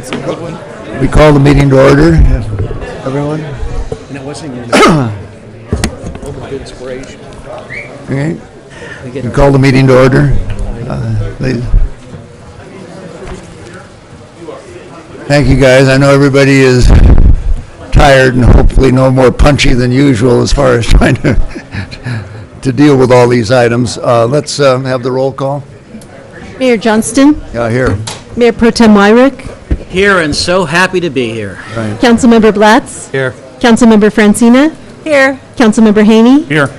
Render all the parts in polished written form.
We call the meeting to order, everyone. And it wasn't your good inspiration. Okay. We call the meeting to order. Please. Thank you, guys. I know everybody is tired and hopefully no more punchy than usual as far as trying to deal with all these items. Let's have the roll call. Mayor Johnston. Yeah, here. Mayor Pro Tem Wyrick. Here and so happy to be here. Right. Councilmember Blatz. Here. Councilmember Francina. Here. Councilmember Haney. Here.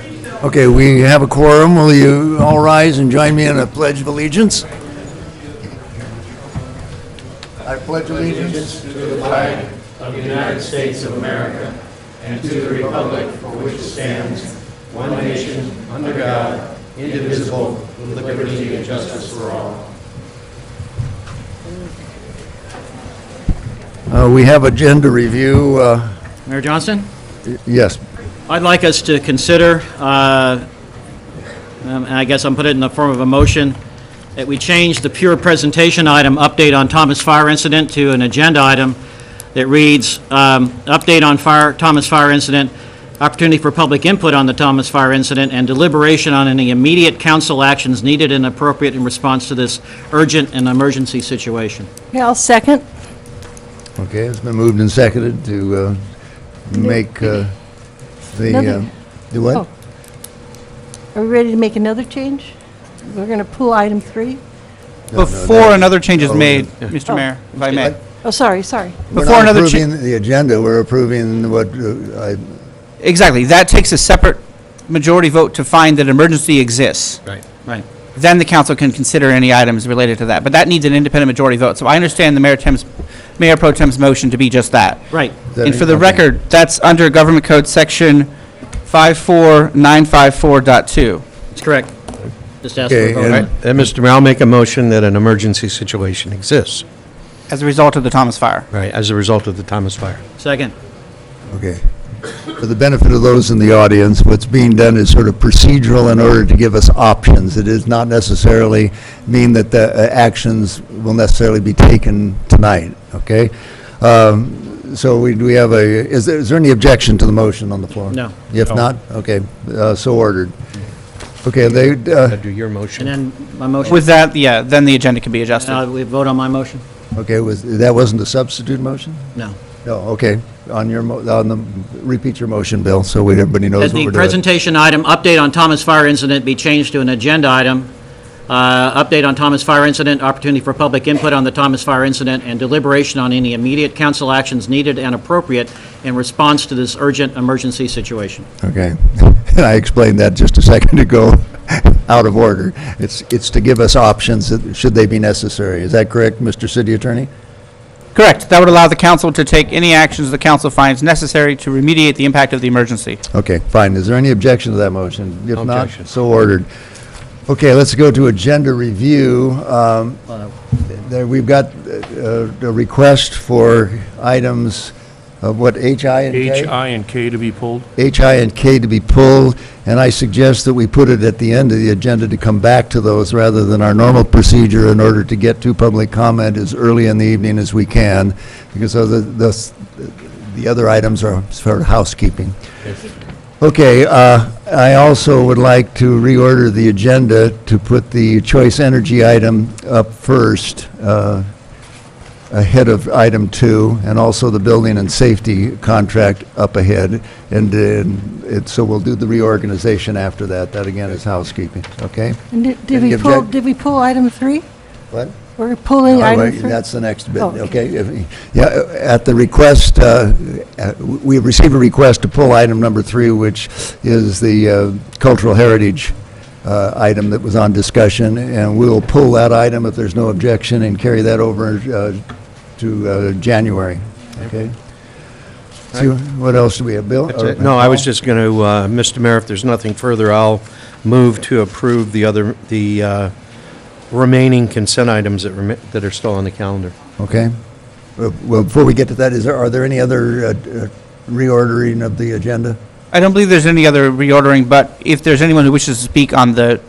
Okay, we have a quorum. Will you all rise and join me in a pledge of allegiance? I pledge allegiance to the flag of the United States of America and to the republic for which it stands, one nation, under God, indivisible, with liberty and justice for all. We have agenda review. Mayor Johnston, Yes. I'd like us to consider, and I guess I'm putting it in the form of a motion, that we change the pure presentation item, update on Thomas Fire Incident, to an agenda item that reads, update on Thomas Fire Incident, opportunity for public input on the Thomas Fire Incident, and deliberation on any immediate council actions needed and appropriate in response to this urgent and emergency situation. Yeah, I'll second. Okay, it's been moved and seconded to make the what? Oh. Are we ready to make another change? We're going to pull item 3. Before another change is made, Mr. Mayor, if I may. Oh, sorry. We're Before not another approving the agenda, we're approving what Exactly. That takes a separate majority vote to find that emergency exists. Right. Then the council can consider any items related to that. But that needs an independent majority vote. So I understand the Mayor Pro Tem's motion to be just that. Right. And for the record, that's under Government Code Section 54954.2. That's correct. Just ask for Okay, a vote. and- And Mr. Mayor, I'll make a motion that an emergency situation exists, As a result of the Thomas Fire. right, as a result of the Thomas Fire. Second. Okay. For the benefit of those in the audience, what's being done is sort of procedural in order to give us options. It does not necessarily mean that the actions will necessarily be taken tonight, okay? So we have is there any objection to the motion on the floor? No. If No. not, okay, so ordered. Okay, Do your And motion. then my motion. With that, yeah, then the agenda can be adjusted. We vote on my motion? okay, that wasn't a substitute motion? No. No, okay. Repeat your motion, Bill, so everybody knows That what the we're doing. presentation item, update on Thomas Fire Incident, be changed to an agenda item. Update on Thomas Fire Incident, opportunity for public input on the Thomas Fire Incident, and deliberation on any immediate council actions needed and appropriate in response to this urgent emergency situation. Okay. And I explained that just a second ago, out of order. It's to give us options, should they be necessary. Is that correct, Mr. City Attorney? Correct. That would allow the council to take any actions the council finds necessary to remediate the impact of the emergency. Okay, fine. Is there any objection to that motion? If No not, objection. so ordered. Okay, let's go to agenda review. There, we've got a request for items of what, H-I and K? H, I, and K to be pulled. H, I, and K to be pulled, and I suggest that we put it at the end of the agenda to come back to those rather than our normal procedure in order to get to public comment as early in the evening as we can, because the other items are sort of housekeeping. Okay, I also would like to reorder the agenda to put the choice energy item up first, ahead of item 2, and also the building and safety contract up ahead. So we'll do the reorganization after that. That again is housekeeping, okay? And Any did we pull item 3? What? We're pulling Oh, item wait, 3? that's the next bit, Oh, okay. okay? Yeah, at the request, we received a request to pull item number 3, which is the cultural heritage item that was on discussion, and we'll pull that item if there's no objection and carry that over to January, okay? See, what else do we have, Bill? That's it. No, I was just going to, Mr. Mayor, if there's nothing further, I'll move to approve the remaining consent items that are still on the calendar. Okay. Well, before we get to that, are there any other reordering of the agenda? I don't believe there's any other reordering, but if there's anyone who wishes to speak on the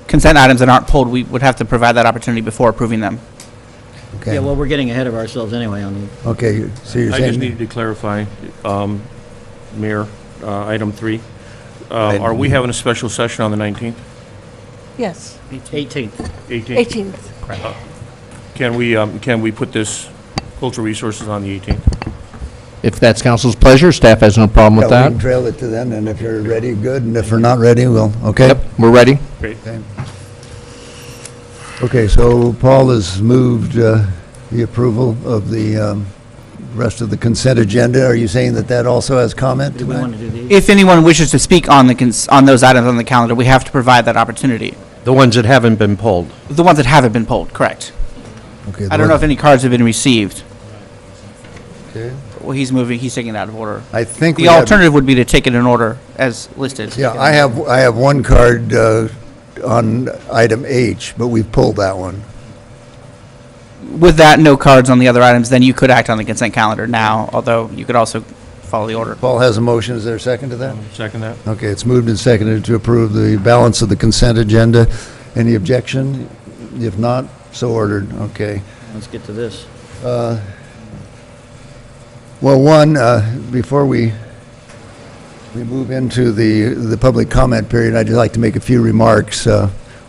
consent items that aren't pulled, we would have to provide that opportunity before approving them. Okay. Yeah, well, we're getting ahead of ourselves anyway on the, Okay, so you're I just saying, needed to clarify, Mayor, item 3. Are we having a special session on the 19th? Yes, 18th. 18th? 18th. Can we put this cultural resources on the 18th? If that's council's pleasure, staff has no problem yeah, with we that. can trail it to then, and if you're ready, good, and if we're not ready, we'll, okay? Yep, we're ready. Great. Okay, so Paul has moved the approval of the rest of the consent agenda. Are you saying that that also has comment Do we want tonight? to do these? If anyone wishes to speak on on those items on the calendar, we have to provide that opportunity. The ones that haven't been pulled. The ones that haven't been pulled, correct. Okay, I don't know if any cards have been received. Okay. Well, he's taking it out of order. I think we The had- alternative would be to take it in order as listed. Yeah, I have one card on item H, but we've pulled that one. With that, no cards on the other items, then you could act on the consent calendar now, although you could also follow the order. Paul has a motion. Is there a second to that? Second that? Okay, it's moved and seconded to approve the balance of the consent agenda. Any objection? If not, so ordered. Okay. Let's get to this. Well, one, before we move into the public comment period, I'd just like to make a few remarks.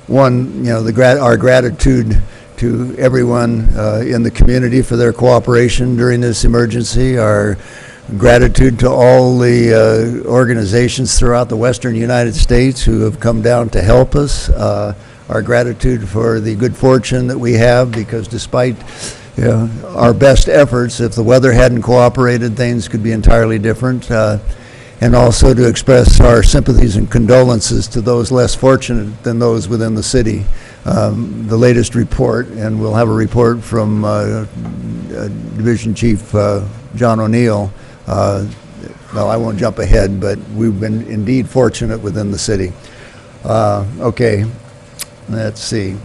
One, you know, our gratitude to everyone in the community for their cooperation during this emergency, our gratitude to all the organizations throughout the western United States who have come down to help us, our gratitude for the good fortune that we have, because despite our best efforts, if the weather hadn't cooperated, things could be entirely different. And also to express our sympathies and condolences to those less fortunate than those within the city. The latest report, and we'll have a report from Division Chief John O'Neill. Well, I won't jump ahead, but we've been indeed fortunate within the city. Okay, let's see.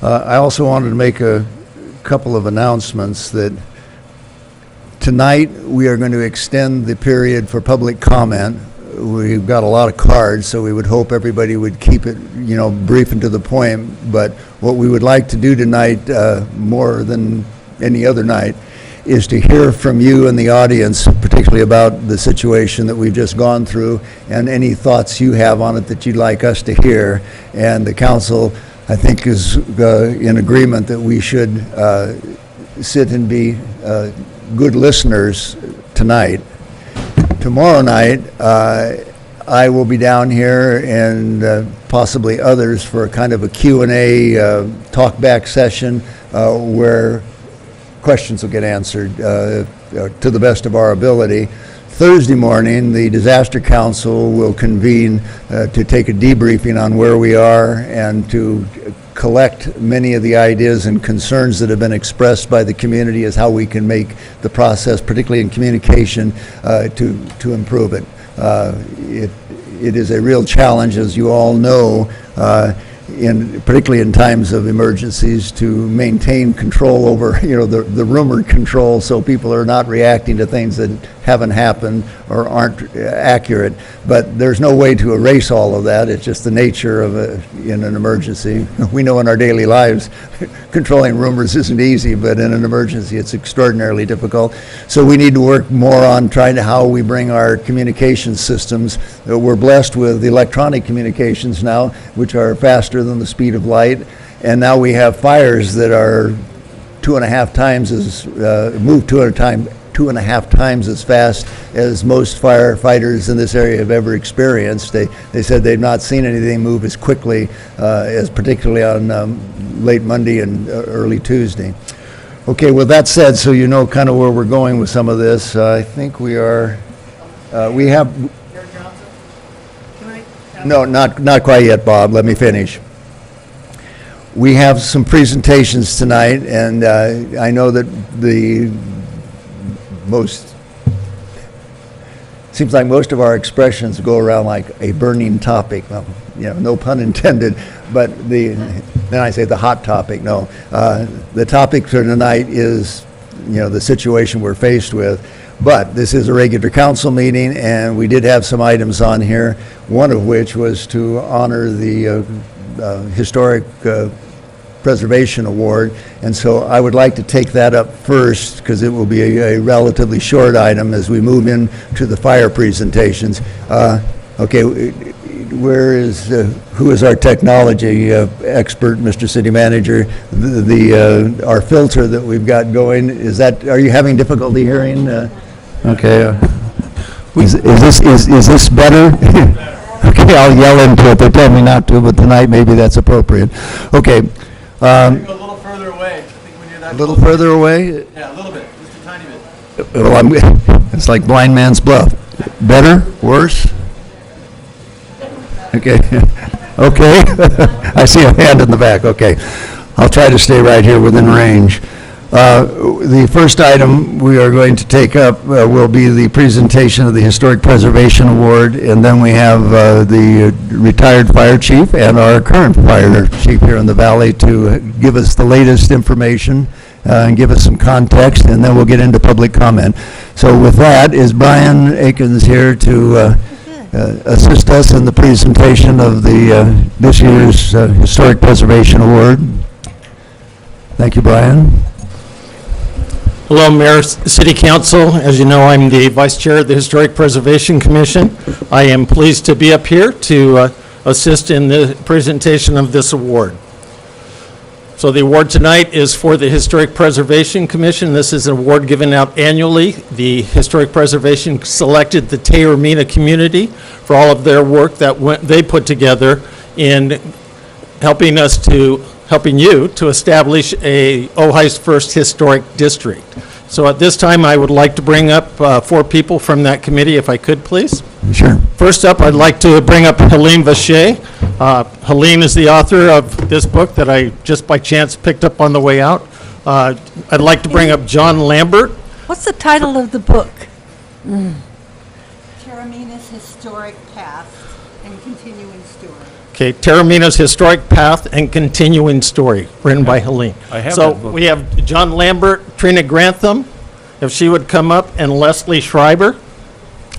I also wanted to make a couple of announcements that tonight we are going to extend the period for public comment. We've got a lot of cards, so we would hope everybody would keep it, you know, brief and to the point. But what we would like to do tonight, more than any other night, is to hear from you in the audience, particularly about the situation that we've just gone through, and any thoughts you have on it that you'd like us to hear. And the council, I think, is in agreement that we should sit and be good listeners tonight. Tomorrow night, I will be down here, and possibly others, for kind of a Q&A talk-back session where questions will get answered to the best of our ability. Thursday morning, the Disaster Council will convene to take a debriefing on where we are and to collect many of the ideas and concerns that have been expressed by the community as how we can make the process, particularly in communication, to improve it. It is a real challenge, as you all know, particularly in times of emergencies, to maintain control over, you know, the rumored control, so people are not reacting to things that haven't happened or aren't accurate. But there's no way to erase all of that. It's just the nature of in an emergency. We know in our daily lives controlling rumors isn't easy, but in an emergency it's extraordinarily difficult. So we need to work more on trying to how we bring our communication systems. We're blessed with electronic communications now, which are faster than the speed of light, and now we have fires that are 2.5 times as move 2.5 times as fast as most firefighters in this area have ever experienced. They said they've not seen anything move as quickly as particularly on late Monday and early Tuesday. Okay, with that said, so you know kind of where we're going with some of this, I think we are, we have... No, not quite yet, Bob. Let me finish. We have some presentations tonight, and I know that seems like most of our expressions go around like a burning topic. Well, you know, no pun intended, but then I say the hot topic. No, the topic for tonight is, you know, the situation we're faced with. But this is a regular council meeting, and we did have some items on here, one of which was to honor the historic Preservation Award. And so I would like to take that up first, because it will be a relatively short item as we move into the fire presentations. Okay, where is, who is our technology expert, Mr. City Manager? Our filter that we've got going, are you having difficulty hearing? Okay. Is this better? Okay, I'll yell into it. They tell me not to, but tonight maybe that's appropriate. Okay. A little further away. I think when you're that A little close. further away? Yeah, a little bit, just a tiny bit. Well, it's like blind man's bluff. Better? Worse? Okay. Okay. I see a hand in the back. Okay. I'll try to stay right here within range. The first item we are going to take up will be the presentation of the Historic Preservation Award, and then we have the retired fire chief and our current fire chief here in the valley to give us the latest information and give us some context, and then we'll get into public comment. So with that, is Brian Akins here to assist us in the presentation of the this year's Historic Preservation Award? Thank you, Brian. Hello, Mayor, City Council. As you know, I'm the Vice Chair of the Historic Preservation Commission. I am pleased to be up here to assist in the presentation of this award. So the award tonight is for the Historic Preservation Commission. This is an award given out annually. The Historic Preservation selected the Taormina community for all of their work that they put together in helping you to establish Ojai's first historic district. So at this time, I would like to bring up 4 people from that committee, if I could, please. Sure. First up, I'd like to bring up Helene Vacher. Helene is the author of this book that I just by chance picked up on the way out. I'd like to bring up John Lambert. What's the title of the book? Taormina's Historic Path and Continuing Story. Okay, Taormina's Historic Path and Continuing Story, written by Helene. I have So that book. we have John Lambert, Trina Grantham, if she would come up, and Leslie Schreiber.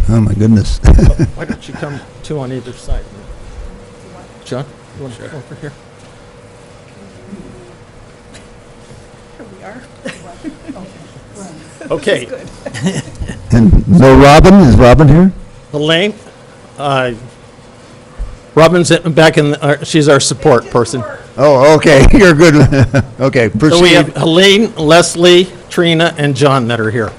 Oh, my goodness. Why don't you come 2 on either side? John, you want to come over here? Here we are. Okay, And no Robin? Is Robin here? Helene, Robin's back in, she's our support person. Oh, okay, you're good. Okay, So we proceed. have Helene, Leslie, Trina, and John that are here.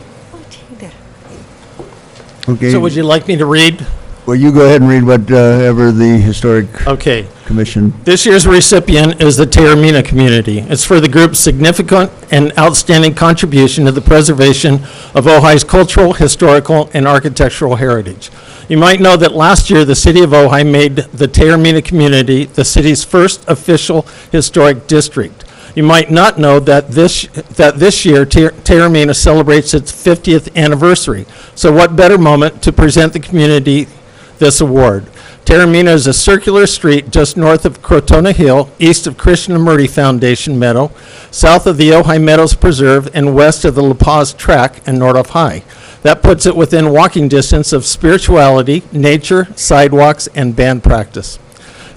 Okay, So would you like me to read? well, you go ahead and read whatever the Historic Okay. Commission. This year's recipient is the Taormina community. It's for the group's significant and outstanding contribution to the preservation of Ojai's cultural, historical, and architectural heritage. You might know that last year, the city of Ojai made the Taormina community the city's first official historic district. You might not know that this year, Taormina celebrates its 50th anniversary. So what better moment to present the community this award? Taormina is a circular street just north of Crotona Hill, east of Krishnamurti Foundation Meadow, south of the Ojai Meadows Preserve, and west of the La Paz Track and Nordhoff High. That puts it within walking distance of spirituality, nature, sidewalks, and band practice.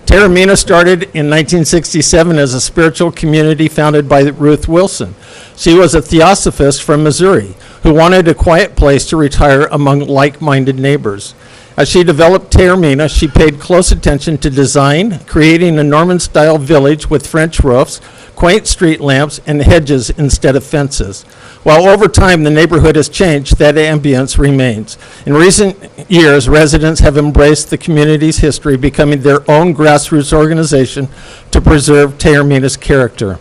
Taormina started in 1967 as a spiritual community founded by Ruth Wilson. She was a theosophist from Missouri who wanted a quiet place to retire among like-minded neighbors. As she developed Taormina, she paid close attention to design, creating a Norman-style village with French roofs, quaint street lamps, and hedges instead of fences. While over time the neighborhood has changed, that ambience remains. In recent years, residents have embraced the community's history, becoming their own grassroots organization to preserve Taormina's character.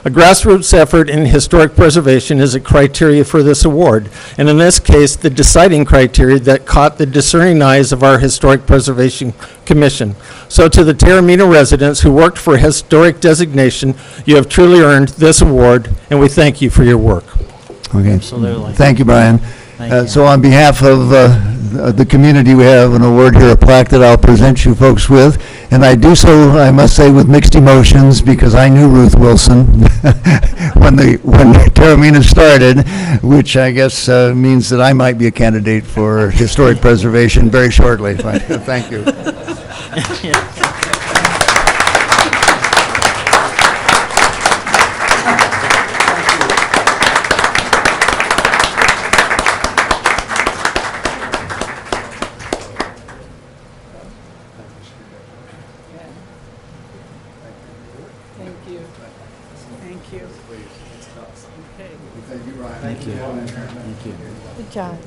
A grassroots effort in historic preservation is a criteria for this award, and in this case, the deciding criteria that caught the discerning eyes of our Historic Preservation Commission. So to the Taormina residents who worked for historic designation, you have truly earned this award, and we thank you for your work. Okay. Absolutely. Thank you, Brian. Thank you. So on behalf of the community, we have an award here, a plaque that I'll present you folks with. And I do so, I must say, with mixed emotions, because I knew Ruth Wilson when Taormina started, which I guess means that I might be a candidate for historic preservation very shortly. Thank you. Ojai.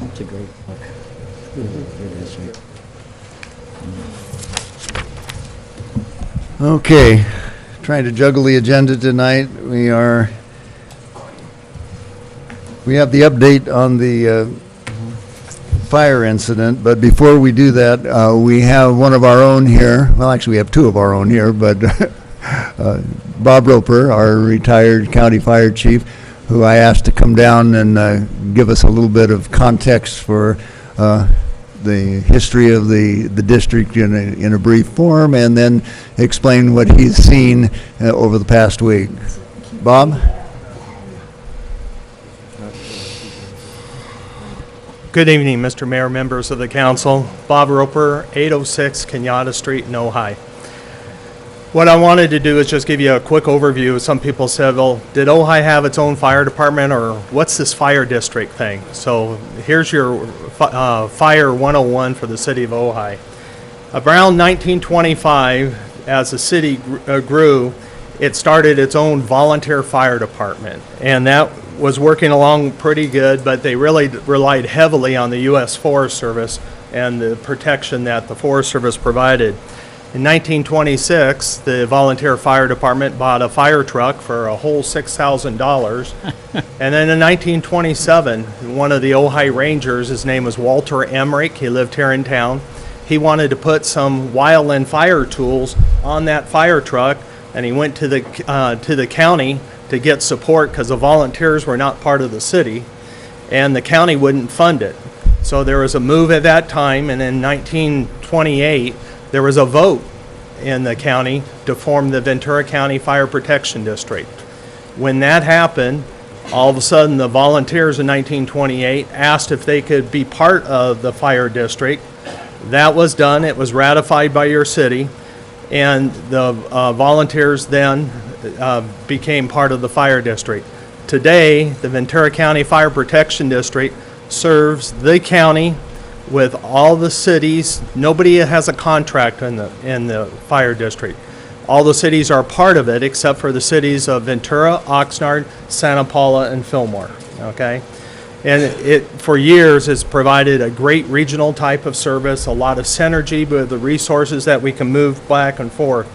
It's a great book. Okay, trying to juggle the agenda tonight. We have the update on the fire incident, but before we do that, we have one of our own here. Well, actually, we have two of our own here, but Bob Roper, our retired county fire chief, who I asked to come down and give us a little bit of context for the history of the district in a brief form, and then explain what he's seen over the past week. Bob? Good evening, Mr. Mayor, members of the council. Bob Roper, 806 Kenyatta Street in Ojai. What I wanted to do is just give you a quick overview. Some people said, well, did Ojai have its own fire department, or what's this fire district thing? So here's your Fire 101 for the city of Ojai. Around 1925, as the city grew, it started its own volunteer fire department, and that was working along pretty good, but they really relied heavily on the U.S. Forest Service and the protection that the Forest Service provided. In 1926, the volunteer fire department bought a fire truck for a whole $6,000. And then in 1927, one of the Ojai Rangers, his name was Walter Emmerich, he lived here in town, he wanted to put some wildland fire tools on that fire truck, and he went to the county to get support because the volunteers were not part of the city, and the county wouldn't fund it. So there was a move at that time, and in 1928, there was a vote in the county to form the Ventura County Fire Protection District. When that happened, all of a sudden the volunteers in 1928 asked if they could be part of the fire district. That was done. It was ratified by your city, and the volunteers then became part of the fire district. Today, the Ventura County Fire Protection District serves the county with all the cities. Nobody has a contract in the fire district. All the cities are part of it except for the cities of Ventura, Oxnard, Santa Paula, and Fillmore. Okay, and it for years has provided a great regional type of service, a lot of synergy with the resources that we can move back and forth.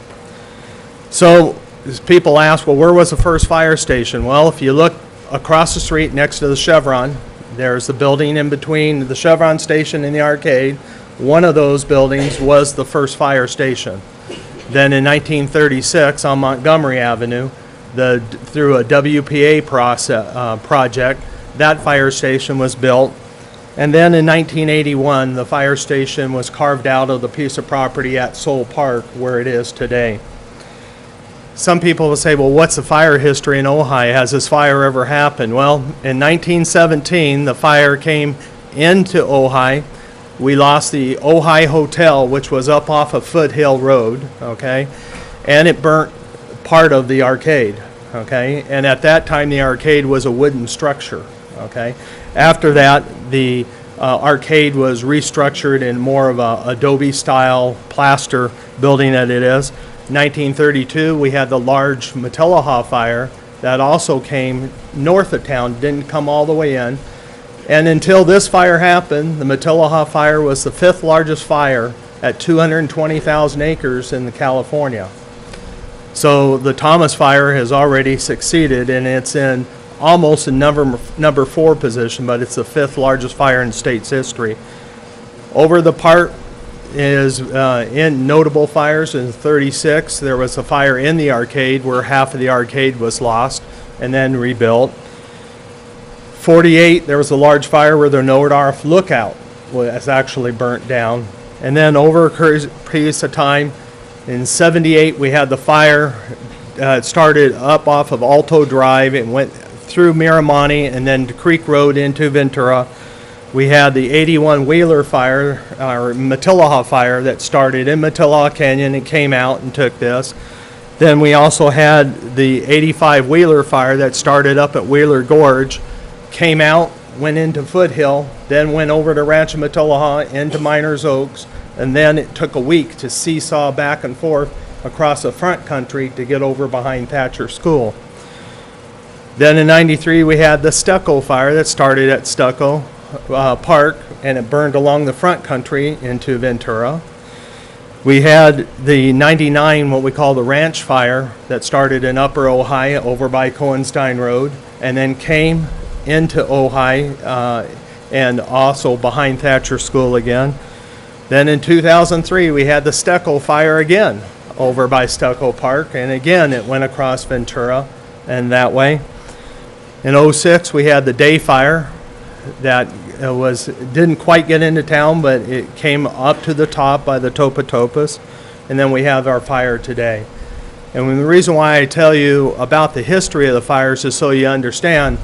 So as people ask, well, where was the first fire station? Well, if you look across the street next to the Chevron, there's the building in between the Chevron station and the arcade. One of those buildings was the first fire station. Then in 1936 on Montgomery Avenue, through a WPA project, that fire station was built. And then in 1981, the fire station was carved out of the piece of property at Soul Park where it is today. Some people will say, well, what's the fire history in Ojai? Has this fire ever happened? Well, in 1917, the fire came into Ojai. We lost the Ojai Hotel, which was up off of Foothill Road, okay? And it burnt part of the arcade, okay? And at that time, the arcade was a wooden structure, okay? After that, the arcade was restructured in more of a adobe-style plaster building that it is. 1932, we had the large Matilaha fire that also came north of town, didn't come all the way in. And until this fire happened, the Matilaha fire was the 5th largest fire at 220,000 acres in California. So the Thomas fire has already succeeded, and it's in almost a number 4 position, but it's the 5th largest fire in state's history. Over the part is in notable fires in 36, there was a fire in the arcade where half of the arcade was lost and then rebuilt. 48, there was a large fire where the Nordorf Lookout was actually burnt down. And then over a period of time, in 78, we had the fire. It started up off of Alto Drive and went through Miramonte and then to Creek Road into Ventura. We had the 81 Wheeler fire, or Matilaha fire, that started in Matilaha Canyon and came out and took this. Then we also had the 85 Wheeler fire that started up at Wheeler Gorge, came out, went into Foothill, then went over to Rancho Matilaha, into Miners Oaks, And then it took a week to seesaw back and forth across the front country to get over behind Thatcher School. Then in '93, we had the Stucco fire that started at Stucco Park, and it burned along the front country into Ventura. We had the '99, what we call the Ranch Fire, that started in Upper Ojai over by Cohenstein Road, and then came into Ojai and also behind Thatcher School again. Then in 2003, we had the Stucco fire again over by Stucco Park, and again it went across Ventura and that way. In '06, we had the Day Fire that didn't quite get into town, but it came up to the top by the Topa Topas, and then we have our fire today. And the reason why I tell you about the history of the fires is so you understand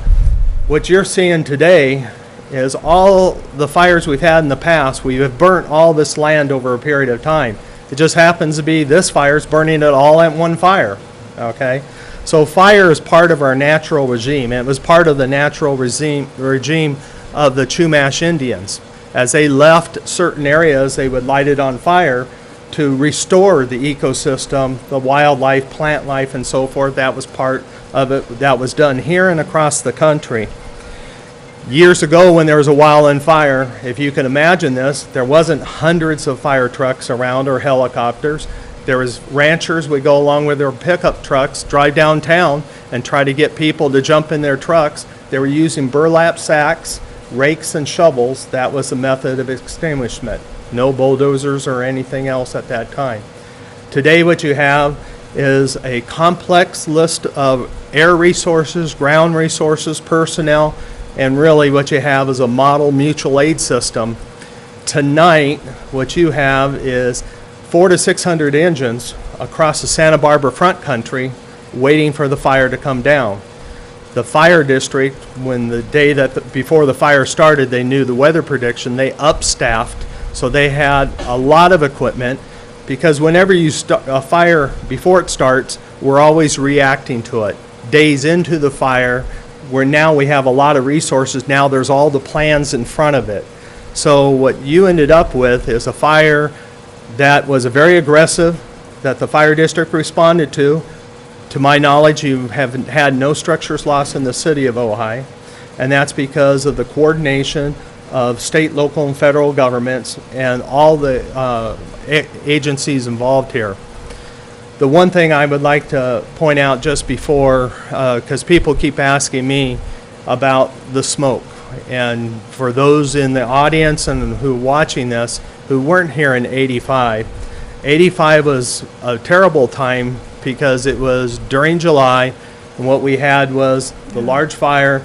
what you're seeing today is all the fires we've had in the past. We have burnt all this land over a period of time. It just happens to be this fire's burning it all at one fire, okay? So fire is part of our natural regime, and it was part of the natural regime of the Chumash Indians. As they left certain areas, they would light it on fire to restore the ecosystem, the wildlife, plant life, and so forth. That was part of it that was done here and across the country. Years ago, when there was a wildland fire, if you can imagine this, there wasn't hundreds of fire trucks around or helicopters. There was ranchers would go along with their pickup trucks, drive downtown, and try to get people to jump in their trucks. They were using burlap sacks, rakes, and shovels. That was the method of extinguishment. No bulldozers or anything else at that time. Today, what you have is a complex list of air resources, ground resources, personnel, and really what you have is a model mutual aid system. Tonight, what you have is 400 to 600 engines across the Santa Barbara front country waiting for the fire to come down. The fire district, when the day before the fire started, they knew the weather prediction, they upstaffed, so they had a lot of equipment, because whenever you start a fire, before it starts, we're always reacting to it. Days into the fire, where now we have a lot of resources, now there's all the plans in front of it. So what you ended up with is a fire that was very aggressive, that the fire district responded to. To my knowledge, you have had no structures lost in the city of Ojai, and that's because of the coordination of state, local, and federal governments and all the agencies involved here. The one thing I would like to point out just before, because people keep asking me about the smoke, and for those in the audience and who are watching this who weren't here in '85, '85 was a terrible time because it was during July, and what we had was the large fire,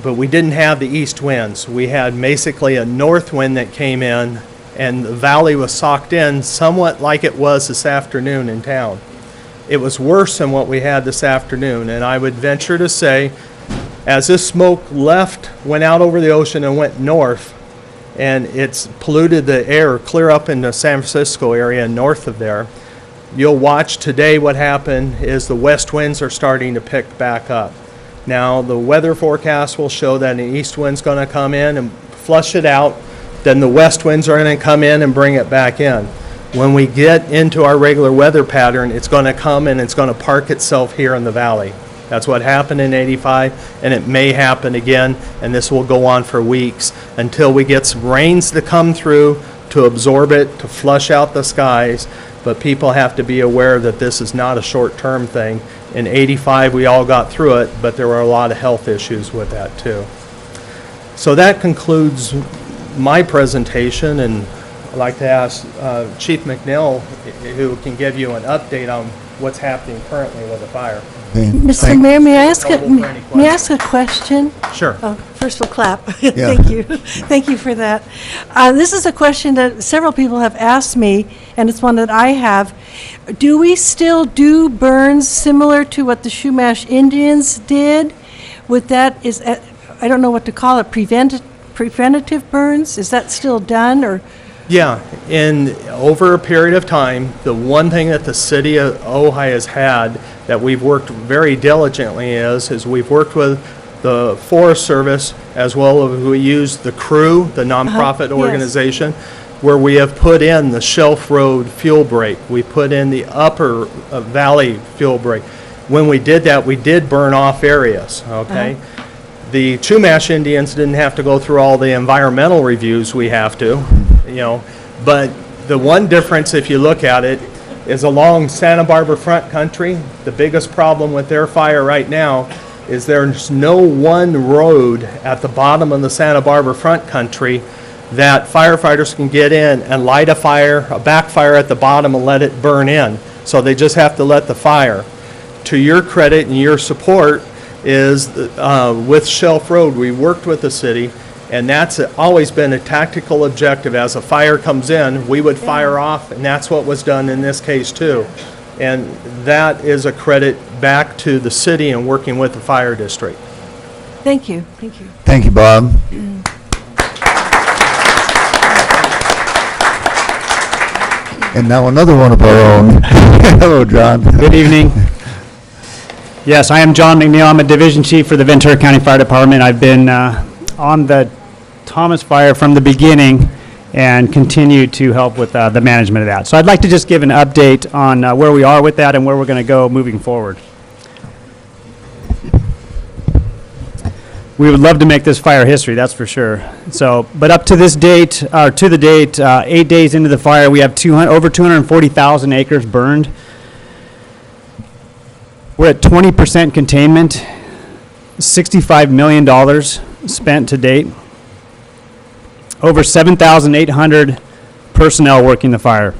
but we didn't have the east winds. We had basically a north wind that came in, and the valley was socked in somewhat like it was this afternoon in town. It was worse than what we had this afternoon, and I would venture to say, as this smoke went out over the ocean and went north, and it's polluted the air clear up in the San Francisco area north of there, you'll watch today what happened is the west winds are starting to pick back up. Now, the weather forecast will show that an east wind's going to come in and flush it out. Then the west winds are going to come in and bring it back in. When we get into our regular weather pattern, it's going to come and it's going to park itself here in the valley. That's what happened in '85, and it may happen again, and this will go on for weeks until we get some rains to come through to absorb it, to flush out the skies. But people have to be aware that this is not a short-term thing. In '85, we all got through it, but there were a lot of health issues with that too. So that concludes my presentation, and I'd like to ask Chief McNeil, who can give you an update on what's happening currently with the fire. Mr. Mayor, may I ask a question? Sure. Oh, first we'll clap. Yeah. Thank you. Thank you for that. This is a question that several people have asked me, and it's one that I have. Do we still do burns similar to what the Chumash Indians did? With that, I don't know what to call it, preventative burns? Is that still done, or? Yeah, over a period of time, the one thing that the city of Ojai has had that we've worked very diligently is we've worked with the Forest Service as well as we use the Crew, the nonprofit organization. where we have put in the Shelf Road fuel break. We put in the upper valley fuel break. When we did that, we did burn off areas, okay? The Chumash Indians didn't have to go through all the environmental reviews we have to, you know, but the one difference, if you look at it, is along Santa Barbara Front Country. The biggest problem with their fire right now is there's no one road at the bottom of the Santa Barbara Front Country that firefighters can get in and light a fire, a backfire at the bottom, and let it burn in. So they just have to let the fire. To your credit and your support is with Shelf Road, we worked with the city, and that's always been a tactical objective. As a fire comes in, we would fire off, and that's what was done in this case too. And that is a credit back to the city and working with the fire district. Thank you, thank you. Thank you, Bob. And now another one of our own. Hello, John. Good evening. Yes, I am John McNeil. I'm a Division Chief for the Ventura County Fire Department. I've been on the Thomas Fire from the beginning and continue to help with the management of that. So I'd like to just give an update on where we are with that and where we're going to go moving forward. We would love to make this fire history, that's for sure. So, but up to this date, or to the date, 8 days into the fire, we have over 240,000 acres burned. We're at 20% containment, $65 million spent to date. Over 7,800 personnel working the fire.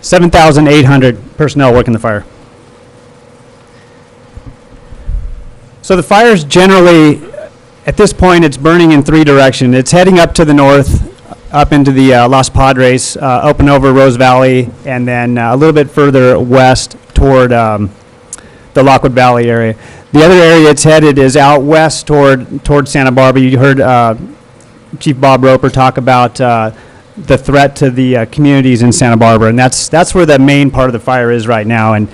7,800 personnel working the fire. So the fire's generally, at this point, it's burning in three directions. It's heading up to the north, up into the Los Padres, up and over Rose Valley, and then a little bit further west toward the Lockwood Valley area. The other area it's headed is out west toward Santa Barbara. You heard Chief Bob Roper talk about the threat to the communities in Santa Barbara, and that's where the main part of the fire is right now. And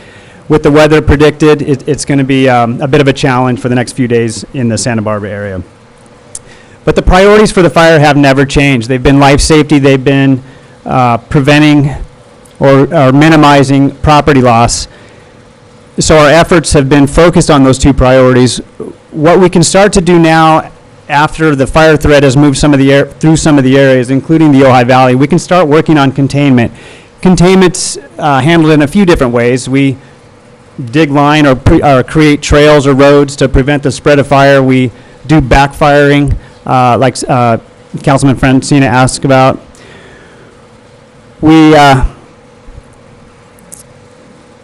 with the weather predicted, it's going to be a bit of a challenge for the next few days in the Santa Barbara area. But the priorities for the fire have never changed. They've been life safety, they've been preventing or minimizing property loss. So our efforts have been focused on those two priorities. What we can start to do now, after the fire threat has moved through some of the areas, including the Ojai Valley, we can start working on containment. Containment's handled in a few different ways. We dig line or create trails or roads to prevent the spread of fire. We do backfiring, like Councilman Francina asked about.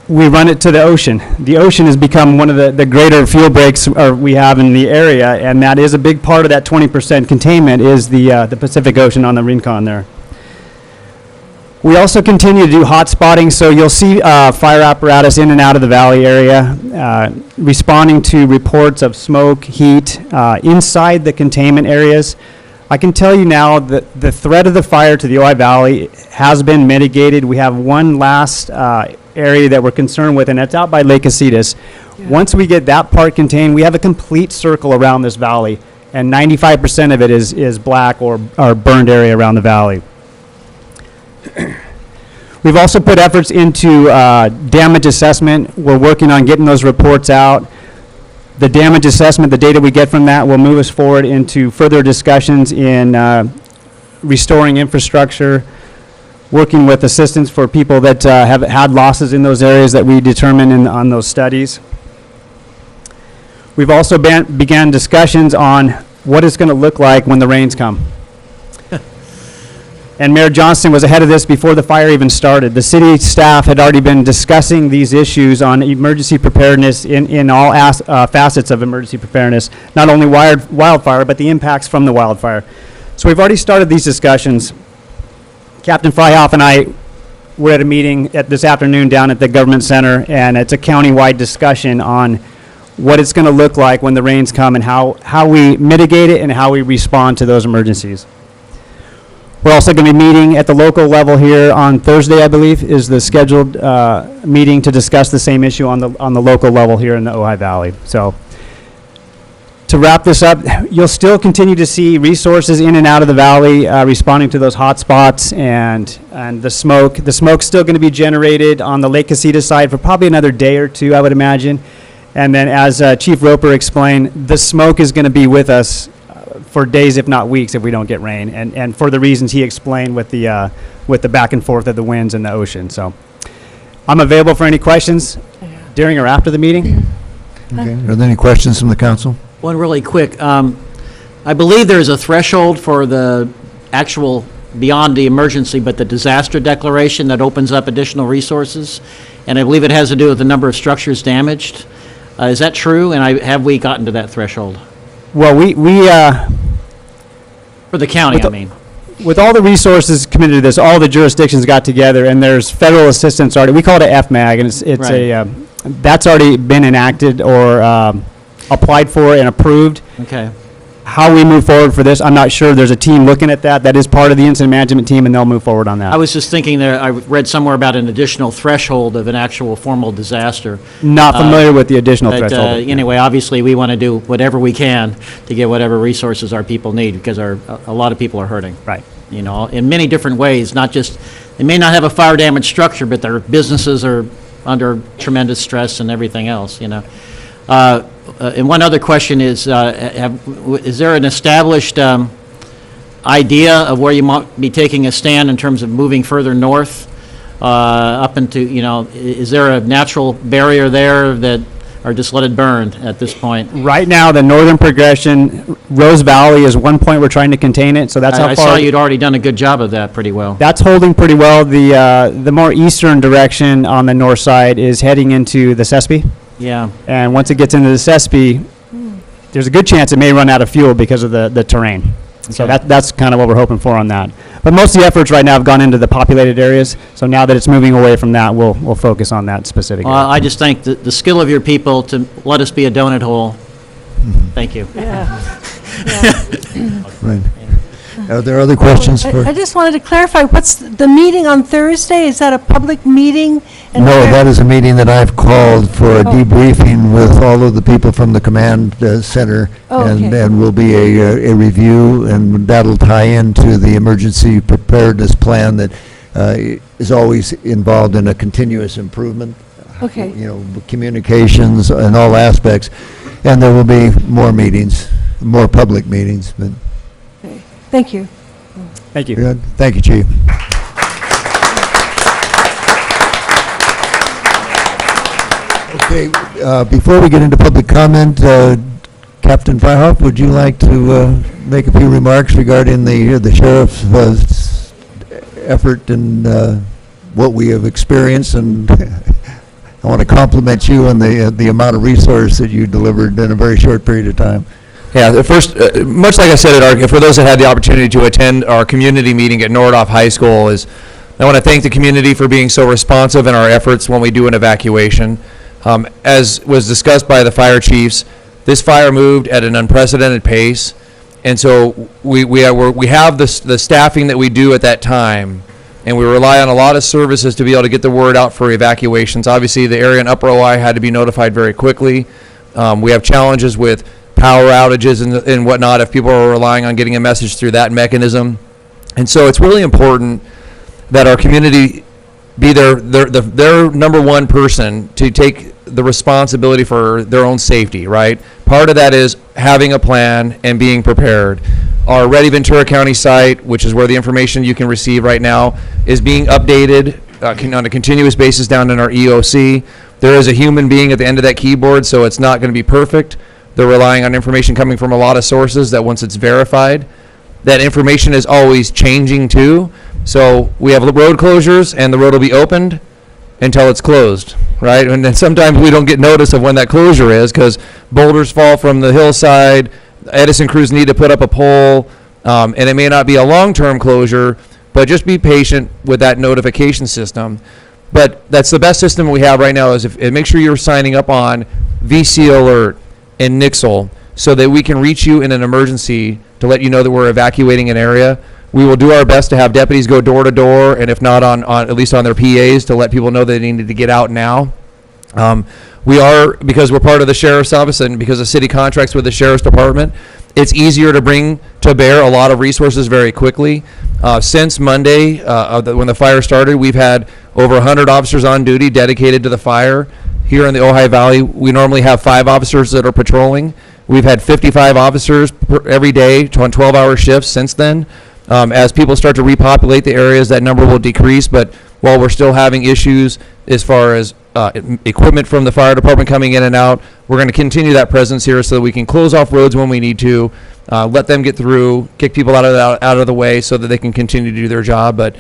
We run it to the ocean. The ocean has become one of the greater fuel breaks we have in the area, and that is a big part of that 20% containment is the Pacific Ocean on the Rincon there. We also continue to do hot spotting, so you'll see fire apparatus in and out of the valley area, responding to reports of smoke, heat, inside the containment areas. I can tell you now that the threat of the fire to the Ojai Valley has been mitigated. We have one last area that we're concerned with, and that's out by Lake Casitas. Yeah. Once we get that part contained, we have a complete circle around this valley, and 95% of it is black or burned area around the valley. We've also put efforts into damage assessment. We're working on getting those reports out. The damage assessment, the data we get from that will move us forward into further discussions in restoring infrastructure, working with assistance for people that have had losses in those areas that we determine on those studies. We've also began discussions on what it's going to look like when the rains come. And Mayor Johnston was ahead of this before the fire even started. The city staff had already been discussing these issues on emergency preparedness in all facets of emergency preparedness, not only wildfire, but the impacts from the wildfire. So we've already started these discussions. Captain Freihoff and I were at a meeting this afternoon down at the Government Center, and it's a county-wide discussion on what it's going to look like when the rains come and how we mitigate it and how we respond to those emergencies. We're also going to be meeting at the local level here on Thursday, I believe, is the scheduled meeting to discuss the same issue on the local level here in the Ojai Valley. So to wrap this up, you'll still continue to see resources in and out of the valley responding to those hot spots and the smoke. The smoke's still going to be generated on the Lake Casita side for probably another day or two, I would imagine. And then as Chief Roper explained, the smoke is going to be with us for days, if not weeks, if we don't get rain. And for the reasons he explained with the back and forth of the winds and the ocean. So I'm available for any questions during or after the meeting. Okay. Are there any questions from the council? One really quick. I believe there's a threshold for the actual, beyond the emergency, but the disaster declaration that opens up additional resources. And I believe it has to do with the number of structures damaged. Is that true? And have we gotten to that threshold? Well, we For the county, I mean. with all the resources committed to this, all the jurisdictions got together, and there's federal assistance already. We call it a FMAG, and it's Right. that's already been enacted or applied for and approved. Okay. How we move forward for this, I'm not sure. There's a team looking at that. That is part of the incident management team, and they'll move forward on that. I was just thinking there, I read somewhere about an additional threshold of an actual formal disaster. Not familiar with the additional But threshold. anyway, obviously, we want to do whatever we can to get whatever resources our people need, because a lot of people are hurting. Right. You know, in many different ways, not just, they may not have a fire damaged structure, but their businesses are under tremendous stress and everything else, you know. And one other question is, is there an established idea of where you might be taking a stand in terms of moving further north up into, you know, is there a natural barrier there that, or just let it burn at this point? Right now, the northern progression, Rose Valley is one point we're trying to contain it, so that's how I far. saw you'd already done a good job of that pretty well. That's holding pretty well. The more eastern direction on the north side is heading into the Sespe. Yeah. And once it gets into the Sespe, there's a good chance it may run out of fuel because of the terrain. So Okay. that's kind of what we're hoping for on that. But most of the efforts right now have gone into the populated areas. So now that it's moving away from that, we'll focus on that specific area. I just think the skill of your people to let us be a donut hole. Thank you. Right. Are there other questions for? I just wanted to clarify, what's the meeting on Thursday? Is that a public meeting? And No, where- that is a meeting that I've called for a debriefing with all of the people from the command center. Oh, okay. And will be a review, and that'll tie into the emergency preparedness plan that is always involved in a continuous improvement. Okay. You know, communications and all aspects. And there will be more meetings, more public meetings, but. Thank you. Thank you. Good. Thank you, Chief. Okay, before we get into public comment, Captain Fryhoff, would you like to make a few remarks regarding the sheriff's effort and what we have experienced? And I want to compliment you on the amount of resource that you delivered in a very short period of time. Yeah, the first, much like I said, for those that had the opportunity to attend our community meeting at Nordoff High School, I want to thank the community for being so responsive in our efforts when we do an evacuation. As was discussed by the fire chiefs, this fire moved at an unprecedented pace, and so we have the staffing that we do at that time, and we rely on a lot of services to be able to get the word out for evacuations. Obviously, the area in Upper Ojai had to be notified very quickly. We have challenges with power outages and whatnot if people are relying on getting a message through that mechanism. And so it's really important that our community be their number one person to take the responsibility for their own safety, right? Part of that is having a plan and being prepared. Our Ready Ventura County site, which is where the information you can receive right now, is being updated on a continuous basis down in our EOC. There is a human being at the end of that keyboard, so it's not going to be perfect. They're relying on information coming from a lot of sources that once it's verified, that information is always changing too. So we have road closures and the road will be opened until it's closed, right? And then sometimes we don't get notice of when that closure is because boulders fall from the hillside, Edison crews need to put up a pole, and it may not be a long-term closure, but just be patient with that notification system. But that's the best system we have right now is make sure you're signing up on VC Alert and Nixle so that we can reach you in an emergency to let you know that we're evacuating an area. We will do our best to have deputies go door to door, and if not on at least on their PAs to let people know they need to get out now. We are, because we're part of the sheriff's office and because the city contracts with the sheriff's department, it's easier to bring to bear a lot of resources very quickly. Since Monday, when the fire started, we've had over 100 officers on duty dedicated to the fire. Here in the Ojai Valley, we normally have 5 officers that are patrolling. We've had 55 officers every day on 12-hour shifts since then. As people start to repopulate the areas, that number will decrease, but while we're still having issues as far as equipment from the fire department coming in and out, we're going to continue that presence here so that we can close off roads when we need to, let them get through, kick people out of the way so that they can continue to do their job. But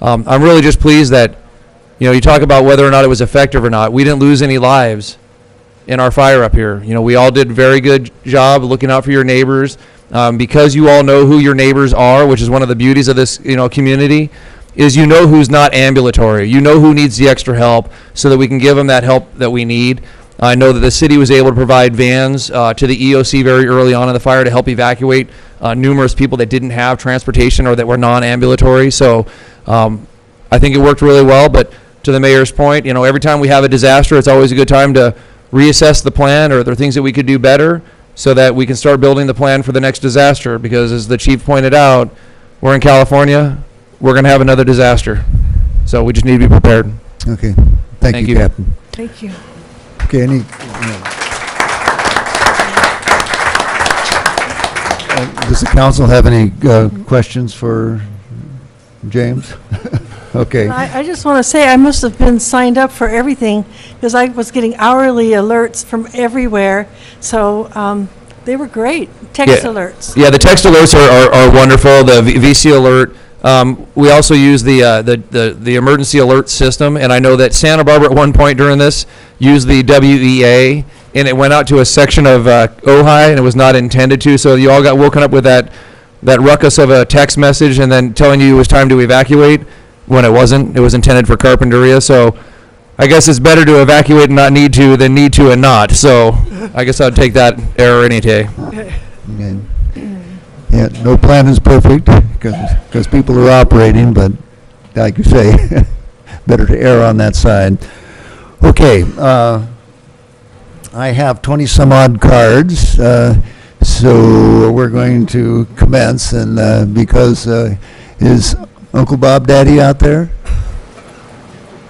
I'm really just pleased that, you talk about whether or not it was effective or not. We didn't lose any lives in our fire up here. We all did a very good job looking out for your neighbors. Because you all know who your neighbors are, which is one of the beauties of this, community, is who's not ambulatory. You know who needs the extra help so that we can give them that help that we need. I know that the city was able to provide vans to the EOC very early on in the fire to help evacuate numerous people that didn't have transportation or that were non-ambulatory. So I think it worked really well. But to the mayor's point, every time we have a disaster, it's always a good time to reassess the plan, or are there things that we could do better so that we can start building the plan for the next disaster. Because as the chief pointed out, we're in California, we're going to have another disaster. So we just need to be prepared. Okay. Thank you, Captain. Thank you. Okay, does the council have any questions for James? Okay. I just want to say I must have been signed up for everything because I was getting hourly alerts from everywhere. So they were great. Text alerts. Yeah, the text alerts are wonderful. The VC alert. We also use the emergency alert system, and I know that Santa Barbara at one point during this used the WEA, and it went out to a section of Ojai, and it was not intended to. So you all got woken up with that ruckus of a text message, and then telling you it was time to evacuate. When it wasn't. It was intended for Carpinteria, so I guess it's better to evacuate and not need to than need to and not. So I guess I'd take that error any day. Okay. Yeah, no plan is perfect because people are operating, but like you say, better to err on that side. Okay, I have 20-some-odd cards, so we're going to commence, and because is Uncle Bob Daddy out there?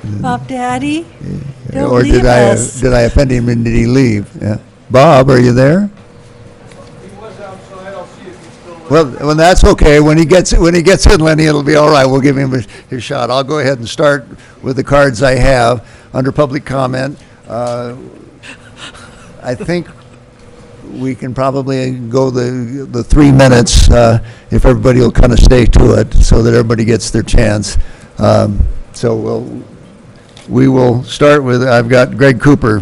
Bob Daddy, don't Or leave did us. I offend him and did he leave? Yeah. Bob, are you there? He was outside, I'll see if he's still there. Well, that's okay. When he gets in, Lenny, it'll be all right. We'll give him his shot. I'll go ahead and start with the cards I have under public comment. I think we can probably go the 3 minutes if everybody will kind of stay to it so that everybody gets their chance. So we will start with, I've got Greg Cooper.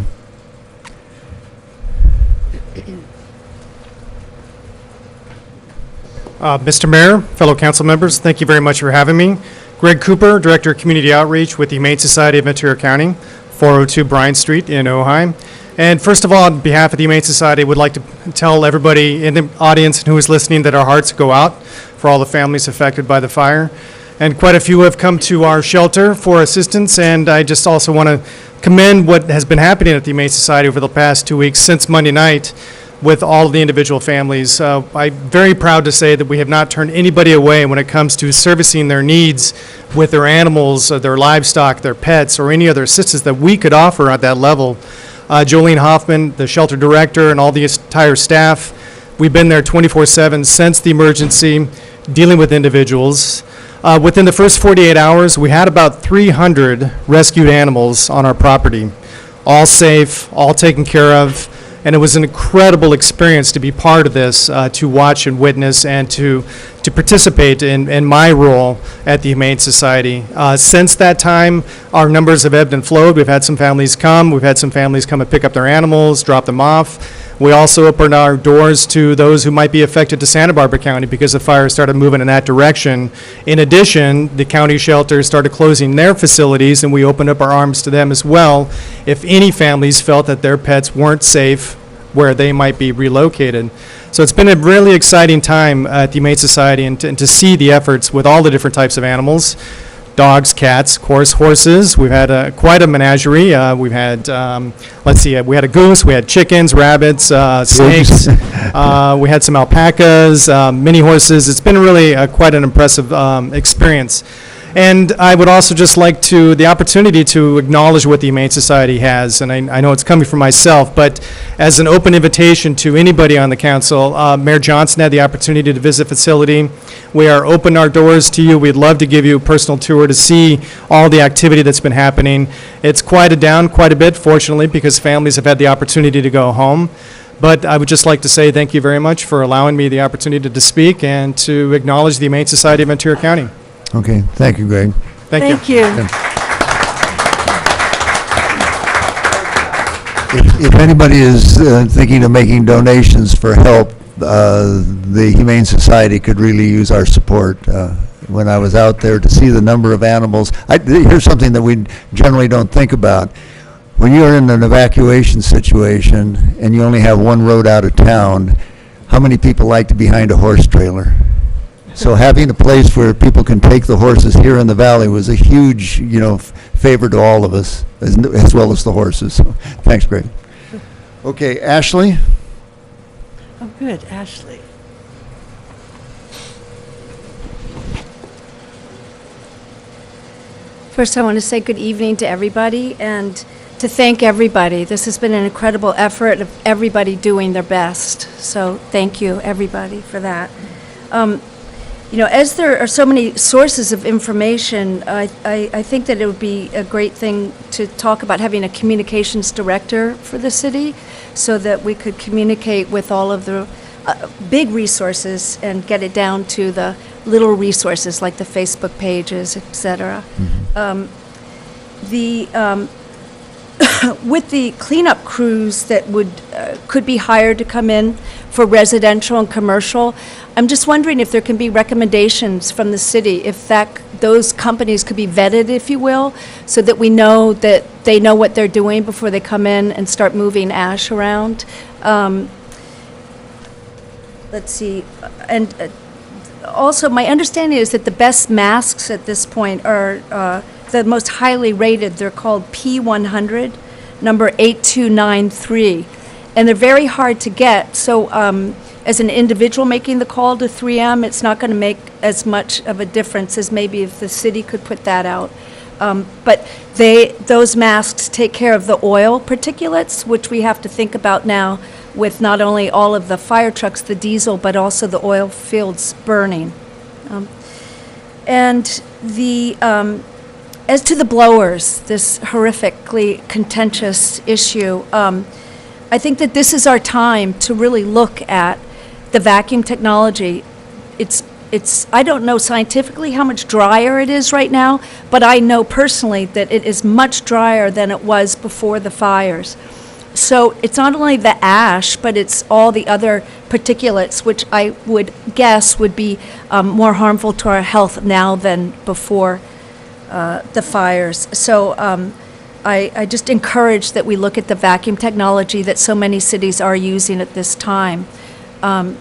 Mr. Mayor, fellow council members, thank you very much for having me. Greg Cooper, Director of Community Outreach with the Humane Society of Ventura County, 402 Bryant Street in Ojai. And first of all, on behalf of the Humane Society, I would like to tell everybody in the audience and who is listening that our hearts go out for all the families affected by the fire. And quite a few have come to our shelter for assistance, and I just also want to commend what has been happening at the Humane Society over the past 2 weeks since Monday night with all of the individual families. I'm very proud to say that we have not turned anybody away when it comes to servicing their needs with their animals, their livestock, their pets, or any other assistance that we could offer at that level. Jolene Hoffman, the shelter director, and all the entire staff, we've been there 24/7 since the emergency, dealing with individuals. Within the first 48 hours, we had about 300 rescued animals on our property, all safe, all taken care of, and it was an incredible experience to be part of this, to watch and witness and to participate in my role at the Humane Society. Since that time, our numbers have ebbed and flowed. We've had some families come. We've had some families come and pick up their animals, drop them off. We also opened our doors to those who might be affected to Santa Barbara County because the fire started moving in that direction. In addition, the county shelters started closing their facilities, and we opened up our arms to them as well if any families felt that their pets weren't safe where they might be relocated. So it's been a really exciting time at the Humane Society, and to see the efforts with all the different types of animals. dogs, cats, of course, horses. We've had quite a menagerie. We've had, let's see, we had a goose, we had chickens, rabbits, snakes. We had some alpacas, mini horses. It's been really quite an impressive experience. And I would also just like the opportunity to acknowledge what the Humane Society has, and I know it's coming from myself, but as an open invitation to anybody on the council, Mayor Johnson had the opportunity to visit the facility. We are open our doors to you. We'd love to give you a personal tour to see all the activity that's been happening. It's quieted down quite a bit, fortunately, because families have had the opportunity to go home. But I would just like to say thank you very much for allowing me the opportunity to speak and to acknowledge the Humane Society of Ventura County. Okay, thank you, Greg. Thank you. If anybody is thinking of making donations for help, the Humane Society could really use our support. When I was out there to see the number of animals, here's something that we generally don't think about. When you're in an evacuation situation and you only have one road out of town, how many people like to be behind a horse trailer? So having a place where people can take the horses here in the valley was a huge, favor to all of us, as well as the horses. So, thanks, Greg. Okay, Ashley? Oh, good, Ashley. First, I want to say good evening to everybody and to thank everybody. This has been an incredible effort of everybody doing their best. So thank you, everybody, for that. As there are so many sources of information, I think that it would be a great thing to talk about having a communications director for the city so that we could communicate with all of the big resources and get it down to the little resources like the Facebook pages, et cetera. With the cleanup crews that could be hired to come in for residential and commercial, I'm just wondering if there can be recommendations from the city, if those companies could be vetted, if you will, so that we know that they know what they're doing before they come in and start moving ash around. Let's see, and also my understanding is that the best masks at this point are the most highly rated. They're called P100, number 8293, and they're very hard to get. So as an individual making the call to 3M, it's not going to make as much of a difference as maybe if the city could put that out. But those masks take care of the oil particulates, which we have to think about now with not only all of the fire trucks, the diesel, but also the oil fields burning. And as to the blowers, this horrifically contentious issue, I think that this is our time to really look at the vacuum technology. I don't know scientifically how much drier it is right now, but I know personally that it is much drier than it was before the fires. So it's not only the ash, but it's all the other particulates, which I would guess would be more harmful to our health now than before the fires. So I just encourage that we look at the vacuum technology that so many cities are using at this time. And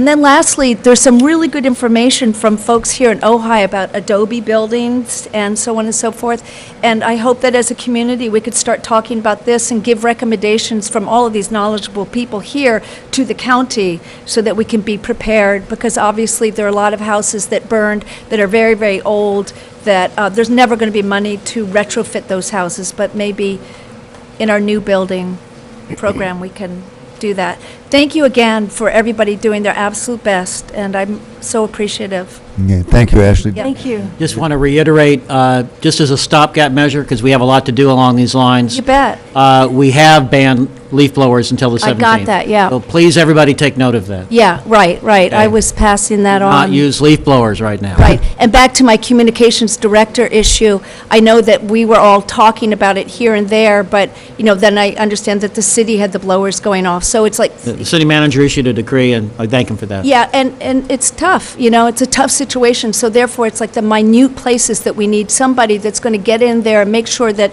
then lastly, there's some really good information from folks here in Ojai about Adobe buildings and so on and so forth. And I hope that as a community, we could start talking about this and give recommendations from all of these knowledgeable people here to the county so that we can be prepared, because obviously there are a lot of houses that burned that are very, very old, that there's never going to be money to retrofit those houses, but maybe in our new building program we can do that. Thank you again for everybody doing their absolute best, and I'm so appreciative. Yeah, thank you, Ashley. Yep. Thank you. Just want to reiterate, just as a stopgap measure, because we have a lot to do along these lines. You bet. We have banned leaf blowers until the 17th. I got that, yeah. So please, everybody, take note of that. Yeah, right. Okay. I was passing that on. Not use leaf blowers right now. Right. And back to my communications director issue, I know that we were all talking about it here and there, but, then I understand that the city had the blowers going off. So it's like... The city manager issued a decree, and I thank him for that. Yeah, and it's tough, it's a tough situation. So therefore, it's like the minute places that we need somebody that's going to get in there and make sure that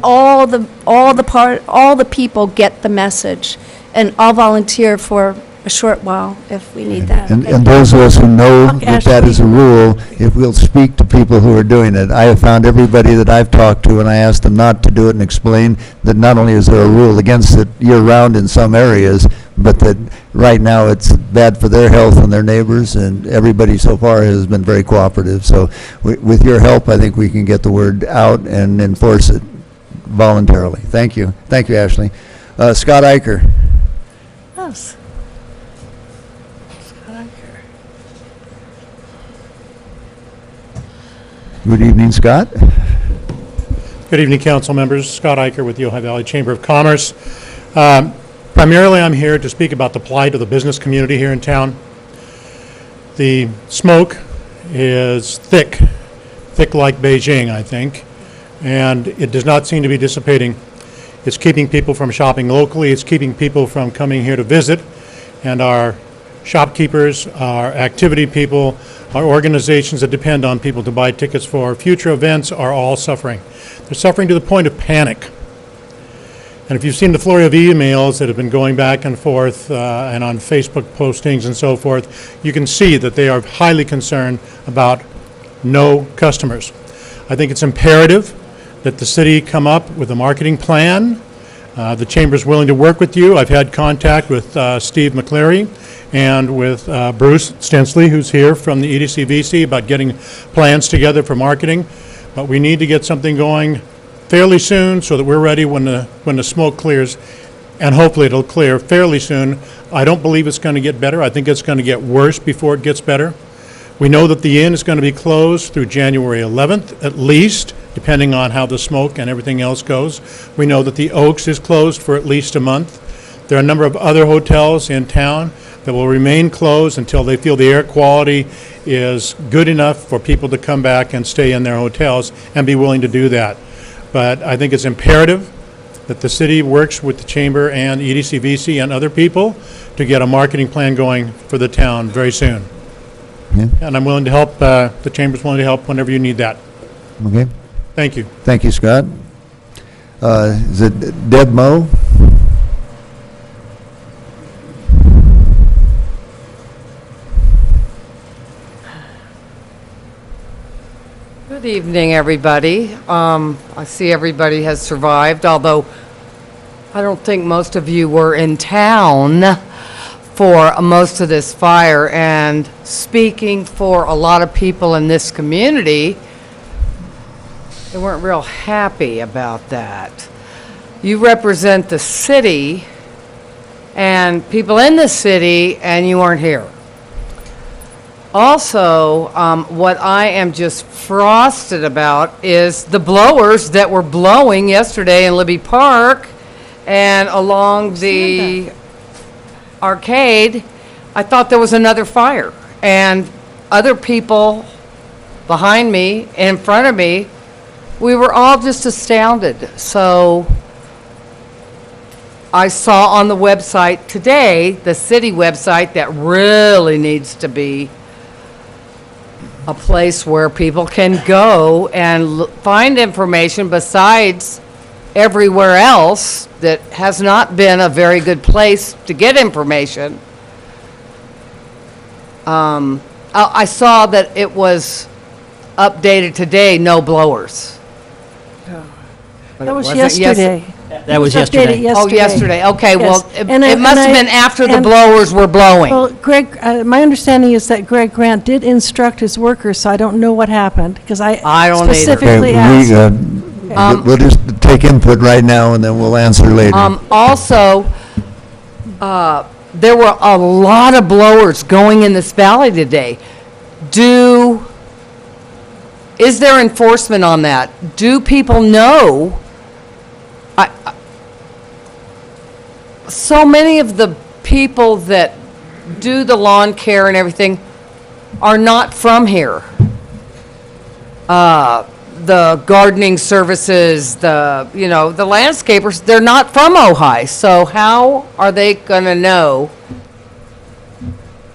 all the people get the message. And I'll volunteer for a short while if we need that. And those of us who know Okay, that that is a rule, if we'll speak to people who are doing it. I have found everybody that I've talked to, and I asked them not to do it and explain that not only is there a rule against it year-round in some areas, but that right now it's bad for their health and their neighbors, and everybody so far has been very cooperative. So with your help, I think we can get the word out and enforce it voluntarily. Thank you. Thank you, Ashley. Scott Eicher. Yes. Good evening, Scott. Good evening, council members. Scott Eicher with the Ojai Valley Chamber of Commerce. Primarily, I'm here to speak about the plight of the business community here in town. The smoke is thick like Beijing, I think, and it does not seem to be dissipating. It's keeping people from shopping locally. It's keeping people from coming here to visit, and our shopkeepers, our activity people, our organizations that depend on people to buy tickets for future events are all suffering. They're suffering to the point of panic. And if you've seen the flurry of emails that have been going back and forth and on Facebook postings and so forth, you can see that they are highly concerned about no customers. I think it's imperative that the city come up with a marketing plan. The chamber's willing to work with you. I've had contact with Steve McCleary and with Bruce Stensley, who's here from the EDC-VC, about getting plans together for marketing. But we need to get something going fairly soon so that we're ready when the smoke clears, and hopefully it'll clear fairly soon. I don't believe it's going to get better. I think it's going to get worse before it gets better. We know that the Inn is going to be closed through January 11th, at least, depending on how the smoke and everything else goes. We know that the Oaks is closed for at least a month. There are a number of other hotels in town that will remain closed until they feel the air quality is good enough for people to come back and stay in their hotels and be willing to do that. But I think it's imperative that the city works with the chamber and EDC-VC and other people to get a marketing plan going for the town very soon. Yeah. And I'm willing to help, the chamber's willing to help whenever you need that. Okay. Thank you. Thank you, Scott. Is it Deb Moe? Good evening, everybody. I see everybody has survived, although I don't think most of you were in town for most of this fire. And speaking for a lot of people in this community, they weren't real happy about that. You represent the city and people in the city, and you weren't here. Also, what I am just frosted about is the blowers that were blowing yesterday in Libby Park and along the arcade. I thought there was another fire, and other people behind me, in front of me, we were all just astounded. So I saw on the website today, the city website, that really needs to be a place where people can go and find information besides everywhere else that has not been a very good place to get information. I saw that it was updated today, no blowers. But That was wasn't yesterday. That was Updated yesterday. Oh, yesterday, okay, well, Yes. it must have been after the blowers were blowing. Well, Greg, my understanding is that Greg Grant did instruct his workers, so I don't know what happened, because I don't either. specifically Okay, asked. we'll just take input right now, and then we'll answer later. Also, there were a lot of blowers going in this valley today. Is there enforcement on that? Do people know? So many of the people that do the lawn care and everything are not from here. The gardening services, the landscapers, they're not from Ojai. So how are they going to know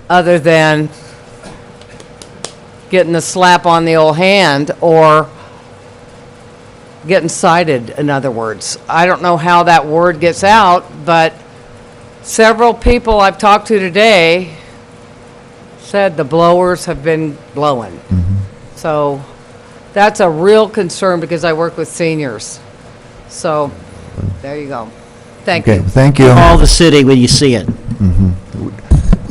other than getting a slap on the old hand or getting cited, in other words? I don't know how that word gets out, but several people I've talked to today said the blowers have been blowing. So that's a real concern because I work with seniors. So there you go. Thank Okay, you. thank you. Call the city when you see it.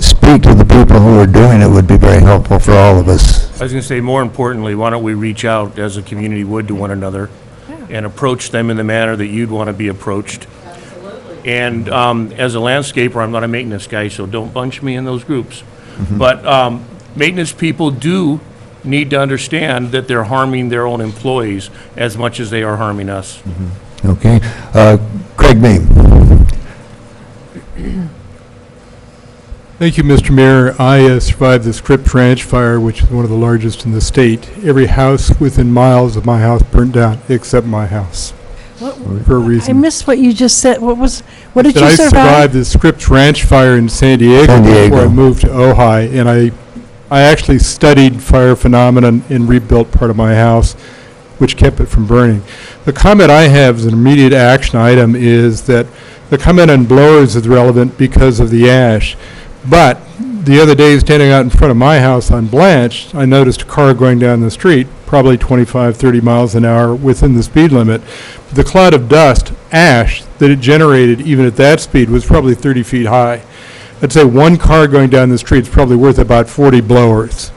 Speak to the people who are doing it would be very helpful for all of us. I was going to say, more importantly, why don't we reach out as a community would to one another and approach them in the manner that you'd want to be approached. Absolutely. And as a landscaper, I'm not a maintenance guy, so don't bunch me in those groups. But maintenance people do need to understand that they're harming their own employees as much as they are harming us. Okay. Craig Beam. Thank you, Mr. Mayor. I survived the Scripps Ranch fire, which is one of the largest in the state. Every house within miles of my house burnt down, except my house, for a reason. I missed what you just said. What did you I survive? survived the Scripps Ranch fire in San Diego before I moved to Ojai, and I actually studied fire phenomenon and rebuilt part of my house, which kept it from burning. The comment I have as an immediate action item is that the comment on blowers is relevant because of the ash. But the other day, standing out in front of my house on Blanche, I noticed a car going down the street, probably 25, 30 miles an hour within the speed limit. The cloud of dust, ash, that it generated even at that speed was probably 30 feet high. I'd say one car going down the street is probably worth about 40 blowers.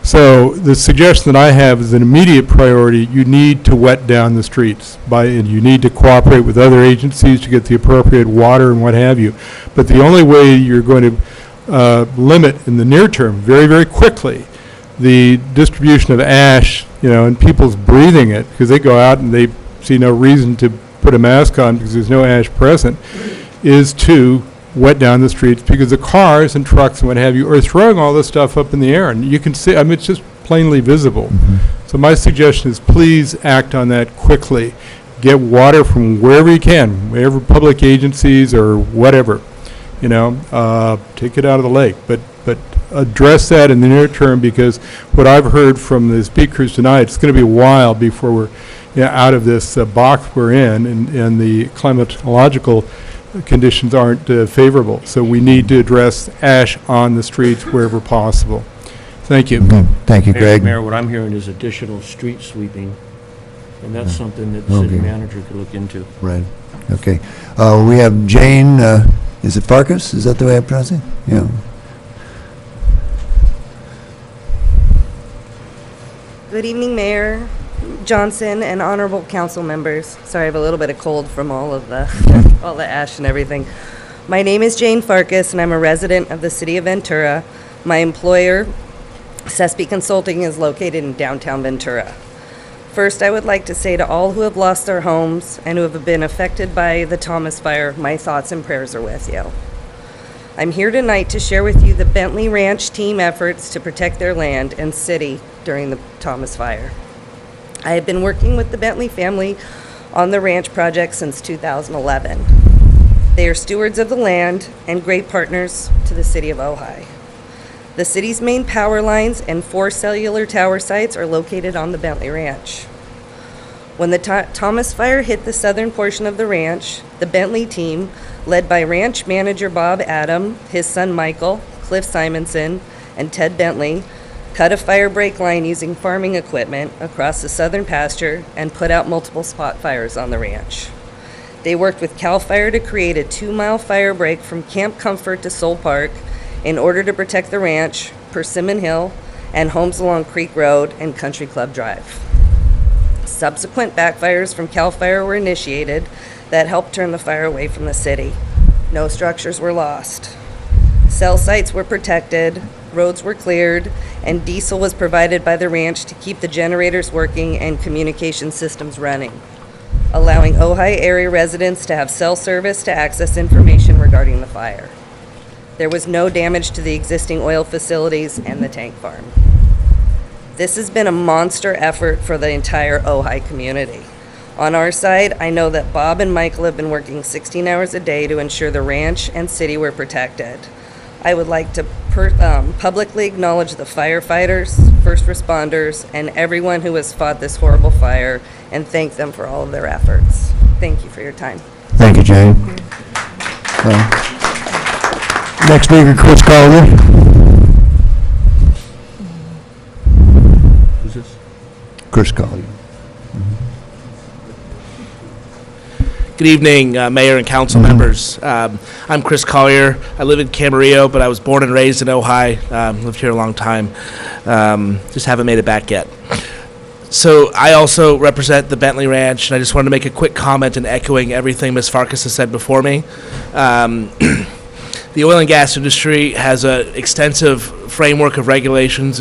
So the suggestion that I have is an immediate priority. You need to wet down the streets, and you need to cooperate with other agencies to get the appropriate water and what have you. But the only way you're going to limit in the near term, very, very quickly, the distribution of ash, and people's breathing it, because they go out and they see no reason to put a mask on because there's no ash present, is to wet down the streets, because the cars and trucks and what have you are throwing all this stuff up in the air, and you can see, it's just plainly visible. So my suggestion is please act on that quickly. Get water from wherever you can, wherever public agencies or whatever, take it out of the lake. But address that in the near term, because what I've heard from the speakers tonight, it's going to be a while before we're out of this box we're in, and the climatological conditions aren't favorable. So we need to address ash on the streets wherever possible. Thank you. Thank you, Greg. Mayor, what I'm hearing is additional street sweeping, and that's something that the city manager could look into. Right. Okay. We have Jane, is it Farkas? Is that the way I pronounce it? Yeah. Good evening, Mayor Johnson and honorable council members. Sorry, I have a little bit of cold from all of the all the ash and everything. My name is Jane Farkas, and I'm a resident of the city of Ventura. My employer, Sespe Consulting, is located in downtown Ventura. First, I would like to say to all who have lost their homes and who have been affected by the Thomas Fire, my thoughts and prayers are with you. I'm here tonight to share with you the Bentley Ranch team efforts to protect their land and city during the Thomas Fire. I have been working with the Bentley family on the ranch project since 2011. They are stewards of the land and great partners to the city of Ojai. The city's main power lines and 4 cellular tower sites are located on the Bentley Ranch. When the Thomas Fire hit the southern portion of the ranch, the Bentley team, led by ranch manager Bob Adam, his son Michael, Cliff Simonson, and Ted Bentley, cut a fire break line using farming equipment across the southern pasture and put out multiple spot fires on the ranch. They worked with CAL FIRE to create a 2-mile fire break from Camp Comfort to Soul Park in order to protect the ranch, Persimmon Hill, and homes along Creek Road and Country Club Drive. Subsequent backfires from CAL FIRE were initiated that helped turn the fire away from the city. No structures were lost. Cell sites were protected, roads were cleared, and diesel was provided by the ranch to keep the generators working and communication systems running, allowing Ojai area residents to have cell service to access information regarding the fire. There was no damage to the existing oil facilities and the tank farm. This has been a monster effort for the entire Ojai community. On our side, I know that Bob and Michael have been working 16 hours a day to ensure the ranch and city were protected. I would like to publicly acknowledge the firefighters, first responders, and everyone who has fought this horrible fire, and thank them for all of their efforts. Thank you for your time. Thank you, Jane. Next speaker, Chris Collier. Who's this? Chris Collier. Good evening, Mayor and council members. I'm Chris Collier. I live in Camarillo, but I was born and raised in Ojai. Lived here a long time. Just haven't made it back yet. So I also represent the Bentley Ranch, and I just wanted to make a quick comment in echoing everything Ms. Farkas has said before me. The oil and gas industry has an extensive framework of regulations,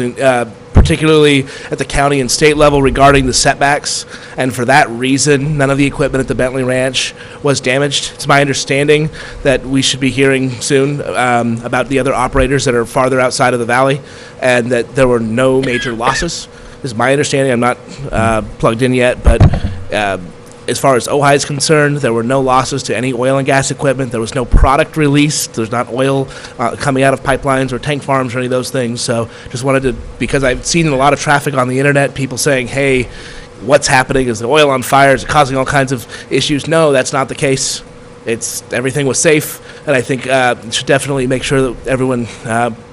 particularly at the county and state level regarding the setbacks, and for that reason, none of the equipment at the Bentley Ranch was damaged. It's my understanding that we should be hearing soon about the other operators that are farther outside of the valley, and that there were no major losses. This is my understanding. I'm not plugged in yet, but as far as Ojai is concerned, there were no losses to any oil and gas equipment. There was no product released. There's not oil coming out of pipelines or tank farms or any of those things. So just wanted to, because I've seen a lot of traffic on the internet, people saying, hey, what's happening? Is the oil on fire? Is it causing all kinds of issues? No, that's not the case. Everything was safe, and I think should definitely make sure that everyone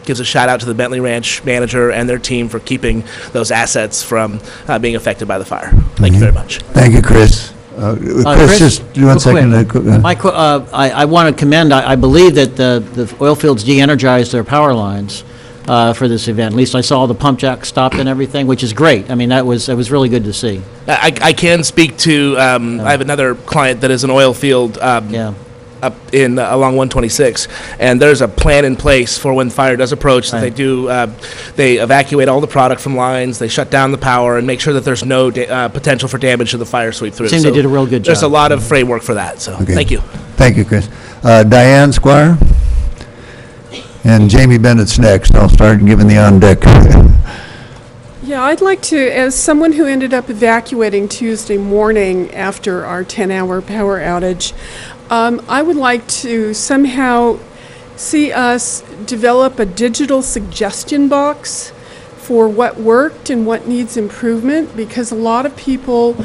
gives a shout out to the Bentley Ranch manager and their team for keeping those assets from being affected by the fire. Thank you very much. Thank you, Chris. Chris, just one second. I want to commend, I believe that the oil fields de-energized their power lines for this event. At least I saw the pump jack stopped and everything, which is great. I mean, that was really good to see. I can speak to, I have another client that is an oil field up in along 126, and there's a plan in place for when fire does approach that they evacuate all the product from lines, they shut down the power, and make sure that there's no potential for damage to the fire sweep through. Seems they did a real good job. There's a lot of framework for that, so thank you. Thank you, Chris. Diane Squire? And Jamie Bennett's next. I'll start giving the on deck. Yeah, I'd like to, as someone who ended up evacuating Tuesday morning after our 10-hour power outage, I would like to somehow see us develop a digital suggestion box for what worked and what needs improvement, because a lot of people,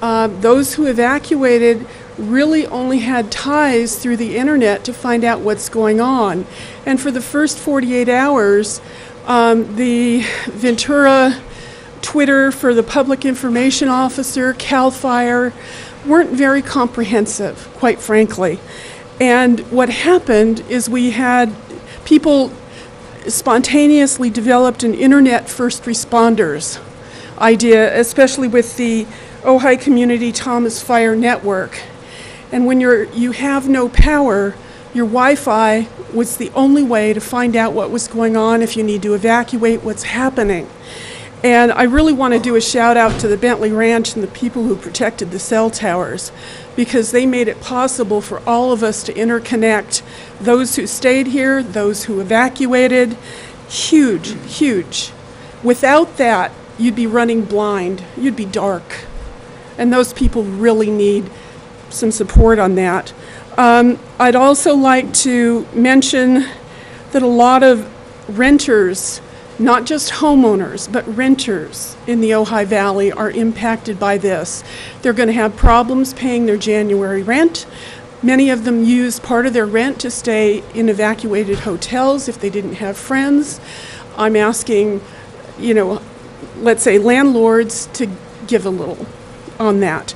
those who evacuated, really only had ties through the internet to find out what's going on. And for the first 48 hours, the Ventura Twitter for the public information officer, CAL FIRE, weren't very comprehensive, quite frankly. And what happened is we had people spontaneously developed an internet first responders idea, especially with the Ojai Community Thomas Fire Network. And when you have no power, your Wi-Fi was the only way to find out what was going on, if you need to evacuate, what's happening. And I really want to do a shout out to the Bentley Ranch and the people who protected the cell towers, because they made it possible for all of us to interconnect, those who stayed here, those who evacuated. Huge, huge. Without that, you'd be running blind, you'd be dark. And those people really need some support on that. I'd also like to mention that a lot of renters, not just homeowners, but renters in the Ojai Valley are impacted by this. They're going to have problems paying their January rent. Many of them use part of their rent to stay in evacuated hotels if they didn't have friends. I'm asking, let's say landlords to give a little on that.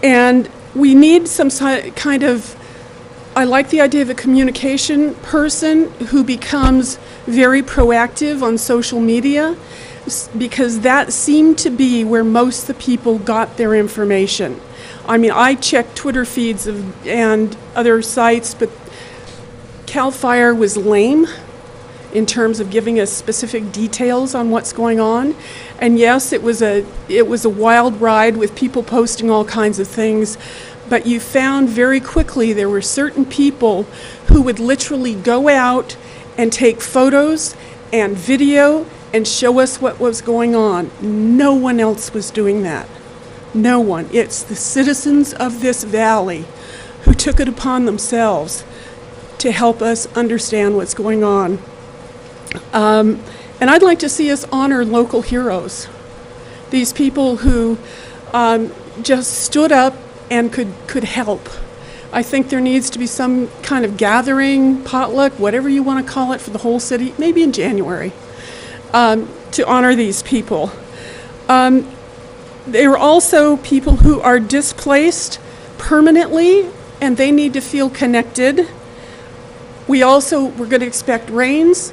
And we need some kind of, I like the idea of a communication person who becomes very proactive on social media, because that seemed to be where most of the people got their information. I mean, I checked Twitter feeds and other sites, but CAL FIRE was lame in terms of giving us specific details on what's going on. And yes, it was a wild ride with people posting all kinds of things, but you found very quickly there were certain people who would literally go out and take photos and video and show us what was going on. No one else was doing that. No one. It's the citizens of this valley who took it upon themselves to help us understand what's going on. And I'd like to see us honor local heroes. These people who just stood up and could help. I think there needs to be some kind of gathering, potluck, whatever you want to call it, for the whole city, maybe in January, to honor these people. There are also people who are displaced permanently, and they need to feel connected. We're going to expect rains.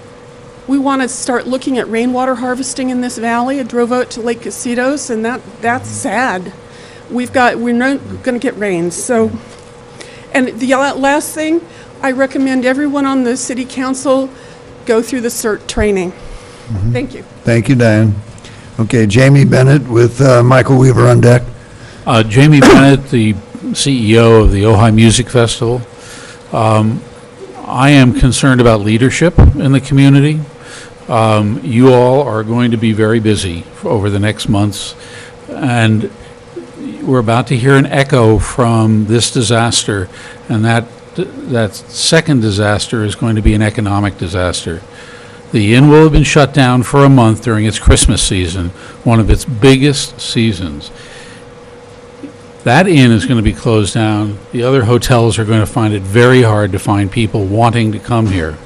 We want to start looking at rainwater harvesting in this valley. I drove out to Lake Casitos, and that's sad. We're not going to get rains. So, and the last thing, I recommend everyone on the city council go through the CERT training. Thank you. Thank you, Diane. Okay, Jamie Bennett with Michael Weaver on deck. Jamie Bennett, the CEO of the Ojai Music Festival. I am concerned about leadership in the community. You all are going to be very busy over the next months, and we're about to hear an echo from this disaster, and that second disaster is going to be an economic disaster. The inn will have been shut down for a month during its Christmas season, one of its biggest seasons. That inn is going to be closed down. The other hotels are going to find it very hard to find people wanting to come here.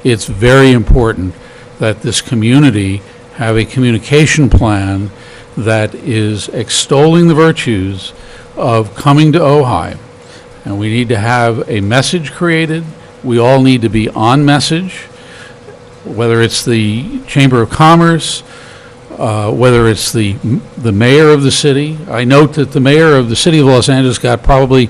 It's very important that this community have a communication plan that is extolling the virtues of coming to Ojai. And we need to have a message created. We all need to be on message, whether it's the Chamber of Commerce, whether it's the mayor of the city. I note that the mayor of the city of Los Angeles got probably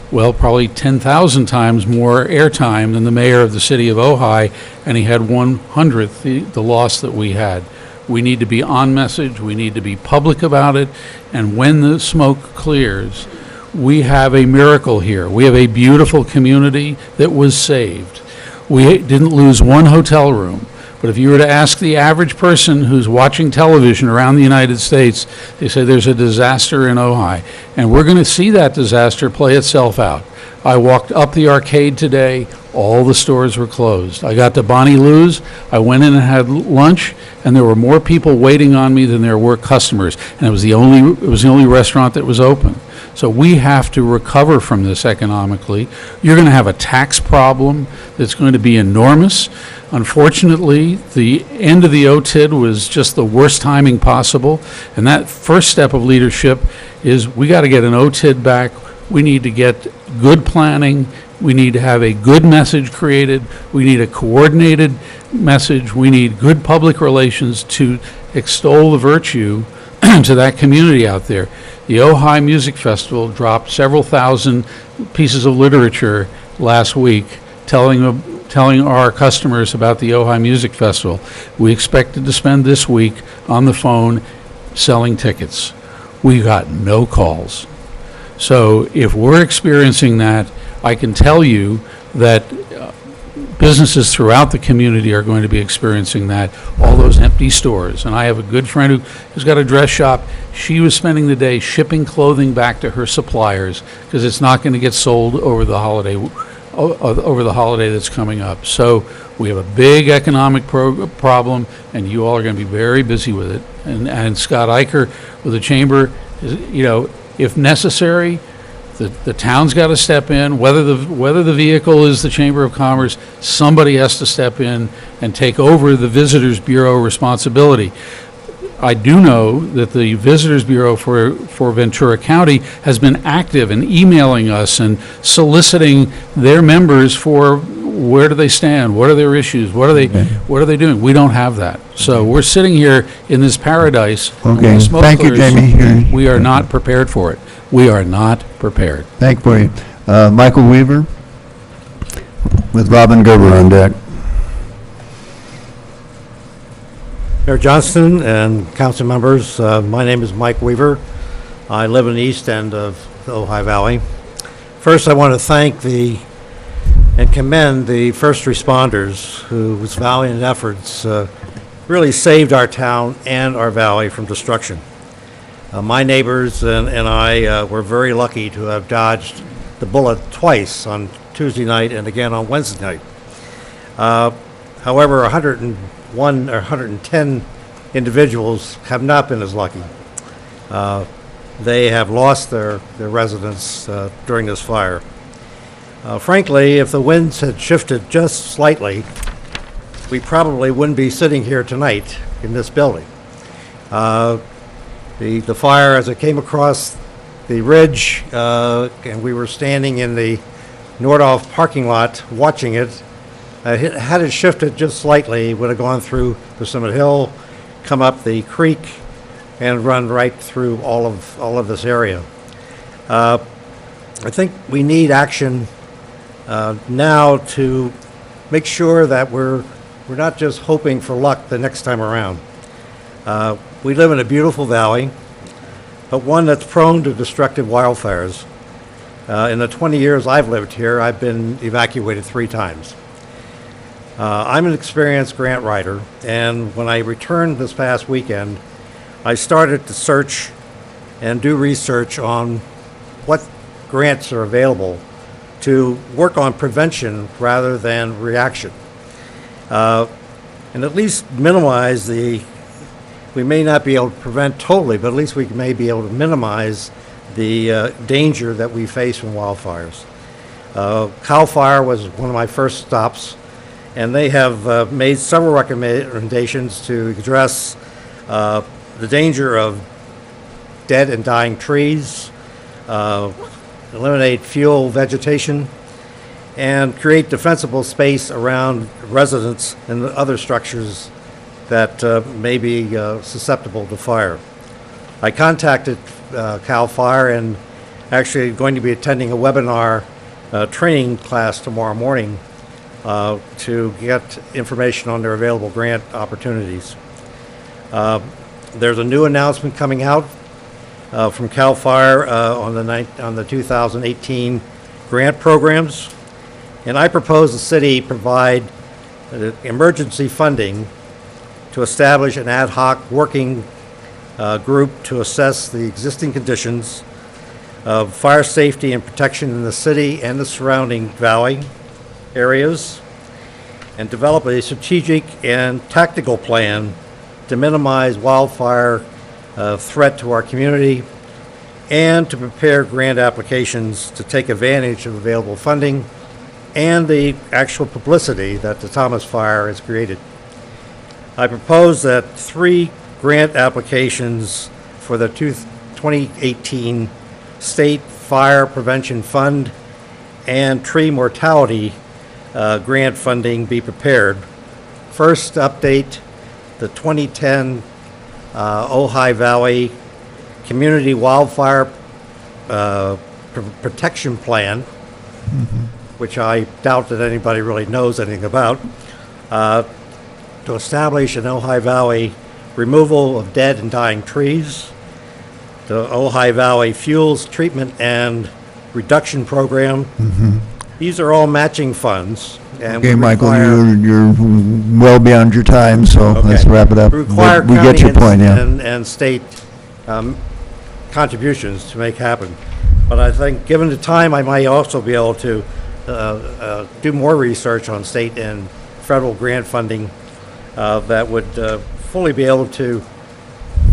10,000 times more airtime than the mayor of the city of Ojai, and he had 1/100th the loss that we had. We need to be on message, we need to be public about it, and when the smoke clears, we have a miracle here. We have a beautiful community that was saved. We didn't lose one hotel room. But if you were to ask the average person who's watching television around the United States, they say there's a disaster in Ojai. And we're going to see that disaster play itself out. I walked up the arcade today, all the stores were closed. I got to Bonnie Lou's, I went in and had lunch, and there were more people waiting on me than there were customers. And it was the only restaurant that was open. So we have to recover from this economically. You're going to have a tax problem that's going to be enormous. Unfortunately, the end of the OTID was just the worst timing possible. And that first step of leadership is we got to get an OTID back. We need to get good planning. We need to have a good message created. We need a coordinated message. We need good public relations to extol the virtue to that community out there. The Ojai Music Festival dropped several thousand pieces of literature last week telling our customers about the Ojai Music Festival. We expected to spend this week on the phone selling tickets. We got no calls. So if we're experiencing that, I can tell you that businesses throughout the community are going to be experiencing that, all those empty stores. And I have a good friend who's got a dress shop. She was spending the day shipping clothing back to her suppliers because it's not going to get sold over the holiday that's coming up. So we have a big economic problem, and you all are going to be very busy with it. And Scott Eicher with the Chamber, if necessary, the town's got to step in. Whether the vehicle is the Chamber of Commerce, somebody has to step in and take over the Visitors Bureau responsibility. I do know that the Visitors Bureau for Ventura County has been active in emailing us and soliciting their members for where do they stand, what are their issues, what are they doing. We don't have that. So we're sitting here in this paradise. Okay, thank you, Jamie. We are not prepared for it. We are not prepared. Thank you. Michael Weaver with Robin Gerber on deck. Mayor Johnston and council members, my name is Mike Weaver. I live in the east end of the Ojai Valley. First, I want to thank and commend the first responders whose valiant efforts really saved our town and our valley from destruction. My neighbors and I were very lucky to have dodged the bullet twice on Tuesday night and again on Wednesday night. However, 101 or 110 individuals have not been as lucky. They have lost their residence during this fire. Frankly, if the winds had shifted just slightly, we probably wouldn't be sitting here tonight in this building. The fire, as it came across the ridge, and we were standing in the Nordhoff parking lot watching it, had it shifted just slightly, it would have gone through Persimmon Hill, come up the creek, and run right through all of this area. I think we need action now to make sure that we're not just hoping for luck the next time around. We live in a beautiful valley, but one that's prone to destructive wildfires. In the 20 years I've lived here, I've been evacuated 3 times. I'm an experienced grant writer, and when I returned this past weekend, I started to search and do research on what grants are available to work on prevention rather than reaction. And at least minimize we may not be able to prevent totally, but at least we may be able to minimize the danger that we face from wildfires. CAL FIRE was one of my first stops, and they have made several recommendations to address the danger of dead and dying trees, eliminate fuel vegetation, and create defensible space around residents and other structures that may be susceptible to fire. I contacted CAL FIRE and actually going to be attending a webinar training class tomorrow morning to get information on their available grant opportunities. There's a new announcement coming out from CAL FIRE on the 2018 grant programs, and I propose the city provide emergency funding to establish an ad hoc working group to assess the existing conditions of fire safety and protection in the city and the surrounding valley areas, and develop a strategic and tactical plan to minimize wildfire threat to our community, and to prepare grant applications to take advantage of available funding and the actual publicity that the Thomas Fire has created. I propose that 3 grant applications for the 2018 State Fire Prevention Fund and tree mortality grant funding be prepared. First, update the 2010 Ojai Valley Community Wildfire Protection Plan, which I doubt that anybody really knows anything about, to establish an Ojai Valley removal of dead and dying trees, the Ojai Valley Fuels Treatment and Reduction Program. These are all matching funds. And Okay, Michael, you're well beyond your time, so let's wrap it up. Require We get your point, yeah. and state contributions to make happen. But I think, given the time, I might also be able to do more research on state and federal grant funding that would fully be able to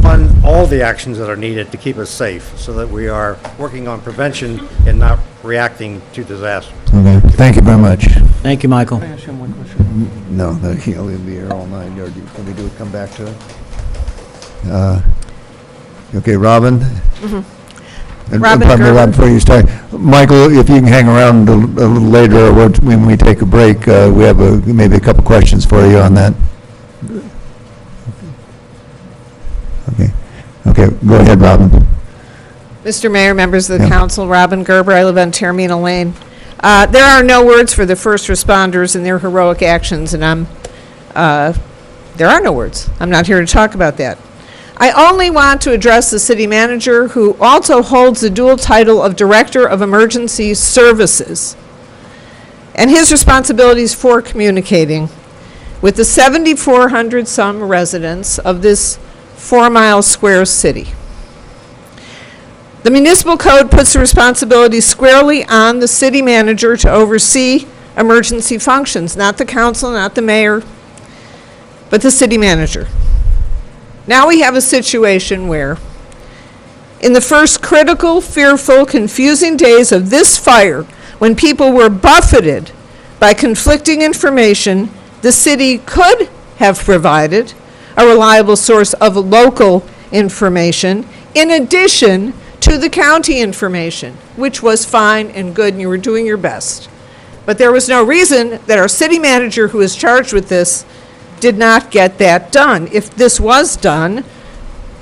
fund all the actions that are needed to keep us safe, so that we are working on prevention and not reacting to disaster. Okay, thank you very much. Thank you, Michael. Can I ask you one question? No, he'll be here all night. Or can we do it, come back to it? Okay, Robin? And Robin pardon me, Gerber. Robin, before you start, Michael, if you can hang around a little later, or when we take a break, we have maybe a couple questions for you on that. Okay, go ahead, Robin. Mr. Mayor, members of the Yeah. council, Robin Gerber, I live on Termina Lane. There are no words for the first responders and their heroic actions, and there are no words. I'm not here to talk about that. I only want to address the city manager, who also holds the dual title of Director of Emergency Services, and his responsibilities for communicating with the 7,400 some residents of this 4-mile square city. The municipal code puts the responsibility squarely on the city manager to oversee emergency functions, not the council, not the mayor, but the city manager. Now we have a situation where, in the first critical, fearful, confusing days of this fire, When people were buffeted by conflicting information, the city could have provided a reliable source of local information in addition to the county information, which was fine and good, and you were doing your best. But there was no reason that our city manager, who is charged with this, did not get that done. If this was done,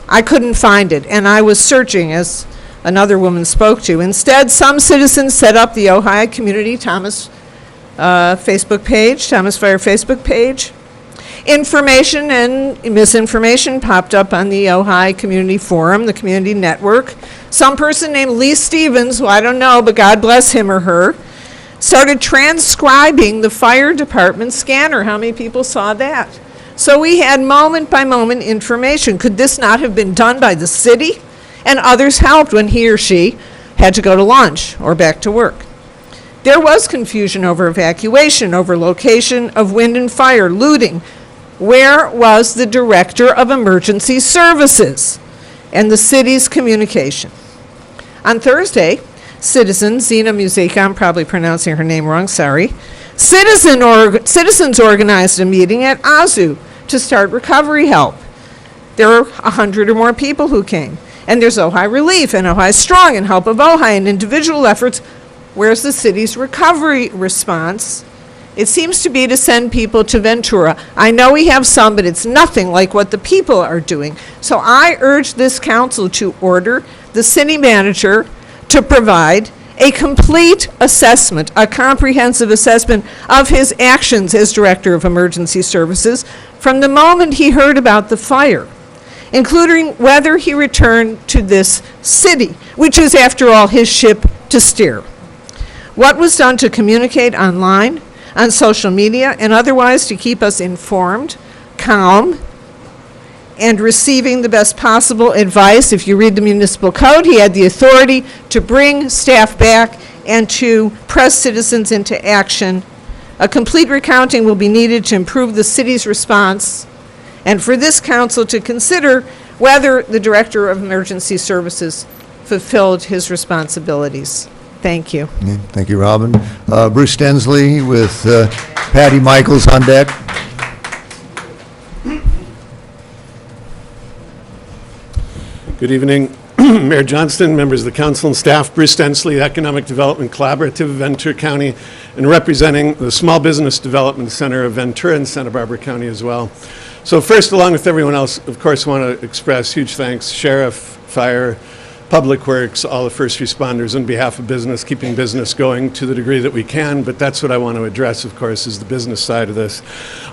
I couldn't find it, and I was searching, as another woman spoke to. Instead, some citizens set up the Ojai Community Thomas Facebook page, Thomas Fire Facebook page. Information and misinformation popped up on the Ojai Community Forum, the community network. Some person named Lee Stevens, who I don't know, but God bless him or her, started transcribing the fire department scanner. How many people saw that? So we had moment-by-moment information. Could this not have been done by the city? And others helped when he or she had to go to lunch or back to work. There was confusion over evacuation, over location of wind and fire, looting. Where was the Director of Emergency Services and the city's communication? On Thursday, citizens, Zena Musica, I'm probably pronouncing her name wrong, sorry, citizens organized a meeting at Azu to start recovery help. There were 100 or more people who came. And there's Ojai Relief and Ojai Strong and Help of Ojai and individual efforts. Where's the city's recovery response? It seems to be to send people to Ventura. I know we have some, but it's nothing like what the people are doing. So I urge this council to order the city manager to provide a complete assessment, a comprehensive assessment of his actions as Director of Emergency Services from the moment he heard about the fire, including whether he returned to this city, which is, after all, his ship to steer. What was done to communicate online, on social media, and otherwise to keep us informed, calm, and receiving the best possible advice. If you read the municipal code, he had the authority to bring staff back and to press citizens into action. A complete recounting will be needed to improve the city's response, and for this council to consider whether the Director of Emergency Services fulfilled his responsibilities. Thank you. Thank you, Robin. Bruce Stensley with Patty Michaels on deck. Good evening, Mayor Johnston, members of the council and staff. Bruce Stensley, Economic Development Collaborative of Ventura County, and representing the Small Business Development Center of Ventura and Santa Barbara County as well. So first, along with everyone else, of course, want to express huge thanks, Sheriff, Fire, Public Works, all the first responders on behalf of business, keeping business going to the degree that we can, but that's what I want to address, of course, is the business side of this.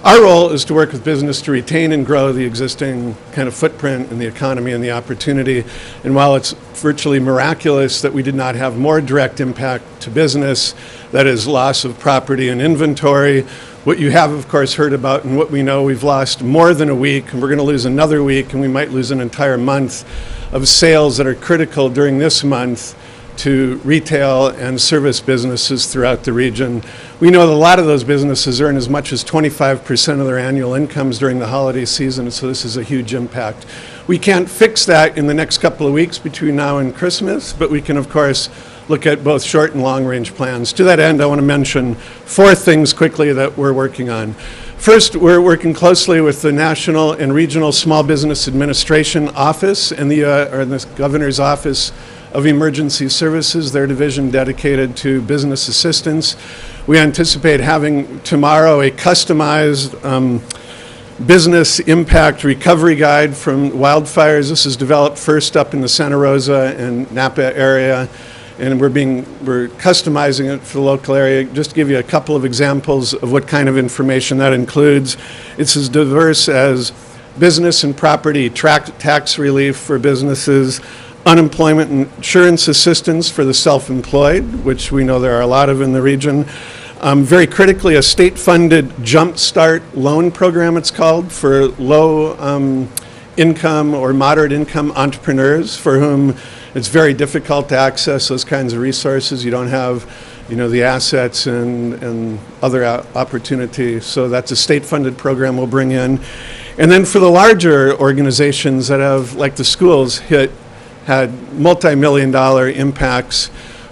Our role is to work with business to retain and grow the existing kind of footprint in the economy and the opportunity, and while it's virtually miraculous that we did not have more direct impact to business, that is loss of property and inventory, what you have, of course, heard about and what we know, we've lost more than a week, and we're going to lose another week, and we might lose an entire month of sales that are critical during this month to retail and service businesses throughout the region. We know that a lot of those businesses earn as much as 25% of their annual incomes during the holiday season, so this is a huge impact. We can't fix that in the next couple of weeks between now and Christmas, but we can, of course, look at both short and long-range plans. To that end, I want to mention 4 things quickly that we're working on. First, we're working closely with the National and Regional Small Business Administration Office and the Governor's Office of Emergency Services, their division dedicated to business assistance. We anticipate having tomorrow a customized business impact recovery guide from wildfires. This is developed first up in the Santa Rosa and Napa area, and we're customizing it for the local area. Just to give you a couple of examples of what kind of information that includes, it's as diverse as business and property tax relief for businesses, unemployment insurance assistance for the self-employed, which we know there are a lot of in the region. Very critically, a state-funded Jump Start loan program, it's called, for low income or moderate income entrepreneurs for whom it's very difficult to access those kinds of resources. You don't have, the assets and other opportunities. So that's a state-funded program we'll bring in. And then for the larger organizations that have, like the schools, had multi-million-dollar impacts,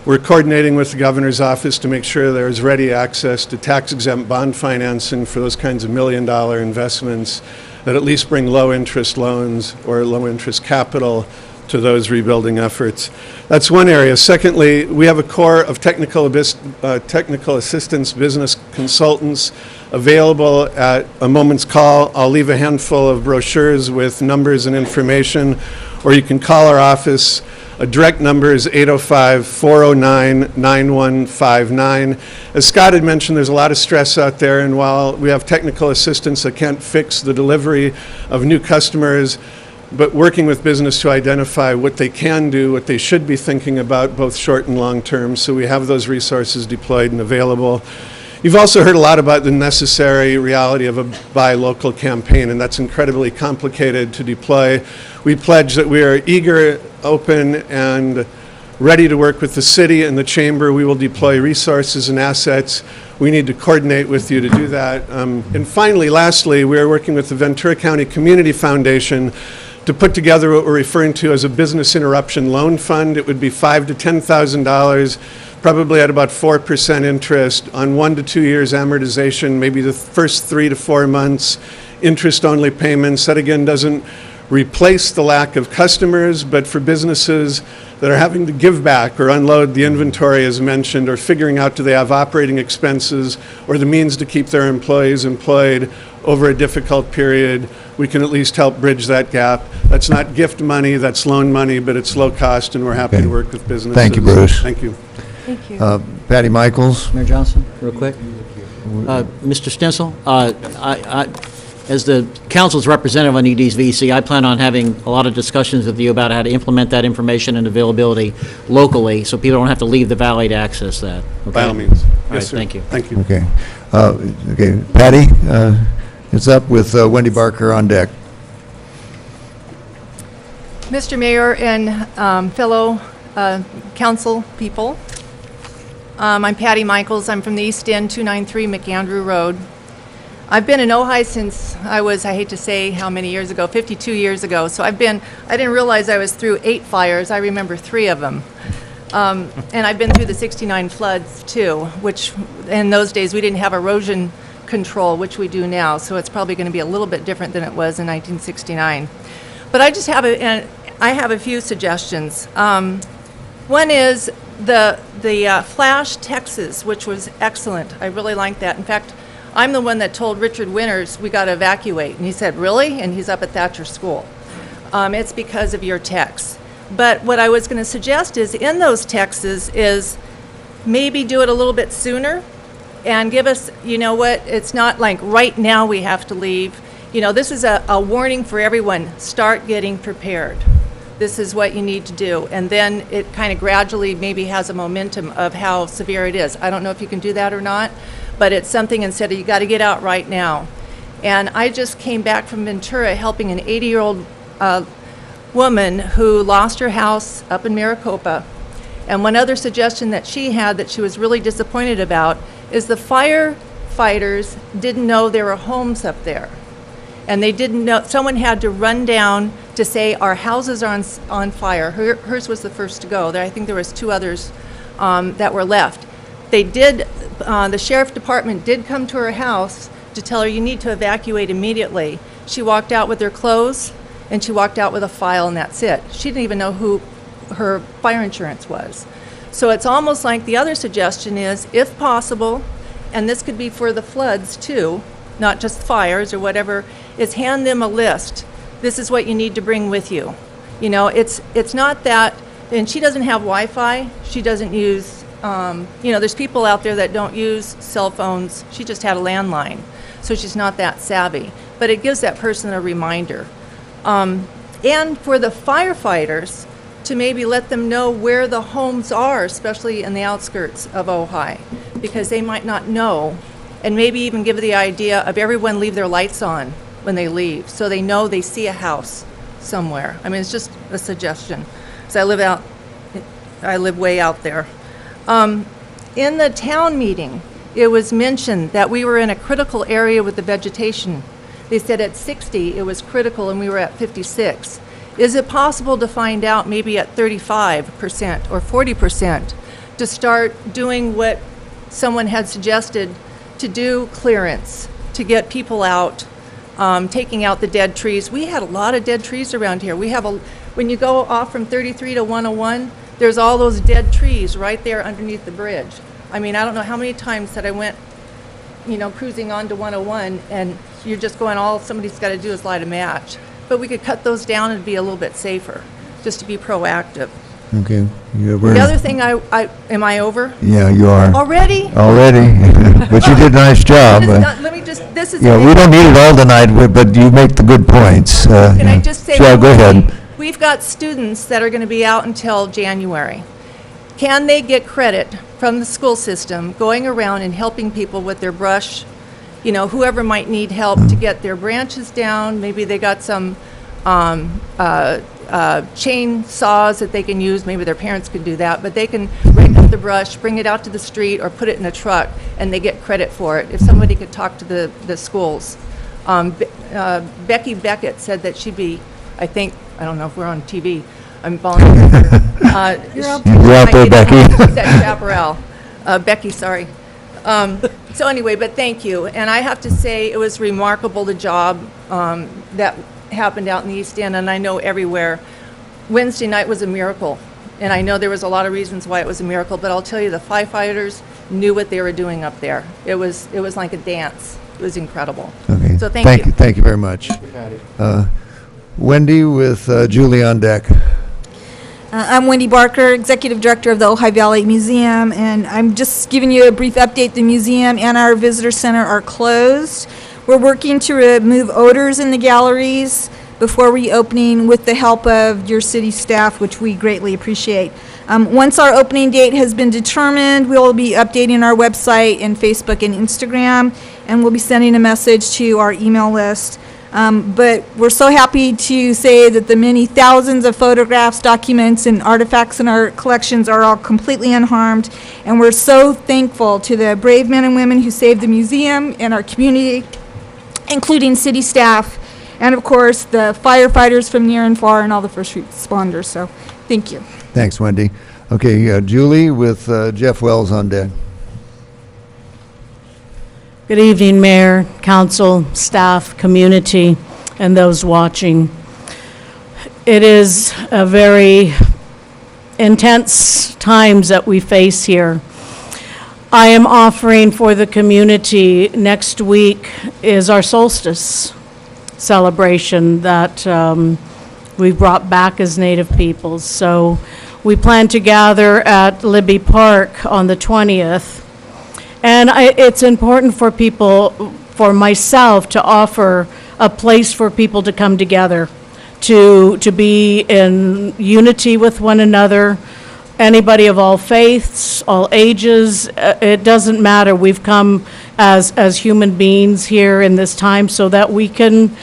We're coordinating with the governor's office to make sure there's ready access to tax-exempt bond financing for those kinds of million-dollar investments that at least bring low-interest loans or low-interest capital to those rebuilding efforts. That's one area. Secondly, we have a core of technical assistance business consultants available at a moment's call. I'll leave a handful of brochures with numbers and information, or you can call our office. A direct number is 805-409-9159. As Scott had mentioned, there's a lot of stress out there, and while we have technical assistance that can't fix the delivery of new customers, but working with business to identify what they can do, what they should be thinking about, both short and long term. So we have those resources deployed and available. You've also heard a lot about the necessary reality of a buy local campaign, and that's incredibly complicated to deploy. We pledge that we are eager, open, and ready to work with the city and the chamber. We will deploy resources and assets. We need to coordinate with you to do that. And finally, lastly, we are working with the Ventura County Community Foundation to put together what we're referring to as a business interruption loan fund. It would be $5,000 to $10,000, probably at about 4% interest on 1 to 2 years amortization, maybe the first 3 to 4 months interest-only payments. That again doesn't replace the lack of customers, but for businesses that are having to give back or unload the inventory as mentioned, or figuring out do they have operating expenses or the means to keep their employees employed over a difficult period, we can at least help bridge that gap. That's not gift money, that's loan money, but it's low cost, and we're happy to work with businesses. Thank you, Bruce. Thank you. Thank you. Patty Michaels? Mayor Johnson, real quick. Mr. Stencil, as the council's representative on EDVC, I plan on having a lot of discussions with you about how to implement that information and availability locally, so people don't have to leave the valley to access that. Okay? By all means. All right, Yes, sir. thank you. Thank you. Okay. Okay, Patty, it's up with Wendy Barker on deck. Mr. Mayor and fellow council people, I'm Patty Michaels. I'm from the East End, 293 McAndrew Road. I've been in Ojai since I hate to say how many years ago, 52 years ago. So I didn't realize I was through 8 fires. I remember 3 of them. And I've been through the 69 floods too, which in those days we didn't have erosion control, which we do now. So it's probably going to be a little bit different than it was in 1969. But I just have a few suggestions. One is the flash Texas, which was excellent. I really like that. In fact, I'm the one that told Richard Winters we got to evacuate, and he said, really? And he's up at Thatcher School. It's because of your texts. But what I was going to suggest is in those texts is maybe do it a little bit sooner and give us, you know what, it's not like right now we have to leave. You know, this is a warning for everyone. Start getting prepared. This is what you need to do. And then it kind of gradually maybe has a momentum of how severe it is. I don't know if you can do that or not, but it's something instead of you got to get out right now. And I just came back from Ventura helping an 80-year-old woman who lost her house up in Maricopa. And one other suggestion that she had that she was really disappointed about is the firefighters didn't know there were homes up there. And they didn't know, someone had to run down to say our houses are on fire. Hers was the first to go. I think there was 2 others that were left. They did, the sheriff department did come to her house to tell her you need to evacuate immediately. She walked out with her clothes and she walked out with a file, and that's it. She didn't even know who her fire insurance was. So it's almost like the other suggestion is, if possible, and this could be for the floods too, not just fires or whatever, is hand them a list. This is what you need to bring with you. You know, it's not that, and she doesn't have Wi-Fi. She doesn't use, you know, there's people out there that don't use cell phones. She just had a landline, so she's not that savvy. But it gives that person a reminder. And for the firefighters, to maybe let them know where the homes are, especially in the outskirts of Ojai, because they might not know, and maybe even give the idea of everyone leave their lights on when they leave, so they know they see a house somewhere. I mean, it's just a suggestion, because I live way out there. In the town meeting, it was mentioned that we were in a critical area with the vegetation. They said at 60 it was critical and we were at 56. Is it possible to find out maybe at 35% or 40%? to start doing what someone had suggested, to do clearance, to get people out, taking out the dead trees. We had a lot of dead trees around here. When you go off from 33 to 101, there's all those dead trees right there underneath the bridge. I mean, I don't know how many times that I went, cruising on to 101, and you're just going, all somebody's got to do is light a match. But we could cut those down and be a little bit safer, just to be proactive. Okay. The other thing, am I over? Yeah, you are. Already? But you did a nice job. This is. Yeah, we don't need it all tonight, but you make the good points. Can I just say? Yeah, go ahead. We've got students that are going to be out until January. Can they get credit from the school system going around and helping people with their brush? Whoever might need help to get their branches down. Maybe they got some chainsaws that they can use. Maybe their parents could do that, but they can rake up the brush, bring it out to the street, or put it in a truck, and they get credit for it. If somebody could talk to the schools. Becky Beckett said that she'd be, I don't know if we're on TV, I'm volunteering. You're out there, Becky. That chaparral. Becky, sorry. So anyway, but thank you. And I have to say, it was remarkable, the job that happened out in the East End, and I know everywhere. Wednesday night was a miracle, and I know there was a lot of reasons why it was a miracle, but I'll tell you, the firefighters knew what they were doing up there. It was like a dance. It was incredible. Okay. So thank you. Thank you very much. Wendy with Julie on deck. I'm Wendy Barker, Executive Director of the Ojai Valley Museum, and I'm just giving you a brief update. The museum and our visitor center are closed. We're working to remove odors in the galleries before reopening with the help of your city staff, which we greatly appreciate. Once our opening date has been determined, we'll be updating our website and Facebook and Instagram, and we'll be sending a message to our email list. But we're so happy to say that the many thousands of photographs, documents, and artifacts in our collections are all completely unharmed. And we're so thankful to the brave men and women who saved the museum and our community, including city staff, and of course the firefighters from near and far and all the first responders. So thank you. Thanks, Wendy. Okay, Julie with Jeff Wells on deck. Good evening, Mayor, Council, staff, community, and those watching. It is a very intense times that we face here. I am offering for the community, next week is our solstice celebration that we've brought back as Native peoples. So we plan to gather at Libby Park on the 20th. And it's important for people, for myself, to offer a place for people to come together, to be in unity with one another, anybody of all faiths, all ages, it doesn't matter. We've come as human beings here in this time so that we can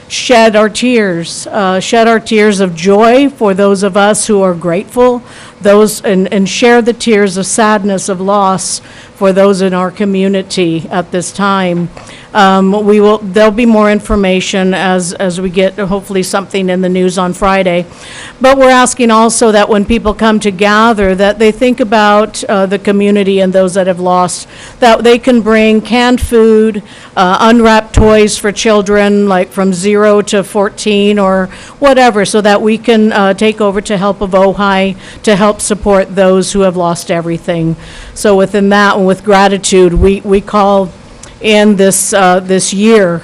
shed our tears of joy for those of us who are grateful, and share the tears of sadness, of loss for those in our community at this time. There'll be more information as we get hopefully something in the news on Friday. But we're asking also that when people come to gather, that they think about the community and those that have lost, that they can bring canned food, unwrapped toys for children, like from 0 to 14 or whatever, so that we can take over to Help of Ojai to help support those who have lost everything. So within that, and with gratitude, we call in this year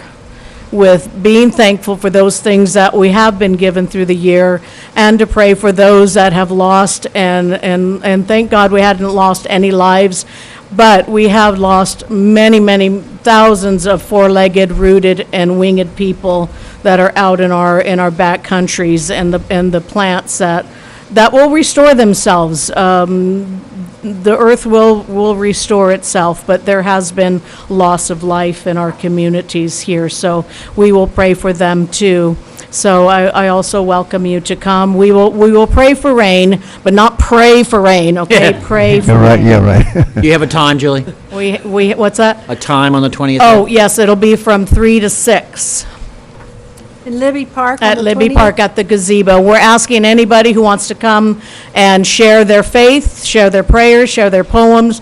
with being thankful for those things that we have been given through the year, and to pray for those that have lost, and thank God we hadn't lost any lives, but we have lost many, many thousands of four-legged, rooted, and winged people that are out in our back countries, and the plants that will restore themselves. The earth will restore itself, but there has been loss of life in our communities here, so we will pray for them too. So I also welcome you to come. We will pray for rain, but not pray for rain, okay? Yeah. Pray for Right, rain. yeah, right. Do you have a time, Julie? We what's that? A time on the 20th? Oh, yes, it'll be from 3 to 6. In Libby Park on At the Libby 20th? Park at the gazebo. We're asking anybody who wants to come and share their faith, share their prayers, share their poems,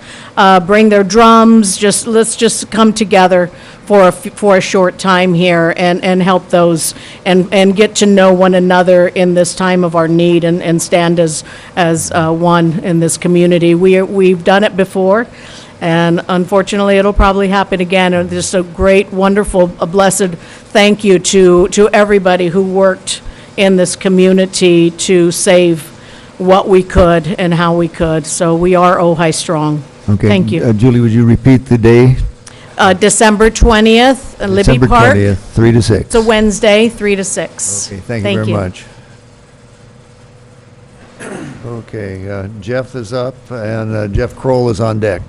bring their drums, let's just come together for a short time here and help those and get to know one another in this time of our need and stand as one in this community. We've done it before. And unfortunately, it'll probably happen again. And just a great, wonderful, a blessed thank you to everybody who worked in this community to save what we could and how we could. So we are Ojai strong. Okay. Thank you. Julie, would you repeat the day? December 20th, Libby Park. December 20th, 3 to 6. It's a Wednesday, 3 to 6. Okay, thank you very much. Okay, Jeff is up, and Jeff Kroll is on deck.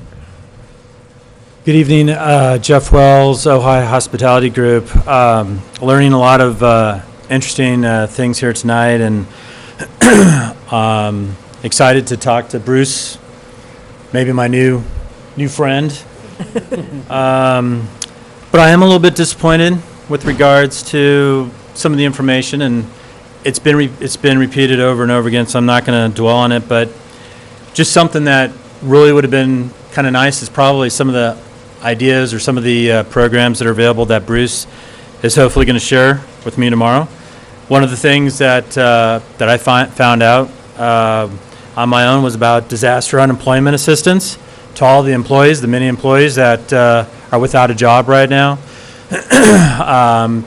Good evening, Jeff Wells, Ojai Hospitality Group. Learning a lot of interesting things here tonight, and excited to talk to Bruce, maybe my new friend. But I am a little bit disappointed with regards to some of the information, and it's been repeated over and over again, so I'm not going to dwell on it. But just something that really would have been kind of nice is probably some of the ideas or some of the programs that are available that Bruce is hopefully going to share with me tomorrow. One of the things that I found out on my own was about disaster unemployment assistance to all the employees, the many employees that are without a job right now,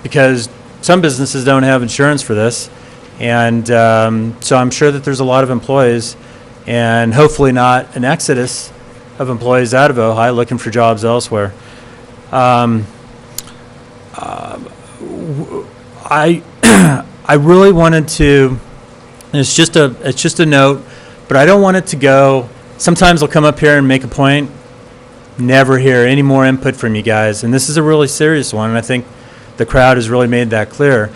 because some businesses don't have insurance for this. And so I'm sure that there's a lot of employees, and hopefully not an exodus of employees out of Ojai looking for jobs elsewhere. I really wanted to, and it's just a note, but I don't want it to go. Sometimes I'll come up here and make a point, never hear any more input from you guys, and this is a really serious one, and I think the crowd has really made that clear.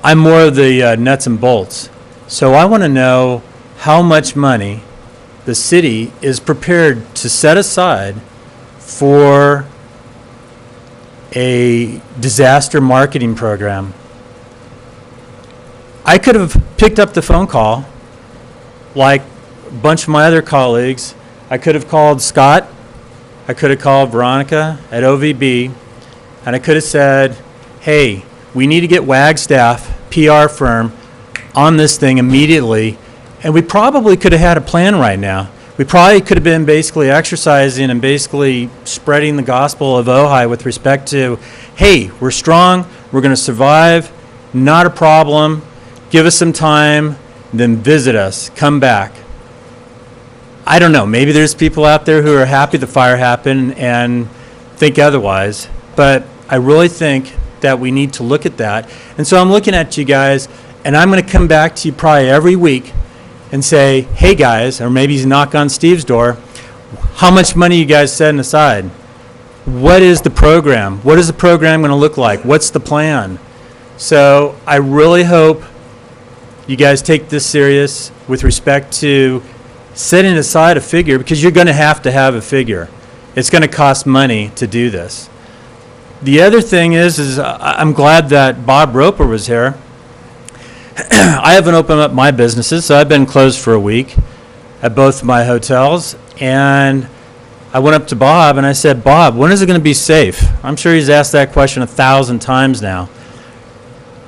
I'm more of the nuts and bolts, so I want to know how much money the city is prepared to set aside for a disaster marketing program. I could have picked up the phone call like a bunch of my other colleagues. I could have called Scott, I could have called Veronica at OVB, and I could have said, hey, we need to get Wagstaff, PR firm, on this thing immediately. And we probably could have had a plan right now. We probably could have been basically exercising and basically spreading the gospel of Ojai with respect to, hey, we're strong, we're going to survive, not a problem, give us some time, then visit us, come back. I don't know, maybe there's people out there who are happy the fire happened and think otherwise, but I really think that we need to look at that. And so I'm looking at you guys, and I'm going to come back to you probably every week and say, hey guys, or maybe knock on Steve's door, how much money you guys setting aside? What is the program? What is the program going to look like? What's the plan? So I really hope you guys take this serious with respect to setting aside a figure, because you're going to have a figure. It's going to cost money to do this. The other thing is I'm glad that Bob Roper was here. I haven't opened up my businesses, so I've been closed for a week at both my hotels, and I went up to Bob and I said, Bob, when is it going to be safe? I'm sure he's asked that question 1,000 times now.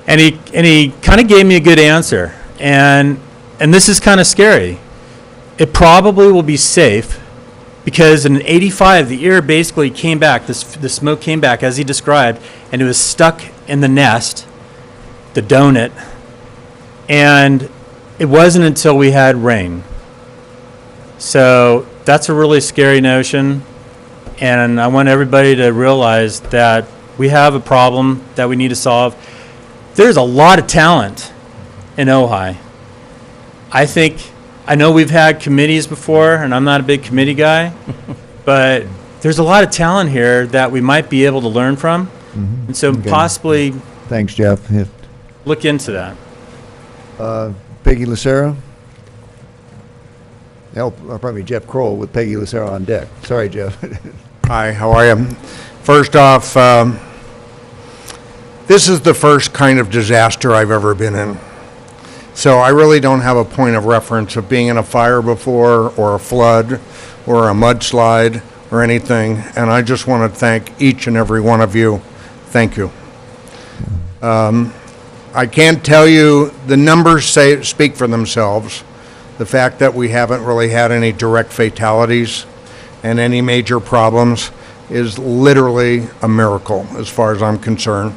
And he kind of gave me a good answer, and this is kind of scary. It probably will be safe because in 85, the air basically came back, the smoke came back as he described, and it was stuck in the nest, the donut. And it wasn't until we had rain. So that's a really scary notion. And I want everybody to realize that we have a problem that we need to solve. There's a lot of talent in Ojai. I know we've had committees before, and I'm not a big committee guy, but there's a lot of talent here that we might be able to learn from. Mm-hmm. And so possibly Thanks, Jeff. look into that. Peggy Lucero? Probably Jeff Kroll with Peggy Lucero on deck. Sorry, Jeff. Hi, how are you? First off, This is the first kind of disaster I've ever been in. So I really don't have a point of reference of being in a fire before, or a flood, or a mudslide, or anything. And I just want to thank each and every one of you. Thank you. I can't tell you, the numbers speak for themselves. The fact that we haven't really had any direct fatalities and any major problems is literally a miracle as far as I'm concerned.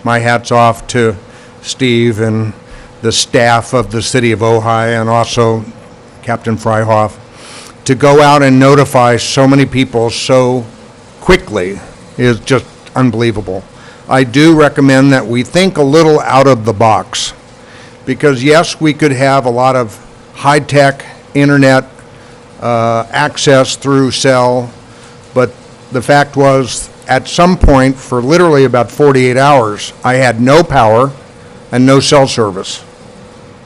My hat's off to Steve and the staff of the city of Ojai, and also Captain Freihoff, to go out and notify so many people so quickly is just unbelievable. I do recommend that we think a little out of the box, because yes, we could have a lot of high-tech internet access through cell, but the fact was, at some point, for literally about 48 hours, I had no power and no cell service.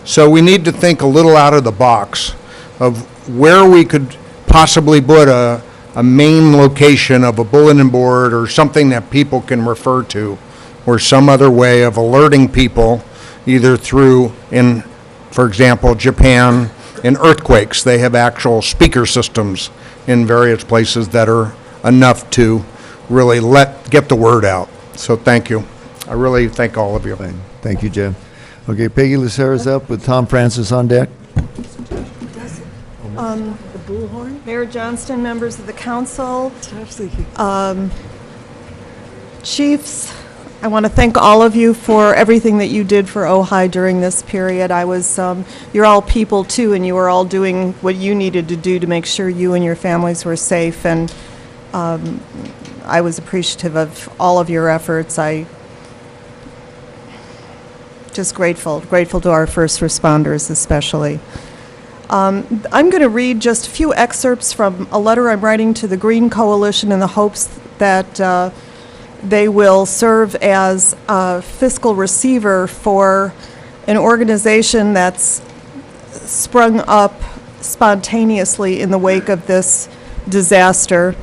So we need to think a little out of the box of where we could possibly put a main location of a bulletin board or something that people can refer to, or some other way of alerting people, either through, in, for example, Japan, in earthquakes, they have actual speaker systems in various places that are enough to really get the word out. So thank you. I really thank all of you. Thank you, Jim. Okay, Peggy Lucera's up with Tom Francis on deck. Mayor Johnston, members of the council, chiefs, I want to thank all of you for everything that you did for Ojai during this period. You're all people too, and you were all doing what you needed to do to make sure you and your families were safe, and I was appreciative of all of your efforts. Just grateful to our first responders especially. I'm going to read just a few excerpts from a letter I'm writing to the Green Coalition in the hopes that they will serve as a fiscal receiver for an organization that's sprung up spontaneously in the wake of this disaster.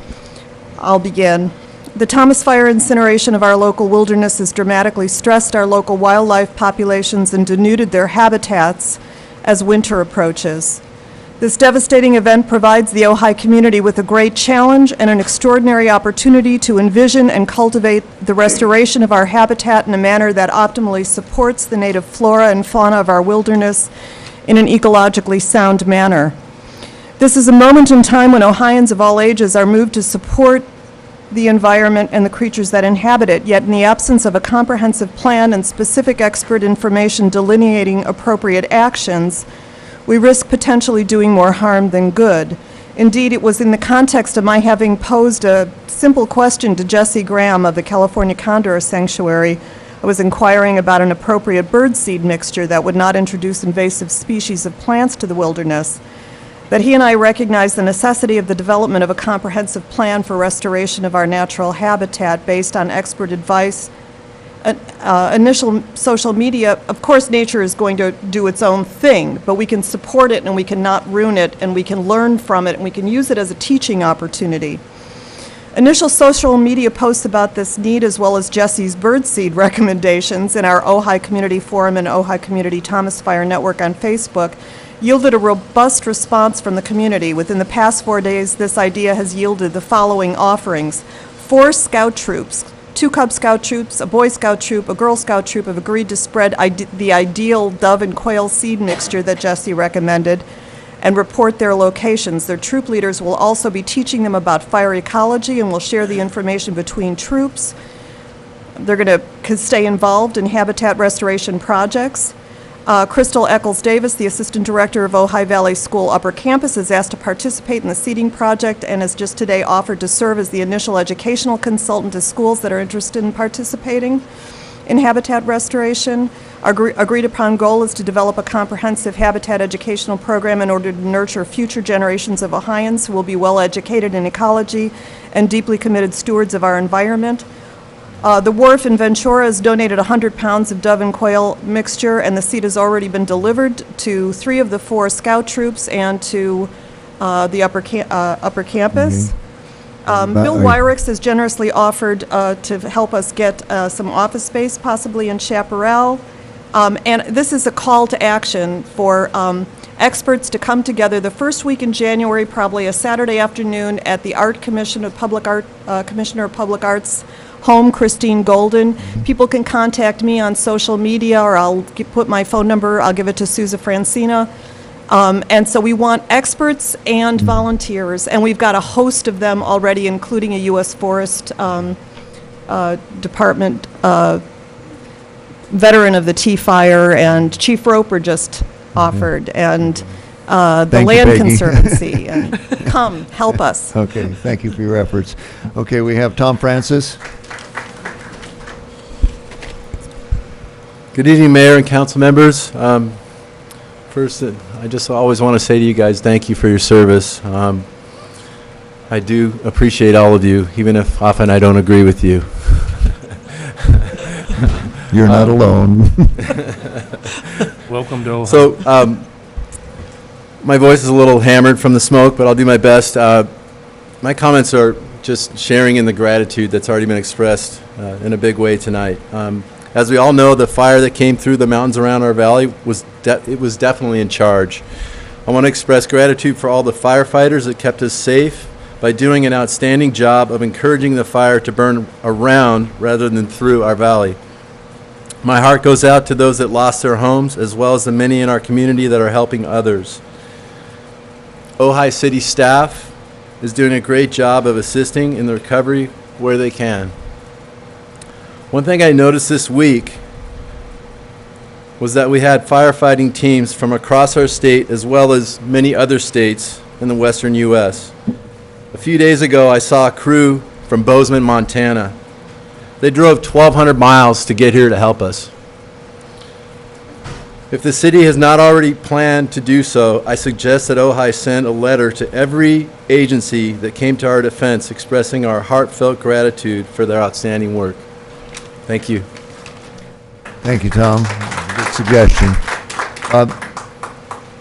I'll begin. The Thomas Fire incineration of our local wilderness has dramatically stressed our local wildlife populations and denuded their habitats as winter approaches. This devastating event provides the Ojai community with a great challenge and an extraordinary opportunity to envision and cultivate the restoration of our habitat in a manner that optimally supports the native flora and fauna of our wilderness in an ecologically sound manner. This is a moment in time when Ohioans of all ages are moved to support the environment and the creatures that inhabit it, yet in the absence of a comprehensive plan and specific expert information delineating appropriate actions, we risk potentially doing more harm than good. Indeed, it was in the context of my having posed a simple question to Jesse Graham of the California Condor Sanctuary. I was inquiring about an appropriate birdseed mixture that would not introduce invasive species of plants to the wilderness, that he and I recognized the necessity of the development of a comprehensive plan for restoration of our natural habitat based on expert advice. Initial social media, of course, nature is going to do its own thing, but we can support it and we can not ruin it, and we can learn from it, and we can use it as a teaching opportunity. Initial social media posts about this need, as well as Jesse's birdseed recommendations in our Ojai Community Forum and Ojai Community Thomas Fire Network on Facebook, yielded a robust response from the community. Within the past 4 days, this idea has yielded the following offerings: 4 scout troops, 2 Cub Scout troops, a Boy Scout troop, a Girl Scout troop have agreed to spread the ideal dove and quail seed mixture that Jesse recommended and report their locations. Their troop leaders will also be teaching them about fire ecology and will share the information between troops. They're going to stay involved in habitat restoration projects. Crystal Eccles-Davis, the Assistant Director of Ojai Valley School Upper Campus, is asked to participate in the seeding project and has just today offered to serve as the initial educational consultant to schools that are interested in participating in habitat restoration. Our agreed upon goal is to develop a comprehensive habitat educational program in order to nurture future generations of Ohioans who will be well educated in ecology and deeply committed stewards of our environment. The wharf in Ventura has donated 100 pounds of dove and quail mixture, and the seed has already been delivered to 3 of the 4 scout troops and to the upper campus. Bill Wyrix has generously offered to help us get some office space, possibly in Chaparral. And this is a call to action for experts to come together the first week in January, probably a Saturday afternoon, at the Commissioner of Public Arts home, Christine Golden. People can contact me on social media, or I'll put my phone number, I'll give it to Sousa Francina. And so we want experts and volunteers, and we've got a host of them already, including a U.S. Forest Department veteran of the T-Fire, and Chief Roper just offered, and the Thank you, Land Peggy. Conservancy. And come, help us. Okay, thank you for your efforts. Okay, we have Tom Francis. Good evening, Mayor and council members. First, I just always want to say to you guys, thank you for your service. I do appreciate all of you, even if often I don't agree with you. You're not alone. Welcome to Ohio. So, my voice is a little hammered from the smoke, but I'll do my best. My comments are just sharing in the gratitude that's already been expressed in a big way tonight. As we all know, the fire that came through the mountains around our valley was definitely in charge. I want to express gratitude for all the firefighters that kept us safe by doing an outstanding job of encouraging the fire to burn around rather than through our valley. My heart goes out to those that lost their homes, as well as the many in our community that are helping others. Ojai City staff is doing a great job of assisting in the recovery where they can. One thing I noticed this week was that we had firefighting teams from across our state, as well as many other states in the western U.S. A few days ago, I saw a crew from Bozeman, Montana. They drove 1,200 miles to get here to help us. If the city has not already planned to do so, I suggest that Ojai send a letter to every agency that came to our defense expressing our heartfelt gratitude for their outstanding work. Thank you. Thank you, Tom. Good suggestion.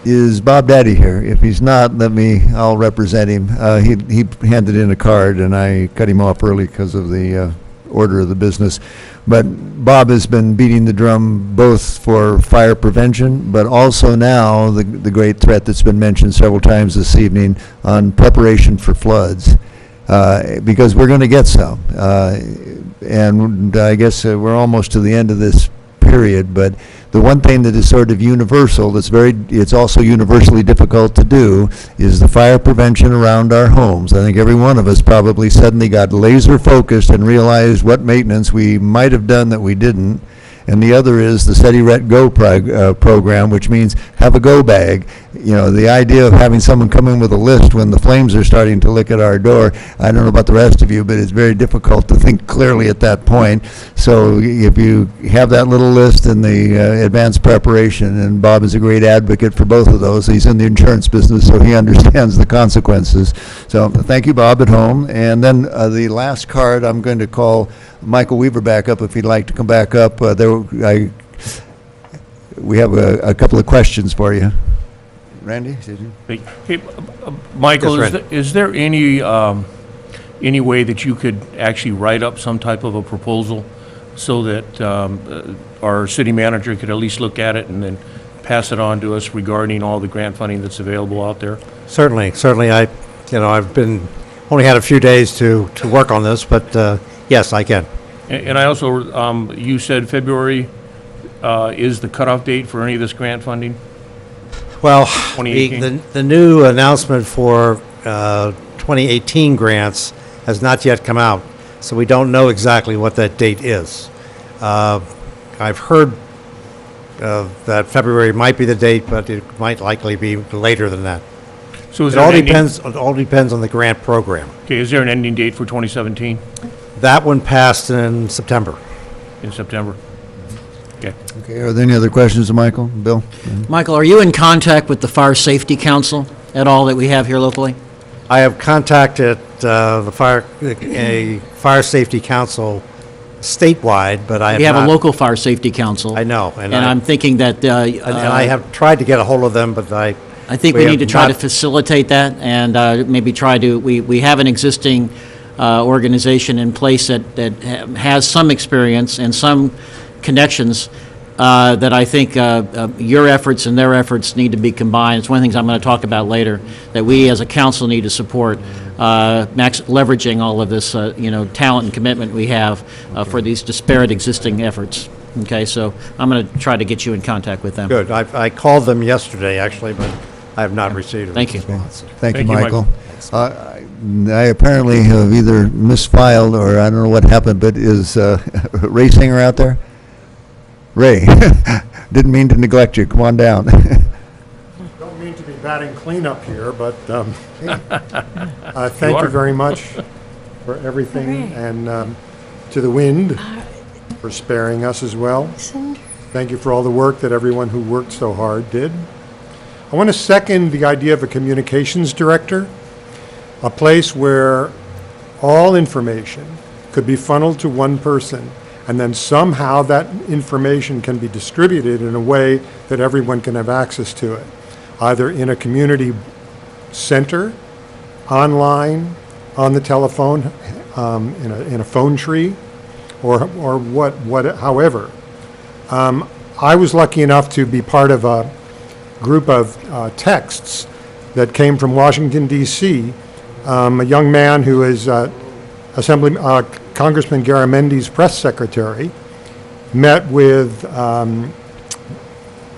Is Bob Daddy here? If he's not, I'll represent him. He handed in a card, and I cut him off early because of the order of the business. But Bob has been beating the drum both for fire prevention, but also now the great threat that's been mentioned several times this evening on preparation for floods, because we're going to get some. And I guess we're almost to the end of this period, but the one thing that is sort of universal, it's also universally difficult to do, is the fire prevention around our homes. I think every one of us probably suddenly got laser focused and realized what maintenance we might have done that we didn't. And the other is the Steady Ret Go program, which means have a go bag. You know, the idea of having someone come in with a list when the flames are starting to lick at our door, I don't know about the rest of you, but it's very difficult to think clearly at that point. So if you have that little list and the advanced preparation, and Bob is a great advocate for both of those. He's in the insurance business, so he understands the consequences. So thank you, Bob, at home. And then the last card, I'm going to call Michael Weaver back up if he'd like to come back up. We have a couple of questions for you. Randy, did you? Hey, Michael, Yes, is there any way that you could actually write up some type of a proposal so that our city manager could at least look at it and then pass it on to us regarding all the grant funding that's available out there? Certainly. I've only had a few days to work on this, but yes, I can. And I also, you said February is the cutoff date for any of this grant funding? Well, 2018? the new announcement for 2018 grants has not yet come out, so we don't know exactly what that date is. I've heard that February might be the date, but it might likely be later than that. So is it there all an ending- depends. It all depends on the grant program. Okay, is there an ending date for 2017? That one passed in September. In September? Okay. Okay, are there any other questions of Michael? Bill? Michael, are you in contact with the Fire Safety Council at all that we have here locally? I have contacted a fire safety council statewide, but I have We have not. a local Fire Safety Council. I know, And I'm thinking that... and I have tried to get a hold of them, but I think we need to try to facilitate that and maybe try to... We have an existing organization in place that has some experience and some connections that I think your efforts and their efforts need to be combined. It's one of the things I'm going to talk about later, that we as a council need to support, leveraging all of this talent and commitment we have for these disparate existing efforts. Okay, so I'm going to try to get you in contact with them. Good. I called them yesterday, actually, but I have not received a Thank you. response. Thank you, Michael. I apparently have either misfiled or I don't know what happened, but is Ray Singer out there? Ray, didn't mean to neglect you. Come on down. Don't mean to be batting cleanup here, but thank you very much for everything, and to the wind for sparing us as well. Thank you for all the work that everyone who worked so hard did. I want to second the idea of a communications director, a place where all information could be funneled to one person, and then somehow that information can be distributed in a way that everyone can have access to it, either in a community center, online, on the telephone, in a phone tree, or however. I was lucky enough to be part of a group of texts that came from Washington, D.C. A young man who is Congressman Garamendi's press secretary met with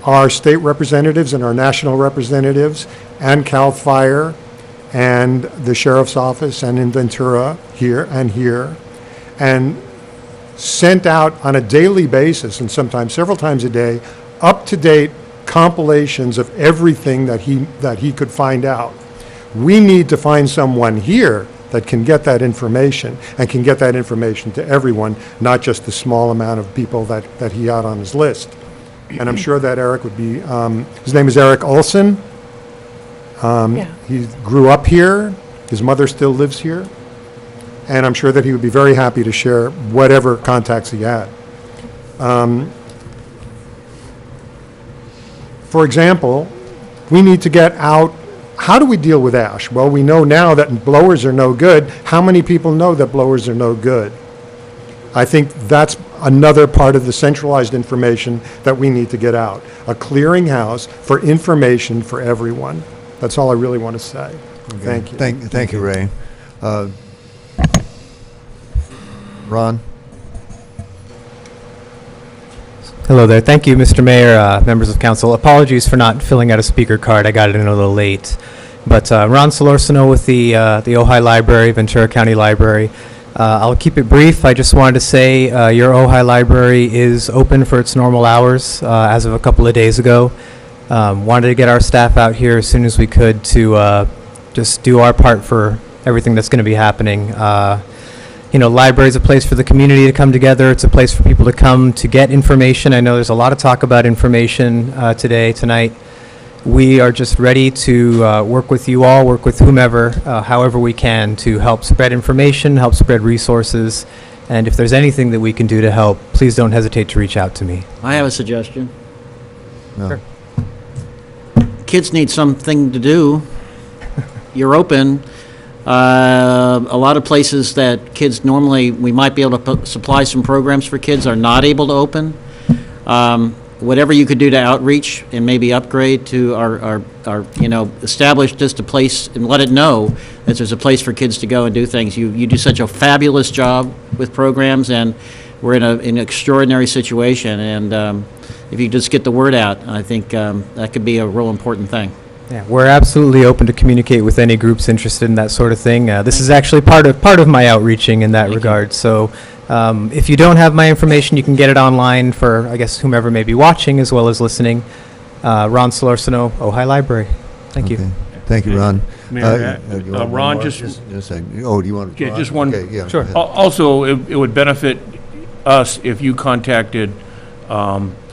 our state representatives and our national representatives and CAL FIRE and the sheriff's office and in Ventura here, and sent out on a daily basis, and sometimes several times a day, up-to-date compilations of everything that he could find out. We need to find someone here that can get that information and can get that information to everyone, not just the small amount of people that he had on his list. And I'm sure that Eric would be, his name is Eric Olson. He grew up here. His mother still lives here. And I'm sure that he would be very happy to share whatever contacts he had. For example, we need to get out. How do we deal with ash? Well, we know now that blowers are no good. How many people know that blowers are no good? I think that's another part of the centralized information that we need to get out. A clearinghouse for information for everyone. That's all I really want to say. Okay. Thank you. Thank you, Ray. Ron? Hello there. Thank you, Mr. Mayor, members of council. Apologies for not filling out a speaker card. I got it in a little late. But Ron Solorzano with the Ojai Library, Ventura County Library. I'll keep it brief. I just wanted to say your Ojai Library is open for its normal hours as of a couple of days ago. Wanted to get our staff out here as soon as we could to just do our part for everything that's going to be happening. Library is a place for the community to come together. It's a place for people to come to get information. I know there's a lot of talk about information tonight. We are just ready to work with you all, work with whomever, however we can to help spread information, help spread resources. And if there's anything that we can do to help, please don't hesitate to reach out to me. I have a suggestion. No. Sure. Kids need something to do. You're open. A lot of places that kids normally, we might be able to supply some programs for kids are not able to open. Whatever you could do to outreach and maybe upgrade to our establish just a place and let it know that there's a place for kids to go and do things. You do such a fabulous job with programs, and we're in an extraordinary situation. And if you just get the word out, I think that could be a real important thing. Yeah, we're absolutely open to communicate with any groups interested in that sort of thing. This is actually part of my outreaching in that regard. So if you don't have my information, you can get it online for, I guess, whomever may be watching as well as listening. Ron Solorzano, Ojai Library. Thank you. Thank you, Ron. Mayor, you want Ron, more? just a second. Oh, do you want to? Yeah, just one. Okay, yeah. Sure. Also, it would benefit us if you contacted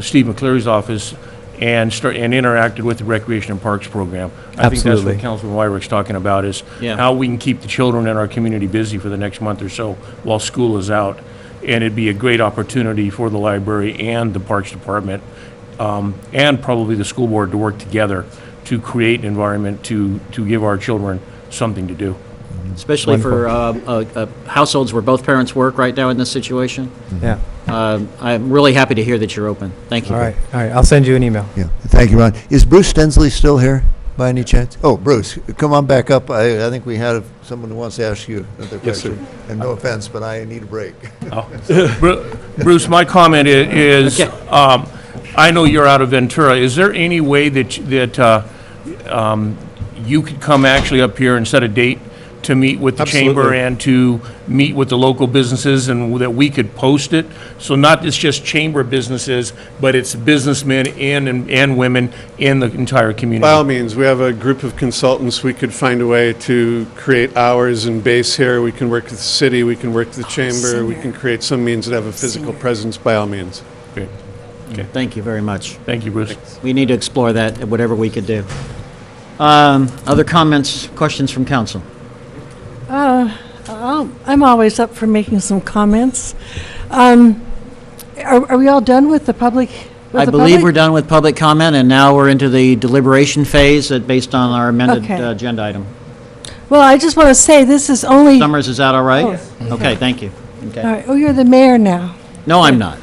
Steve McCleary's office and interacted with the Recreation and Parks program. I think that's what Councilman Wyrick's talking about, is how we can keep the children in our community busy for the next month or so while school is out. And it'd be a great opportunity for the library and the Parks Department and probably the school board to work together to create an environment to give our children something to do. especially for households where both parents work right now in this situation. Yeah. I'm really happy to hear that you're open. Thank you. All right. I'll send you an email. Yeah, thank you, Ron. Is Bruce Stensley still here by any chance? Oh, Bruce, come on back up. I think we had someone who wants to ask you another question. Yes, sir. And no offense, but I need a break. Bruce, my comment is, I know you're out of Ventura. Is there any way that you could come actually up here and set a date to meet with the chamber Absolutely. and to meet with the local businesses, and that we could post it? So not it's just chamber businesses, but it's businessmen and women in the entire community. By all means, we have a group of consultants. We could find a way to create hours and base here. We can work with the city, we can work with the chamber, we can create some means that have a physical presence, by all means. Great. Okay. Thank you very much. Thank you, Bruce. We need to explore that, whatever we could do. Other comments, questions from council? I'm always up for making some comments. Are we all done with the public? I believe we're done with public comment, and now we're into the deliberation phase based on our amended Okay. agenda item. Well, I just want to say this is only. Summers, is that all right? Oh, Okay, thank you. Okay. All right. Oh, you're the mayor now. No, I'm not.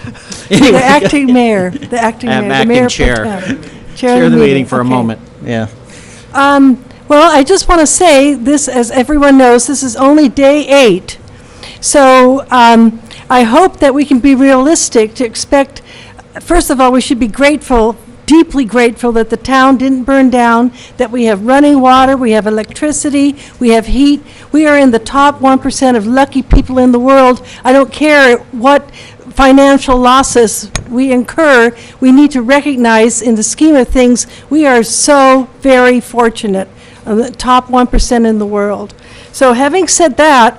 You're the acting mayor. The acting mayor. I'm the acting mayor pro chair. tem. Chair of the meeting for a Okay. moment. Yeah. Well, I just want to say this, as everyone knows, this is only day 8. So I hope that we can be realistic to expect, first of all, we should be grateful, deeply grateful that the town didn't burn down, that we have running water, we have electricity, we have heat. We are in the top 1% of lucky people in the world. I don't care what financial losses we incur, we need to recognize in the scheme of things, we are so very fortunate, the top 1% in the world. So having said that,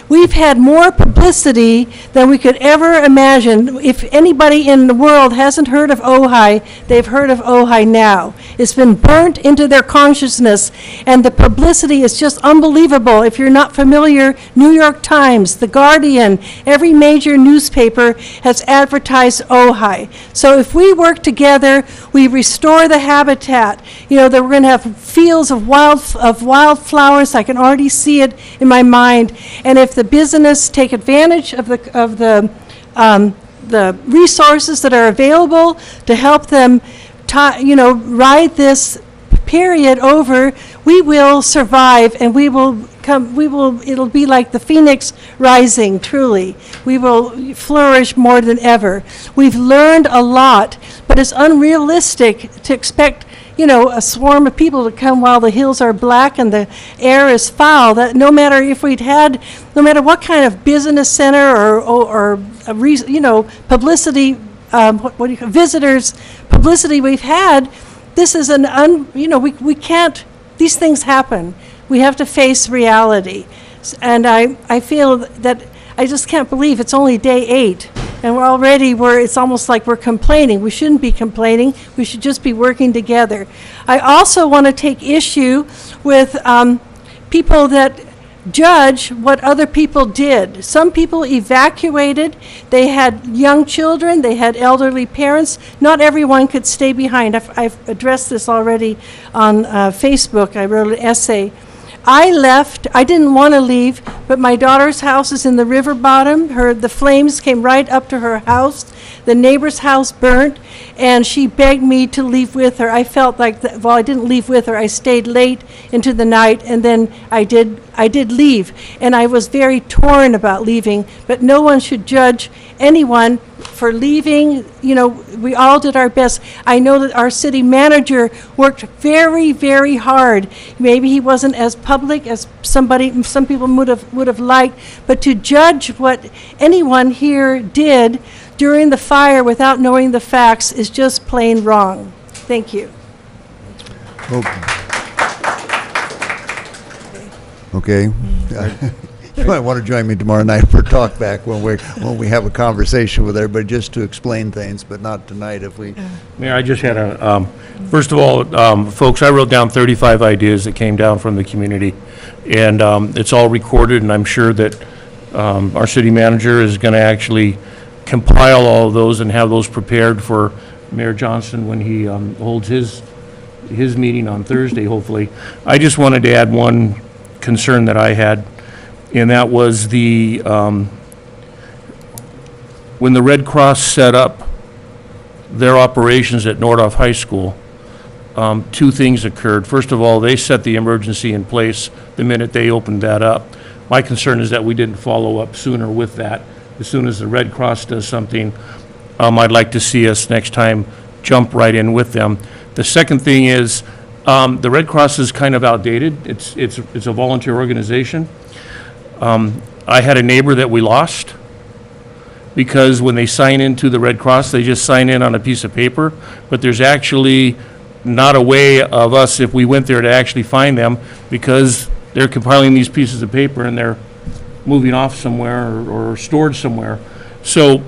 we've had more publicity than we could ever imagine. If anybody in the world hasn't heard of Ojai, they've heard of Ojai now. It's been burnt into their consciousness, and the publicity is just unbelievable. If you're not familiar, New York Times, The Guardian, every major newspaper has advertised Ojai. So if we work together, we restore the habitat. You know, that we're going to have fields of wildflowers. I can already see it in my mind. And if the business take advantage of the resources that are available to help them, ride this period over, we will survive, and it'll be like the phoenix rising, truly. We will flourish more than ever. We've learned a lot, but it's unrealistic to expect a swarm of people to come while the hills are black and the air is foul. That no matter what kind of business center or publicity, visitors publicity we've had, this is we can't. These things happen. We have to face reality, and I feel that I just can't believe it's only day 8. And it's almost like we're complaining. We shouldn't be complaining. We should just be working together. I also want to take issue with people that judge what other people did. Some people evacuated. They had young children. They had elderly parents. Not everyone could stay behind. I've addressed this already on Facebook. I wrote an essay. I left. I didn't want to leave, but my daughter's house is in the river bottom. The flames came right up to her house. The neighbor's house burnt, and she begged me to leave with her. I felt like, I didn't leave with her. I stayed late into the night, and then I did leave. And I was very torn about leaving, but no one should judge anyone for leaving. We all did our best. I know that our city manager worked very, very hard. Maybe he wasn't as public as some people would have liked, but to judge what anyone here did during the fire without knowing the facts is just plain wrong. Thank you. Okay. You might want to join me tomorrow night for a talk back when we have a conversation with everybody, just to explain things, but not tonight if we. Mayor, I just had first of all, folks, I wrote down 35 ideas that came down from the community, and it's all recorded, and I'm sure that our city manager is going to actually compile all of those and have those prepared for Mayor Johnston when he holds his meeting on Thursday, hopefully. I just wanted to add one concern that I had, and that was when the Red Cross set up their operations at Nordhoff High School, two things occurred. First of all, they set the emergency in place the minute they opened that up. My concern is that we didn't follow up sooner with that. As soon as the Red Cross does something, I'd like to see us next time jump right in with them. The second thing is, the Red Cross is kind of outdated. It's a volunteer organization. I had a neighbor that we lost because when they sign into the Red Cross, they just sign in on a piece of paper, but there's actually not a way of us, if we went there, to actually find them, because they're compiling these pieces of paper and they're moving off somewhere or stored somewhere. So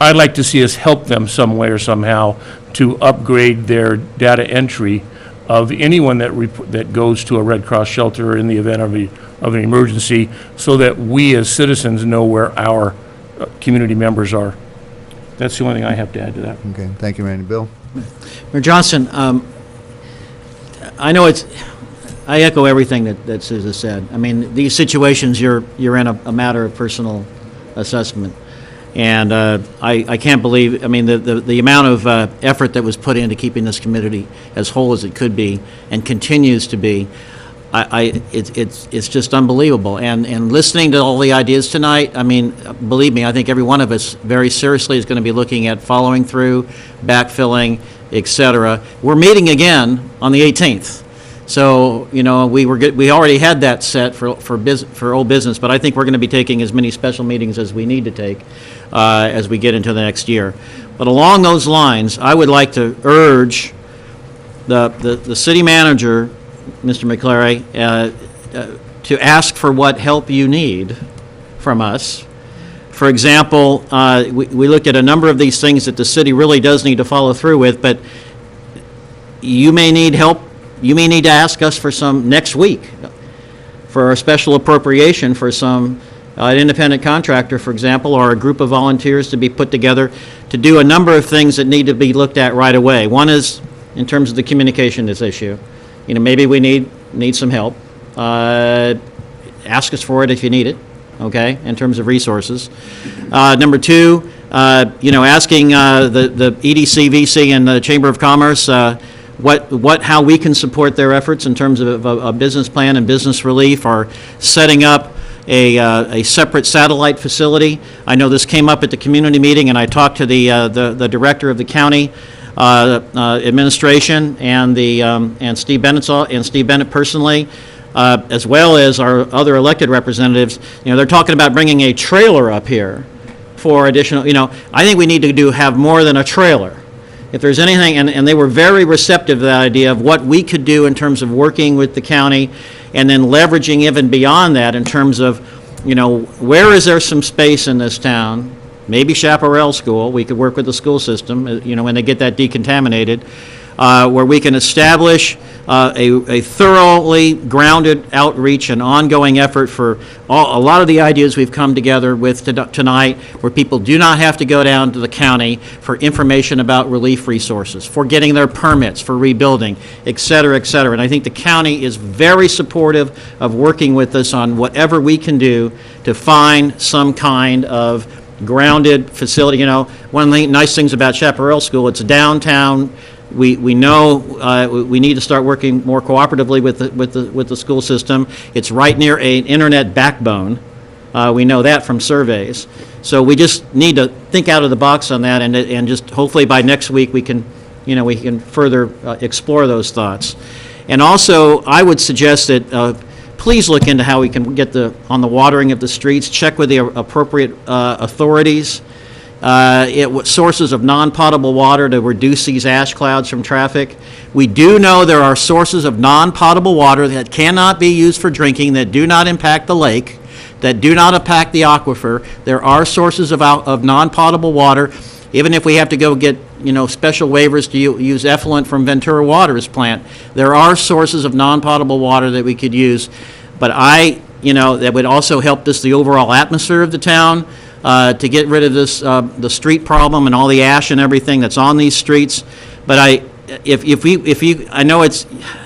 I'd like to see us help them some way or somehow to upgrade their data entry of anyone that goes to a Red Cross shelter in the event of an emergency, so that we as citizens know where our community members are. That's the only thing I have to add to that. Okay, thank you, Randy. Bill? Mayor Johnston, I know I echo everything that Susan said. I mean, these situations, you're in a matter of personal assessment. And I can't believe, I mean, the amount of effort that was put into keeping this community as whole as it could be and continues to be, it's just unbelievable. And listening to all the ideas tonight, I mean, believe me, I think every one of us very seriously is going to be looking at following through, backfilling, et cetera. We're meeting again on the 18th. So, you know, we already had that set for old business, but I think we're going to be taking as many special meetings as we need to take as we get into the next year. But along those lines, I would like to urge the city manager, Mr. McClary, to ask for what help you need from us. For example, we looked at a number of these things that the city really does need to follow through with, but you may need help. You may need to ask us for some next week for a special appropriation for some independent contractor, for example, or a group of volunteers to be put together to do a number of things that need to be looked at right away. One is in terms of the communication issue. You know, maybe we need some help. Ask us for it if you need it, okay, in terms of resources. Number two, you know, asking the EDC, VC, and the Chamber of Commerce how we can support their efforts in terms of a business plan and business relief, or setting up a separate satellite facility. I know this came up at the community meeting, and I talked to the director of the county administration and Steve Bennett personally, as well as our other elected representatives. You know, they're talking about bringing a trailer up here for additional. You know, I think we need to have more than a trailer. If there's anything, and they were very receptive to that idea of what we could do in terms of working with the county, and then leveraging even beyond that in terms of, you know, where is there some space in this town? Maybe Chaparral School, we could work with the school system, you know, when they get that decontaminated, where we can establish a thoroughly grounded outreach and ongoing effort for a lot of the ideas we've come together with tonight, where people do not have to go down to the county for information about relief resources, for getting their permits, for rebuilding, et cetera, et cetera. And I think the county is very supportive of working with us on whatever we can do to find some kind of grounded facility. You know, one of the nice things about Chaparral School, it's downtown. We know we need to start working more cooperatively with the school system. It's right near an internet backbone. We know that from surveys. So we just need to think out of the box on that, and just hopefully by next week we can further explore those thoughts. And also, I would suggest that please look into how we can get on the watering of the streets. Check with the appropriate authorities. Sources of non-potable water to reduce these ash clouds from traffic. We do know there are sources of non-potable water that cannot be used for drinking, that do not impact the lake, that do not impact the aquifer. There are sources of non-potable water, even if we have to go get special waivers to use effluent from Ventura Water's plant. There are sources of non-potable water that we could use, but that would also help the overall atmosphere of the town. To get rid of this, the street problem and all the ash and everything that's on these streets. But if you, I know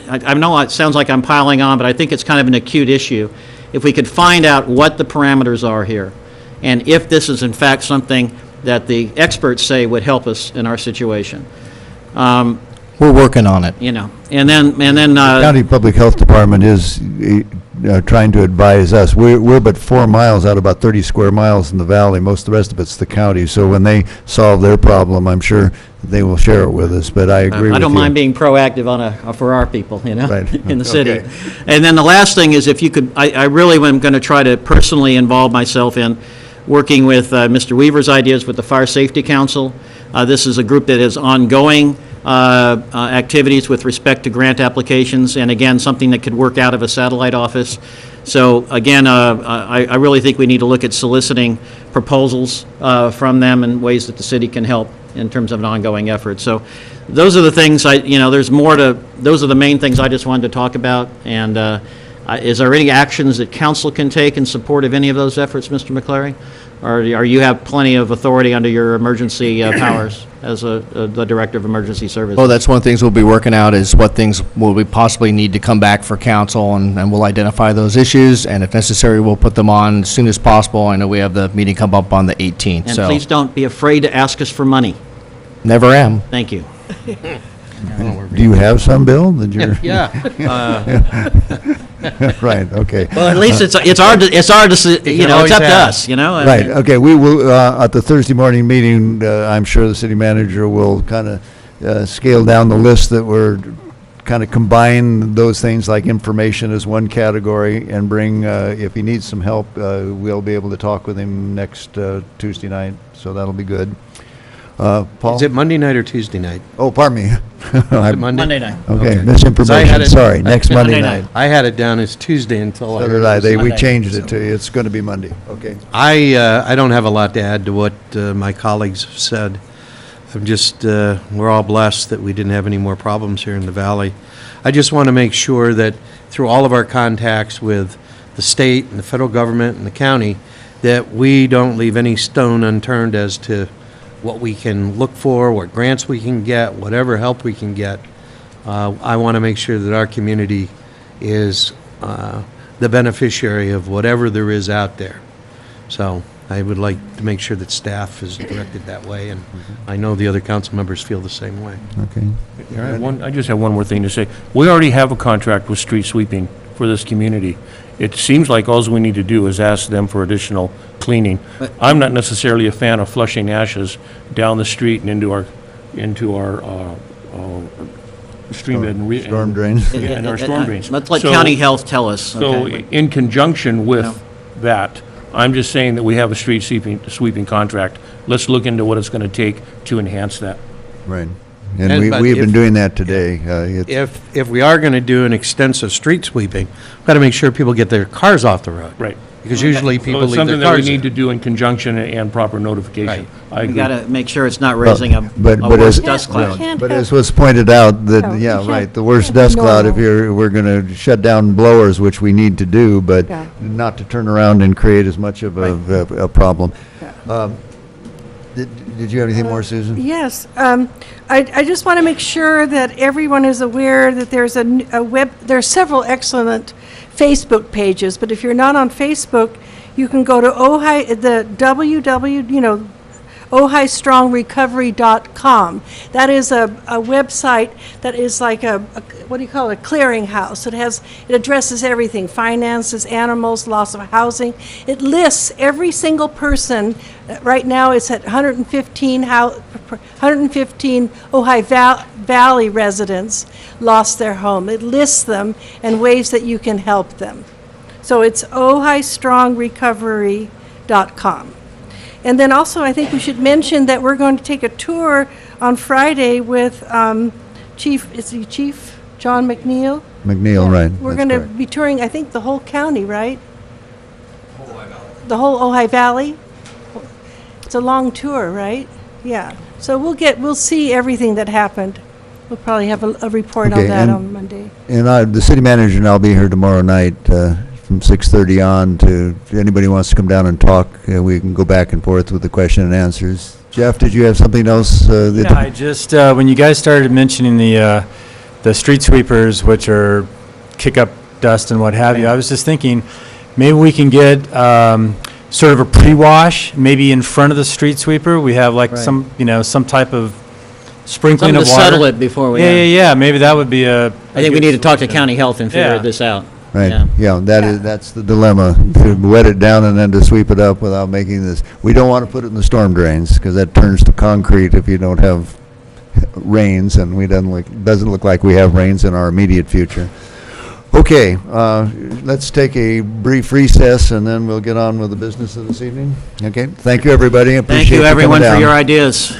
I know it sounds like I'm piling on, but I think it's kind of an acute issue. If we could find out what the parameters are here, and if this is in fact something that the experts say would help us in our situation. We're working on it. You know, and then County Public Health Department is trying to advise us. We're but 4 miles out of about 30 square miles in the valley. Most of the rest of it's the county. So when they solve their problem, I'm sure they will share it with us. But I agree with you. I don't mind being proactive for our people, you know, Right. in the city. Okay. And then the last thing is, if you could, I really am going to try to personally involve myself in working with Mr. Weaver's ideas with the Fire Safety Council. This is a group that has ongoing activities with respect to grant applications, and again, something that could work out of a satellite office. So again, I really think we need to look at soliciting proposals from them and ways that the city can help in terms of an ongoing effort. So those are the things there's more to, those are the main things I just wanted to talk about. And is there any actions that council can take in support of any of those efforts, Mr. McCleary? Or you have plenty of authority under your emergency powers as the Director of Emergency Services? Well, that's one of the things we'll be working out, is what things will we possibly need to come back for council, and we'll identify those issues, and if necessary, we'll put them on as soon as possible. I know we have the meeting come up on the 18th, And so. please don't be afraid to ask us for money. Never am. Thank you. Do you have some, Bill? That you're Yeah. Right, okay. Well, at least it's our it's up to us, you know? Right, okay, we will, at the Thursday morning meeting, I'm sure the city manager will kind of scale down the list that we're kind of combine those things like information as one category and bring, if he needs some help, we'll be able to talk with him next Tuesday night, so that'll be good. Paul? Is it Monday night or Tuesday night? Oh, pardon me. Is it Monday night. Okay, misinformation, sorry, next Monday night. I had it down as Tuesday until So did I, we changed it to, it's going to be Monday, okay. I don't have a lot to add to what my colleagues have said. I'm just, we're all blessed that we didn't have any more problems here in the valley. I just want to make sure that through all of our contacts with the state and the federal government and the county, that we don't leave any stone unturned as to what we can look for, what grants we can get, whatever help we can get. I want to make sure that our community is the beneficiary of whatever there is out there. So I would like to make sure that staff is directed that way, and I know the other council members feel the same way. Okay. I just have one more thing to say. We already have a contract with street sweeping for this community. It seems like all we need to do is ask them for additional cleaning. I'm not necessarily a fan of flushing ashes down the street and into our stream bed and storm drains. and our storm drains. Let's let county health tell us. So Okay. in conjunction with that, I'm just saying that we have a street sweeping contract. Let's look into what it's going to take to enhance that. Right. And but we've if- been doing that today. If we are going to do an extensive street sweeping, we've got to make sure people get their cars off the road. Right. Because usually people So it's leave something their that we cars need there. to do in conjunction and proper notification. I We agree. got to make sure it's not raising a But worse as, dust cloud. but as was pointed out, that, No, yeah, it right, can't- the worst can't be dust cloud, if normal. we're going to shut down blowers, which we need to do, but Yeah. not to turn around and create as much of a problem. Did you have anything more, Susan? Yes. I just want to make sure that everyone is aware that there's there are several excellent Facebook pages, but if you're not on Facebook, you can go to Ojai, the OjaiStrongRecovery.com. That is a website that is like what do you call it, a clearinghouse. It addresses everything: finances, animals, loss of housing. It lists every single person. Right now it's at 115 Ojai Valley residents lost their home. It lists them and ways that you can help them. So it's OjaiStrongRecovery.com. And then also, I think we should mention that we're going to take a tour on Friday with Chief John McNeil? McNeil, right. We're that's going to correct. be touring, I think, the whole county, right? The whole Ojai Valley? It's a long tour, right? Yeah. So we'll see everything that happened. We'll probably have a report on Okay, that and- on Monday. And the city manager and I'll be here tomorrow night from 6:30 on to, if anybody wants to come down and talk, we can go back and forth with the question and answers. Jeff, did you have something else? Yeah, I just, when you guys started mentioning the street sweepers, which are kick up dust and what have you, I was just thinking, maybe we can get sort of a pre-wash, maybe in front of the street sweeper. We have like some, some type of sprinkling Something of to water. settle it before we. Yeah. Maybe that would be a. I think we need to talk to county health and figure Yeah. this out. Right, yeah, that's the dilemma, to wet it down and then to sweep it up without making this. We don't want to put it in the storm drains, because that turns to concrete if you don't have rains, and doesn't look like we have rains in our immediate future. Okay, let's take a brief recess, and then we'll get on with the business of this evening. Okay, thank you, everybody. Thank Appreciate you, coming everyone, for down. your ideas.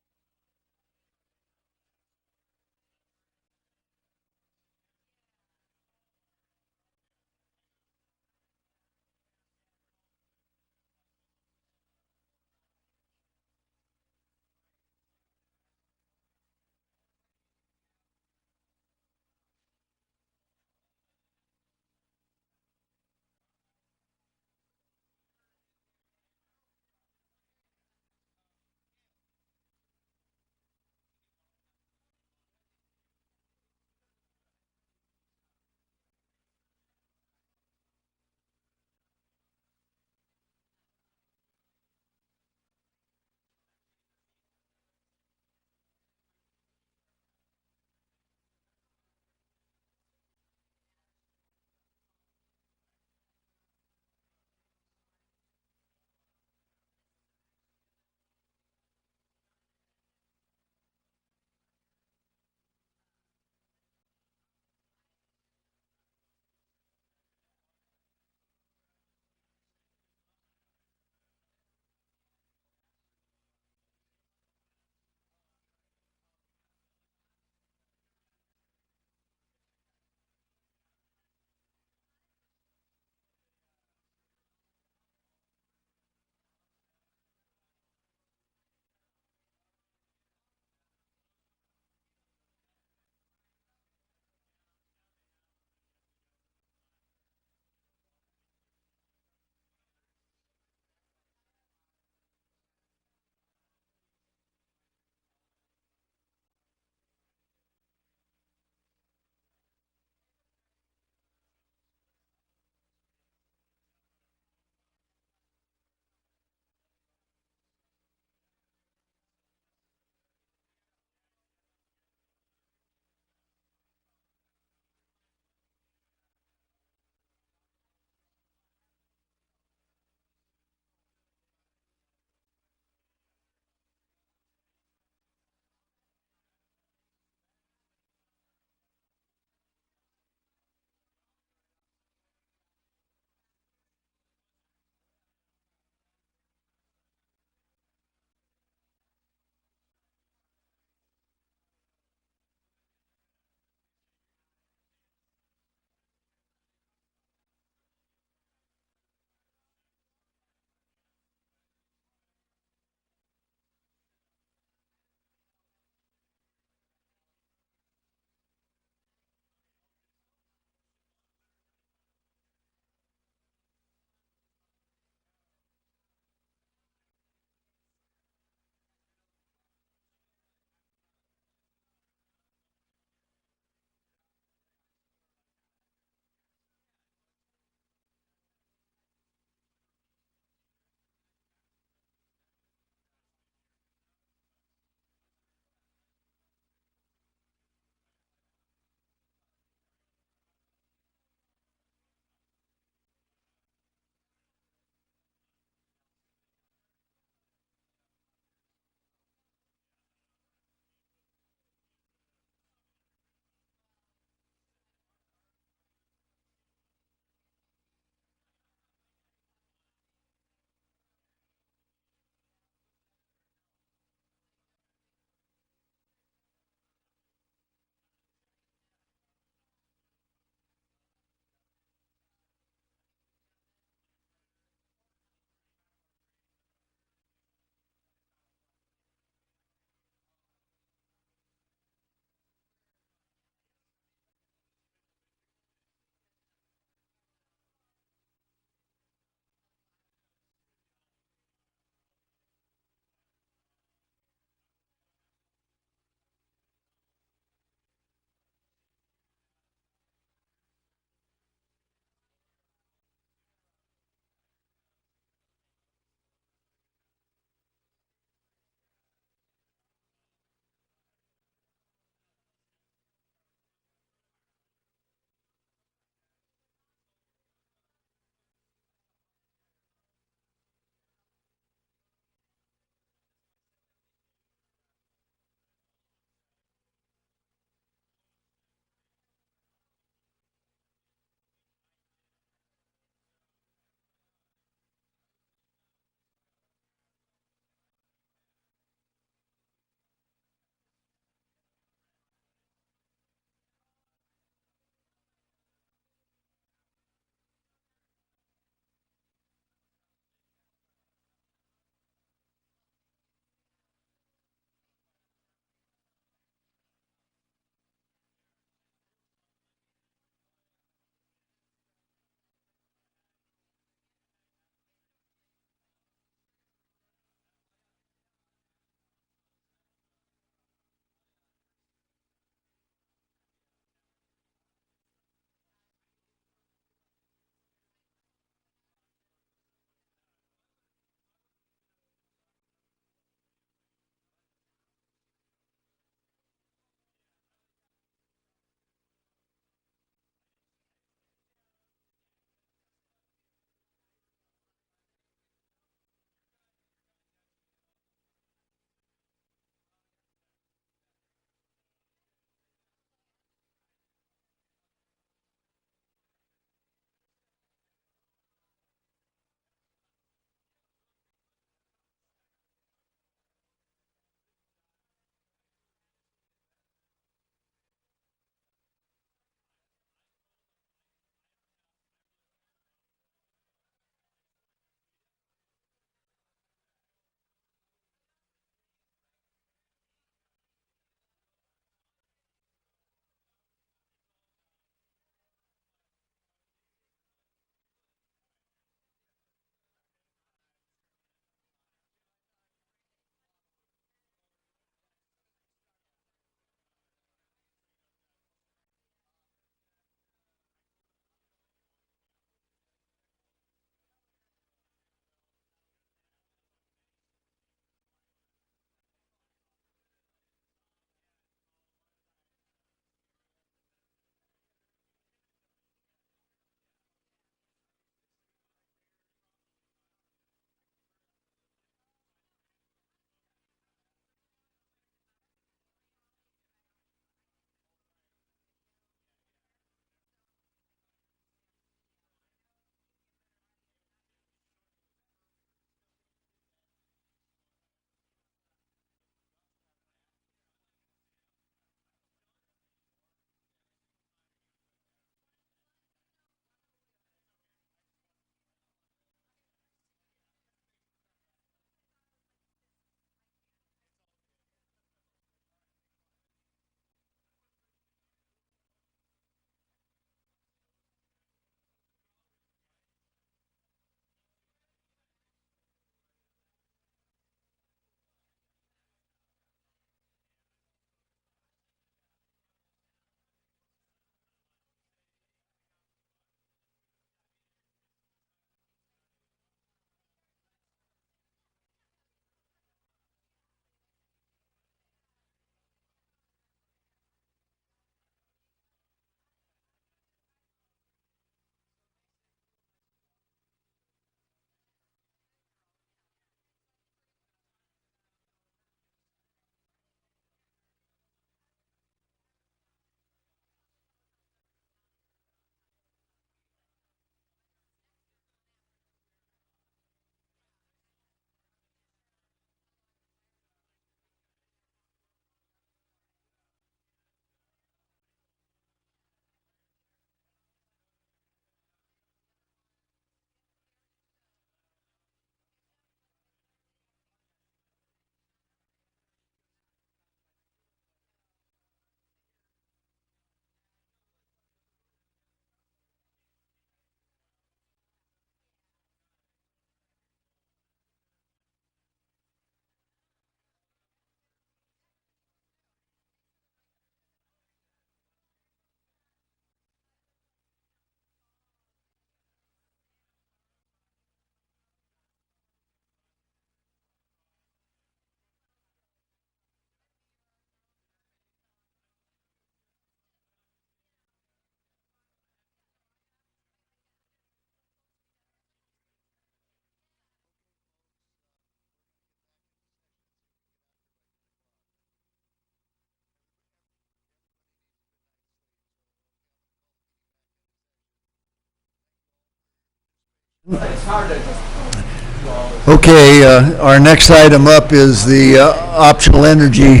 Okay, our next item up is the optional energy,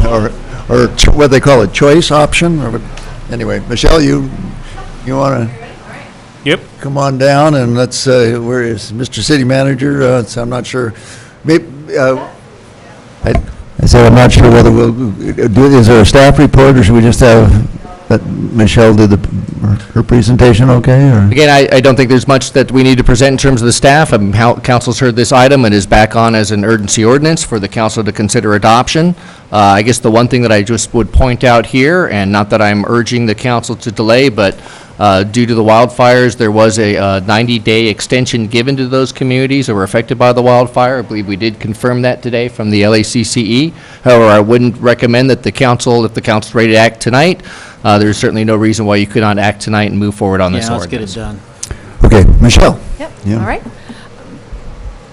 or what they call it, choice option? Anyway, Michelle, you want to? Yep. Come on down, and let's, where is Mr. City Manager? So I'm not sure. Maybe, I said I'm not sure whether is there a staff report, or should we just have Michelle do her presentation, okay? Or? Again, I don't think there's much that we need to present in terms of the staff. Council's heard this item and is back on as an urgency ordinance for the council to consider adoption. I guess the one thing that I just would point out here, and not that I'm urging the council to delay, but due to the wildfires, there was a 90-day extension given to those communities that were affected by the wildfire. I believe we did confirm that today from the LACCE. However, I wouldn't recommend that the council, if the council's ready to act tonight, there's certainly no reason why you could not act tonight and move forward on this ordinance. Yeah, let's get it done. Okay, Michelle. Yep, Yeah. all right.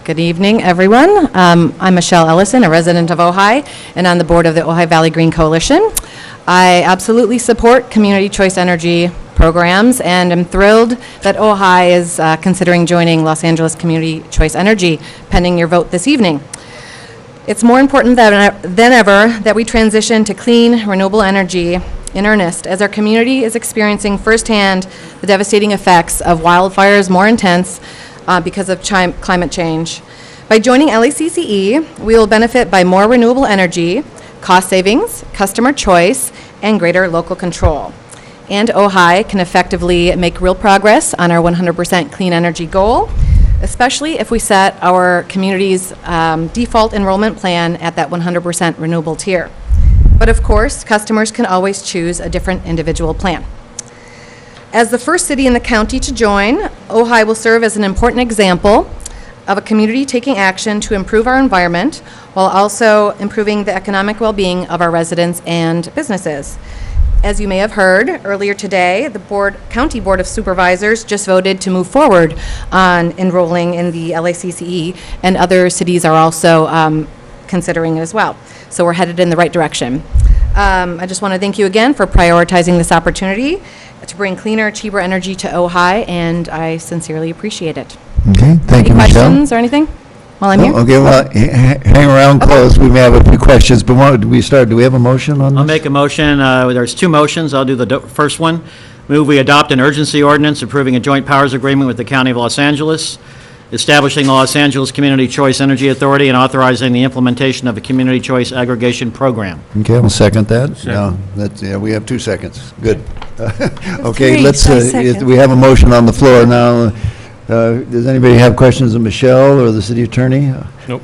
Good evening, everyone. I'm Michelle Ellison, a resident of Ojai, and on the board of the Ojai Valley Green Coalition. I absolutely support community choice energy programs, and I'm thrilled that Ojai is considering joining Los Angeles Community Choice Energy, pending your vote this evening. It's more important than ever that we transition to clean, renewable energy in earnest, as our community is experiencing firsthand the devastating effects of wildfires more intense because of climate change. By joining LACCE, we will benefit by more renewable energy, cost savings, customer choice, and greater local control. And Ojai can effectively make real progress on our 100% clean energy goal, especially if we set our community's default enrollment plan at that 100% renewable tier. But of course, customers can always choose a different individual plan. As the first city in the county to join, Ojai will serve as an important example of a community taking action to improve our environment while also improving the economic well-being of our residents and businesses. As you may have heard, earlier today, the County Board of Supervisors just voted to move forward on enrolling in the LACCE, and other cities are also considering it as well. So we're headed in the right direction. I just want to thank you again for prioritizing this opportunity to bring cleaner, cheaper energy to Ojai, and I sincerely appreciate it. Okay, thank you, Michelle. Any questions or anything while I'm here? Okay, well, hang around close. We may have a few questions, but do we have a motion on this? I'll make a motion. There's two motions. I'll do the first one. Move we adopt an urgency ordinance approving a joint powers agreement with the County of Los Angeles, establishing the Los Angeles Community Choice Energy Authority, and authorizing the implementation of a community choice aggregation program. Okay, I'll second that. Second. No, we have 2 seconds. Good. Okay, three, let's, I second. we have a motion on the floor now. Does anybody have questions of Michelle or the city attorney? Nope.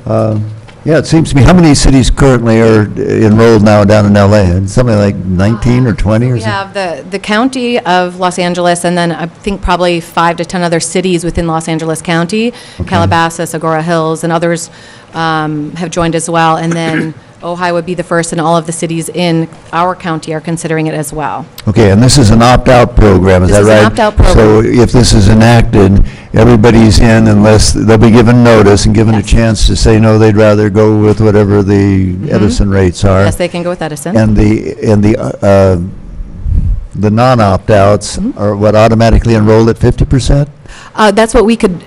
Yeah, it seems to me, how many cities currently are enrolled now down in LA? Something like 19 or 20 or We something? have the county of Los Angeles, and then I think probably 5 to 10 other cities within Los Angeles County. Calabasas, Agora Hills, and others have joined as well. And then Ojai would be the first, and all of the cities in our county are considering it as well. Okay, and this is an opt-out program, is that right? This is an opt-out program. So if this is enacted, everybody's in unless, they'll be given notice and given a chance to say, no, they'd rather go with whatever the Edison rates are. Yes, they can go with Edison. And the non-opt-outs are what, automatically enrolled at 50%? That's what we could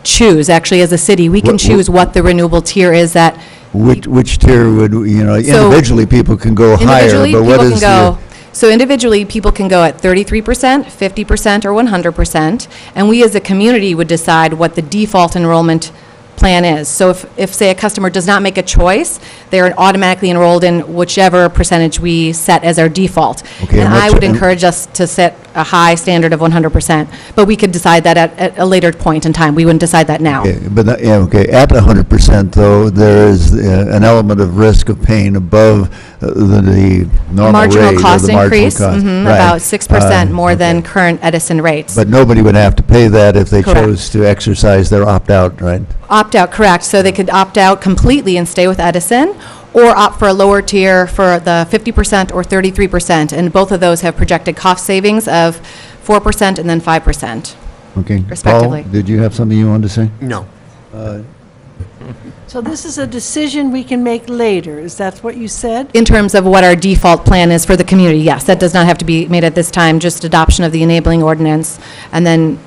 choose, actually, as a city. We can choose what the renewable tier is that. Which tier would, individually people can go higher, Individually, but what people is can the? go, so individually, people can go at 33%, 50%, or 100%, and we as a community would decide what the default enrollment plan is. So if, say, a customer does not make a choice, they're automatically enrolled in whichever percentage we set as our default. Okay, And and I what's- would and- encourage us to set a high standard of 100%, but we could decide that at a later point in time. We wouldn't decide that now. Okay, but, at 100% though, there is an element of risk of paying above the normal Marginal rate or cost the marginal increase, cost. Right. about 6% more than current Edison rates. But nobody would have to pay that if they Correct. chose to exercise their opt-out, right? Opt-out, correct. So they could opt out completely and stay with Edison, or opt for a lower tier for the 50% or 33%. And both of those have projected cost savings of 4% and then 5%. Okay. Respectively. Paul, did you have something you wanted to say? No. So this is a decision we can make later, is that what you said? In terms of what our default plan is for the community, yes, that does not have to be made at this time, just adoption of the enabling ordinance, and then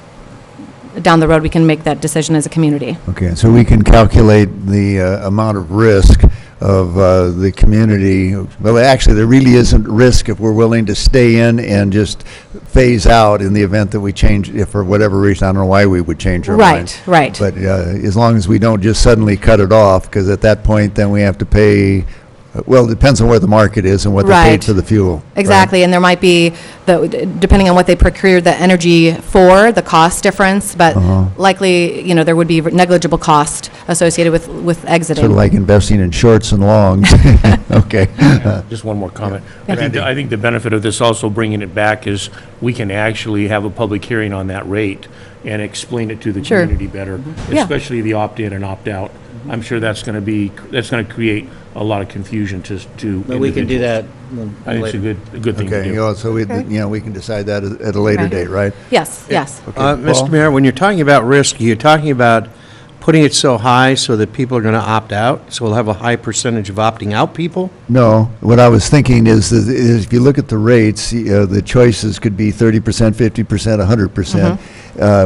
down the road, we can make that decision as a community. Okay, so we can calculate the amount of risk of the community. Well, actually, there really isn't risk if we're willing to stay in and just phase out in the event that we change, if for whatever reason, I don't know why we would change our mind. Right. But as long as we don't just suddenly cut it off, because at that point, then we have to pay, well, it depends on where the market is and what they paid Right. for the fuel. Exactly, and there might be, depending on what they procured the energy for, the cost difference, but likely, there would be negligible cost associated with exiting. Sort of like investing in shorts and longs. Okay. Just one more comment. I think the benefit of this also bringing it back is we can actually have a public hearing on that rate and explain it to the Sure. community better, Yeah. especially the opt-in and opt-out. I'm sure that's going to create a lot of confusion to But we can do that I think it's a good thing to Okay, do. so we can decide that at a later Right. date, right? Yes, yes. Okay, Paul? Mr. Mayor, when you're talking about risk, you're talking about putting it so high so that people are going to opt out? So we'll have a high percentage of opting out people? No, what I was thinking is if you look at the rates, the choices could be 30%, 50%, 100%.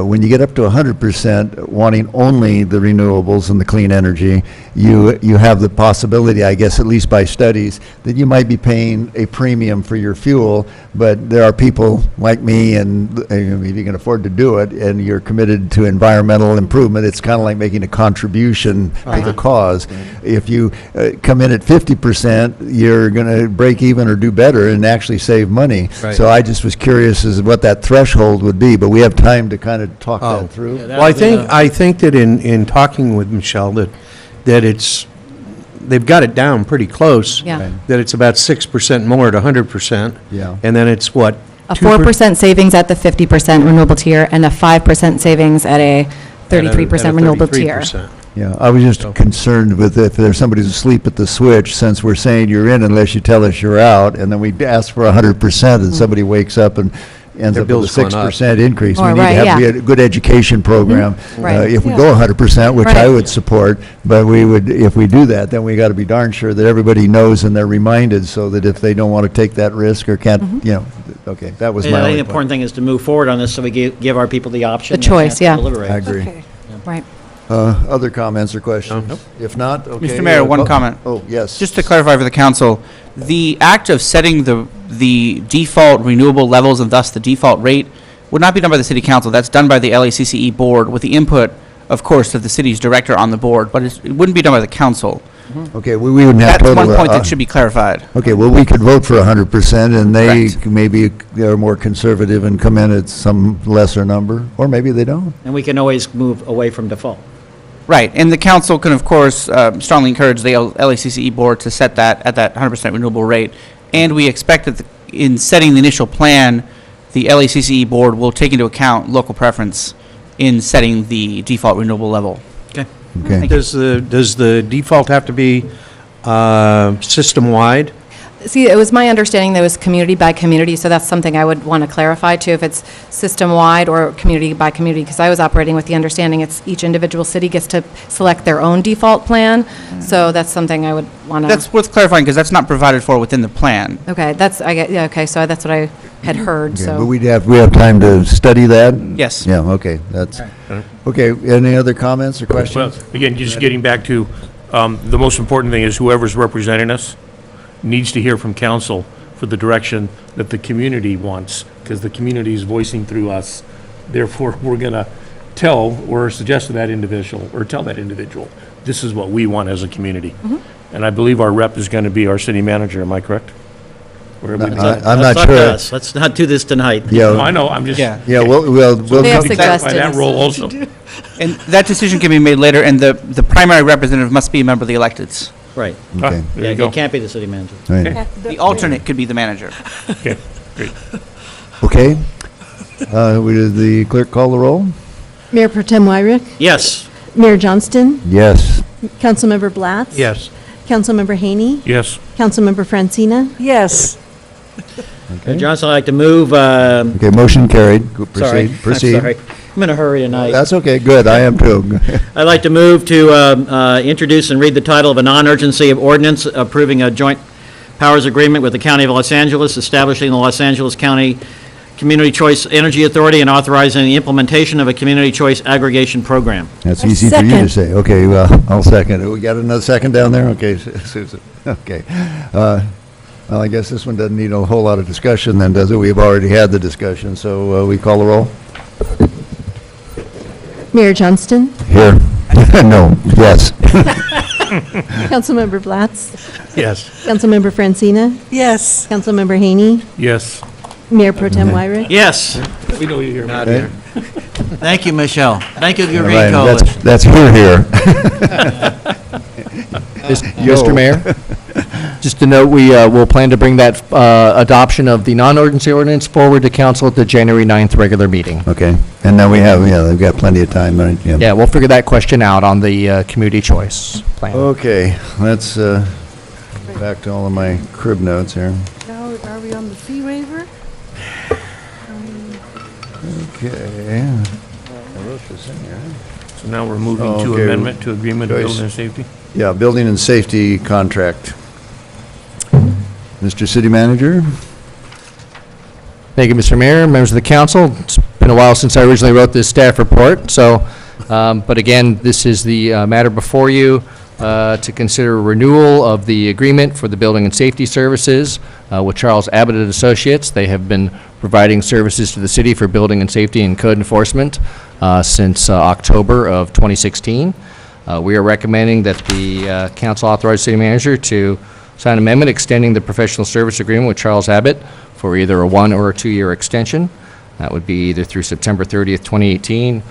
When you get up to 100%, wanting only the renewables and the clean energy, you have the possibility, I guess, at least by studies, that you might be paying a premium for your fuel, but there are people like me, and if you can afford to do it, and you're committed to environmental improvement, it's kind of like making a contribution to the cause. If you come in at 50%, you're going to break even or do better and actually save money. Right. So I just was curious as to what that threshold would be, but we have time to kind of talk that through. Yeah, Well, I think that in talking with Michelle, that they've got it down pretty close. Yeah. Right. That it's about 6% more at 100%. Yeah. And then it's what? A 2%? 4% savings at the 50% renewable tier and a 5% savings at a 33% renewable tier. 33%. Yeah, I was just concerned with if there's somebody who's asleep at the switch, since we're saying you're in unless you tell us you're out, and then we ask for 100%, and somebody wakes up and ends Their up with a bill's gone up. 6% increase. We Oh, need to right, have yeah. a good education program. Right. If we go 100%, which I Right. would support, but we would, if we do that, then we got to be darn sure that everybody knows and they're reminded, so that if they don't want to take that risk or can't, okay, that was Yeah, my I think only the point. important thing is to move forward on this so we give our people the option. The choice, to yeah. deliberate. I agree. Right. Other comments or questions? If not, okay. Mr. Mayor, one comment. Oh, yes. Just to clarify for the council, the act of setting the default renewable levels and thus the default rate would not be done by the city council. That's done by the LACCE board with the input, of course, of the city's director on the board, but it wouldn't be done by the council. Okay, we wouldn't have That's total. one point that should be clarified. Okay, well, we could vote for 100%, and they Correct. maybe they're more conservative and come in at some lesser number, or maybe they don't. And we can always move away from default. Right, and the council can, of course, strongly encourage the LACCE board to set that at that 100% renewable rate. And we expect that in setting the initial plan, the LACCE board will take into account local preference in setting the default renewable level. Okay. Okay. Does the default have to be system-wide? See, it was my understanding that it was community by community, so that's something I would want to clarify too, if it's system-wide or community by community, because I was operating with the understanding it's each individual city gets to select their own default plan, so that's something I would want to. That's worth clarifying because that's not provided for within the plan. Okay, okay, so that's what I had heard, Okay, so. but we have time to study that? Yes. Yeah, okay, that's, okay, any other comments or Well, questions? again, just getting back to, the most important thing is whoever's representing us needs to hear from council for the direction that the community wants, because the community is voicing through us. Therefore, we're going to tell or suggest to that individual, or tell that individual, this is what we want as a community. And I believe our rep is going to be our city manager, am I correct? Or No, we- I'm not That's up to sure. us. Let's not do this tonight. Yeah. No, I know, I'm just. Yeah. Yeah, we'll They have need to clarify suggested. that role also. And that decision can be made later, and the primary representative must be a member of the electeds. Right. Okay. There Yeah, you go. it can't be the city manager. Right. The alternate could be the manager. Okay, great. Okay, would the clerk call the roll? Mayor Pro Tem Wyrick? Yes. Mayor Johnston? Yes. Councilmember Blatz? Yes. Councilmember Haney? Yes. Councilmember Francina? Yes. Okay. Johnson, I'd like to move, Okay, motion carried. Go- sorry, Proceed, proceed. I'm sorry. I'm in a hurry tonight. That's okay, good, I am too. I'd like to move to introduce and read the title of a non-urgency of ordinance approving a joint powers agreement with the County of Los Angeles, establishing the Los Angeles County Community Choice Energy Authority and authorizing the implementation of a Community Choice aggregation program. That's I easy for you to second. say. Okay, well, I'll second it. We got another second down there? Okay, Susan. Okay. Well, I guess this one doesn't need a whole lot of discussion then, does it? We've already had the discussion, so we call the roll? Mayor Johnston, Here. No, yes. Councilmember Blatz, Yes. Councilmember Francina, Yes. Councilmember Haney, Yes. Mayor Pro Tem Wyrick. Yes. We know you're here. Not here. Thank you, Michelle. Thank you, All Green right, Coalition. that's here. Mr. Mayor, just to note, we will plan to bring that adoption of the non-urgency ordinance forward to council at the January 9th regular meeting. Okay, and then we have, they've got plenty of time, right? Yeah, we'll figure that question out on the community choice plan. Okay, let's, back to all of my crib notes here. Now, are we on the fee waiver? Okay. I wrote this in here. So now we're moving Oh, to okay. amendment to agreement of Choice. building and safety? Yeah, building and safety contract. Mr. City Manager? Thank you, Mr. Mayor, members of the council. It's been a while since I originally wrote this staff report, so, but again, this is the matter before you to consider renewal of the agreement for the building and safety services with Charles Abbott and Associates. They have been providing services to the city for building and safety and code enforcement since October of 2016. We are recommending that the council authorize city manager to sign an amendment extending the professional service agreement with Charles Abbott for either a 1 or a 2-year extension. That would be either through September 30th, 2018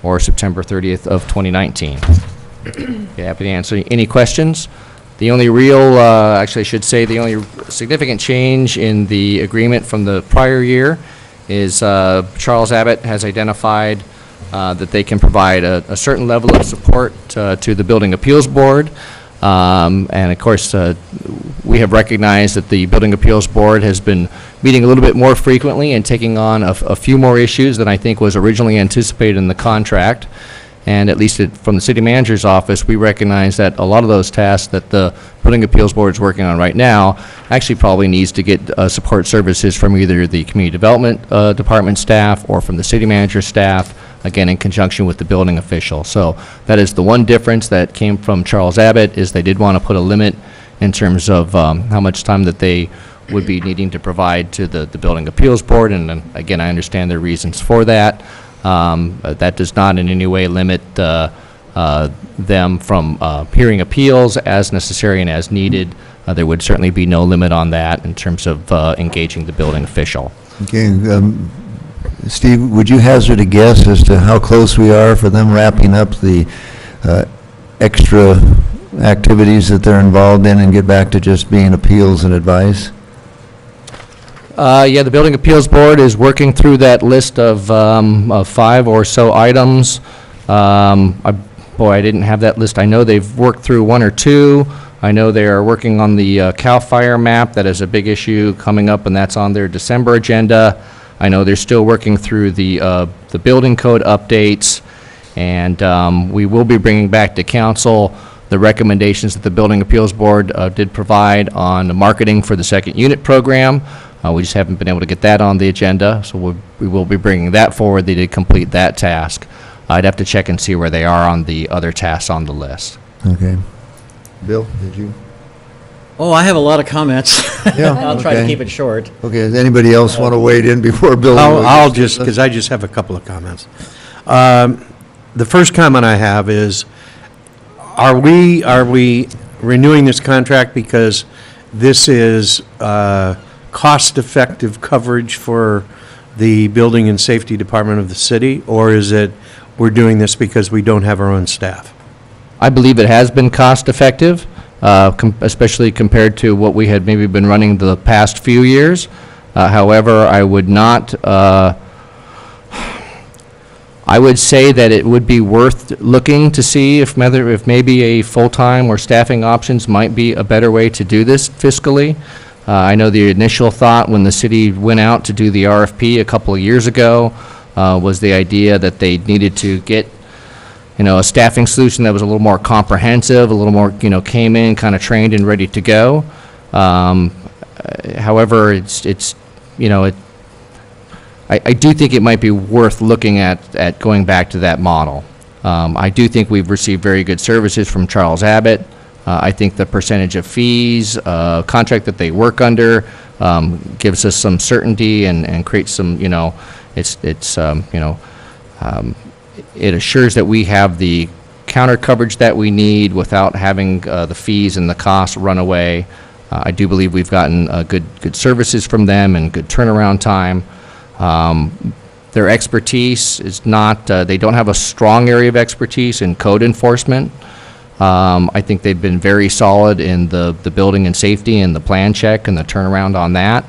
or September 30th of 2019. Be happy to answer any questions. The only real, actually I should say, the only significant change in the agreement from the prior year is Charles Abbott has identified that they can provide a certain level of support to the Building Appeals Board. And of course, we have recognized that the Building Appeals Board has been meeting a little bit more frequently and taking on a few more issues than I think was originally anticipated in the contract. And at least from the city manager's office, we recognize that a lot of those tasks that the Building Appeals Board is working on right now actually probably needs to get support services from either the Community Development Department staff or from the city manager staff, again, in conjunction with the building official. So that is the one difference that came from Charles Abbott, is they did want to put a limit in terms of how much time that they would be needing to provide to the Building Appeals Board. And again, I understand their reasons for that. That does not in any way limit them from hearing appeals as necessary and as needed. There would certainly be no limit on that in terms of engaging the building official. Okay, Steve, would you hazard a guess as to how close we are for them wrapping up the extra activities that they're involved in and get back to just being appeals and advice? Yeah, the Building Appeals Board is working through that list of 5 or so items. Boy, I didn't have that list. I know they've worked through 1 or 2. I know they are working on the CAL FIRE map. That is a big issue coming up, and that's on their December agenda. I know they're still working through the building code updates, and we will be bringing back to council the recommendations that the Building Appeals Board did provide on the marketing for the second unit program. We just haven't been able to get that on the agenda, so we will be bringing that forward. They did complete that task. I'd have to check and see where they are on the other tasks on the list. Okay. Bill, did you? Oh, I have a lot of comments. Yeah, I'll try to okay. keep it short. Okay, does anybody else want to wade in before Bill? I'll just, because I just have a couple of comments. The first comment I have is, are we renewing this contract because this is cost-effective coverage for the Building and Safety Department of the city, or is it we're doing this because we don't have our own staff? I believe it has been cost-effective, especially compared to what we had maybe been running the past few years. However, I would not, I would say that it would be worth looking to see if maybe a full-time or staffing options might be a better way to do this fiscally. I know the initial thought when the city went out to do the RFP a couple of years ago was the idea that they needed to get, a staffing solution that was a little more comprehensive, a little more, came in kind of trained and ready to go. However, I do think it might be worth looking at going back to that model. I do think we've received very good services from Charles Abbott. I think the percentage of fees, contract that they work under, gives us some certainty and creates some, it assures that we have the counter coverage that we need without having the fees and the costs run away. I do believe we've gotten good services from them and good turnaround time. Their expertise is not, they don't have a strong area of expertise in code enforcement. I think they've been very solid in the building and safety and the plan check and the turnaround on that.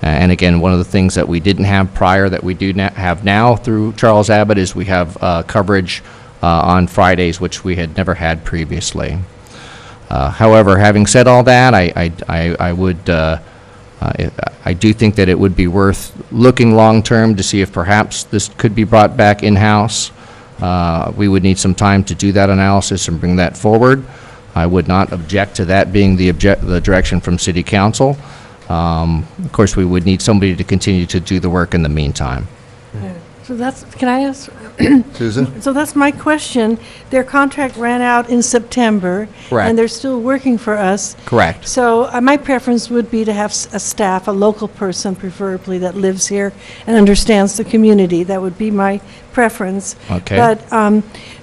And again, one of the things that we didn't have prior that we do have now through Charles Abbott is we have coverage on Fridays, which we had never had previously. However, having said all that, I do think that it would be worth looking long-term to see if perhaps this could be brought back in-house. We would need some time to do that analysis and bring that forward. I would not object to that being the direction from City Council. Of course, we would need somebody to continue to do the work in the meantime. So that's, can I ask? Susan? So that's my question. Their contract ran out in September. Correct. And they're still working for us. Correct. So my preference would be to have a staff, a local person preferably, that lives here and understands the community. That would be my preference. Okay. But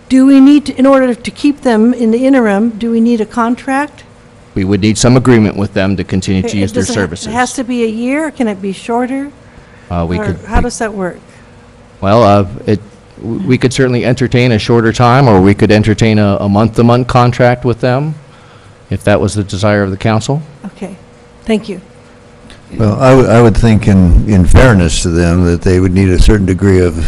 do we need, to, in order to keep them in the interim, do we need a contract? We would need some agreement with them to continue to use their Does it services. It has to be a year? Can it be shorter? We Or could. how does that work? Well, we could certainly entertain a shorter time, or we could entertain a month-to-month contract with them, if that was the desire of the council. Okay, thank you. Well, I would think in fairness to them that they would need a certain degree of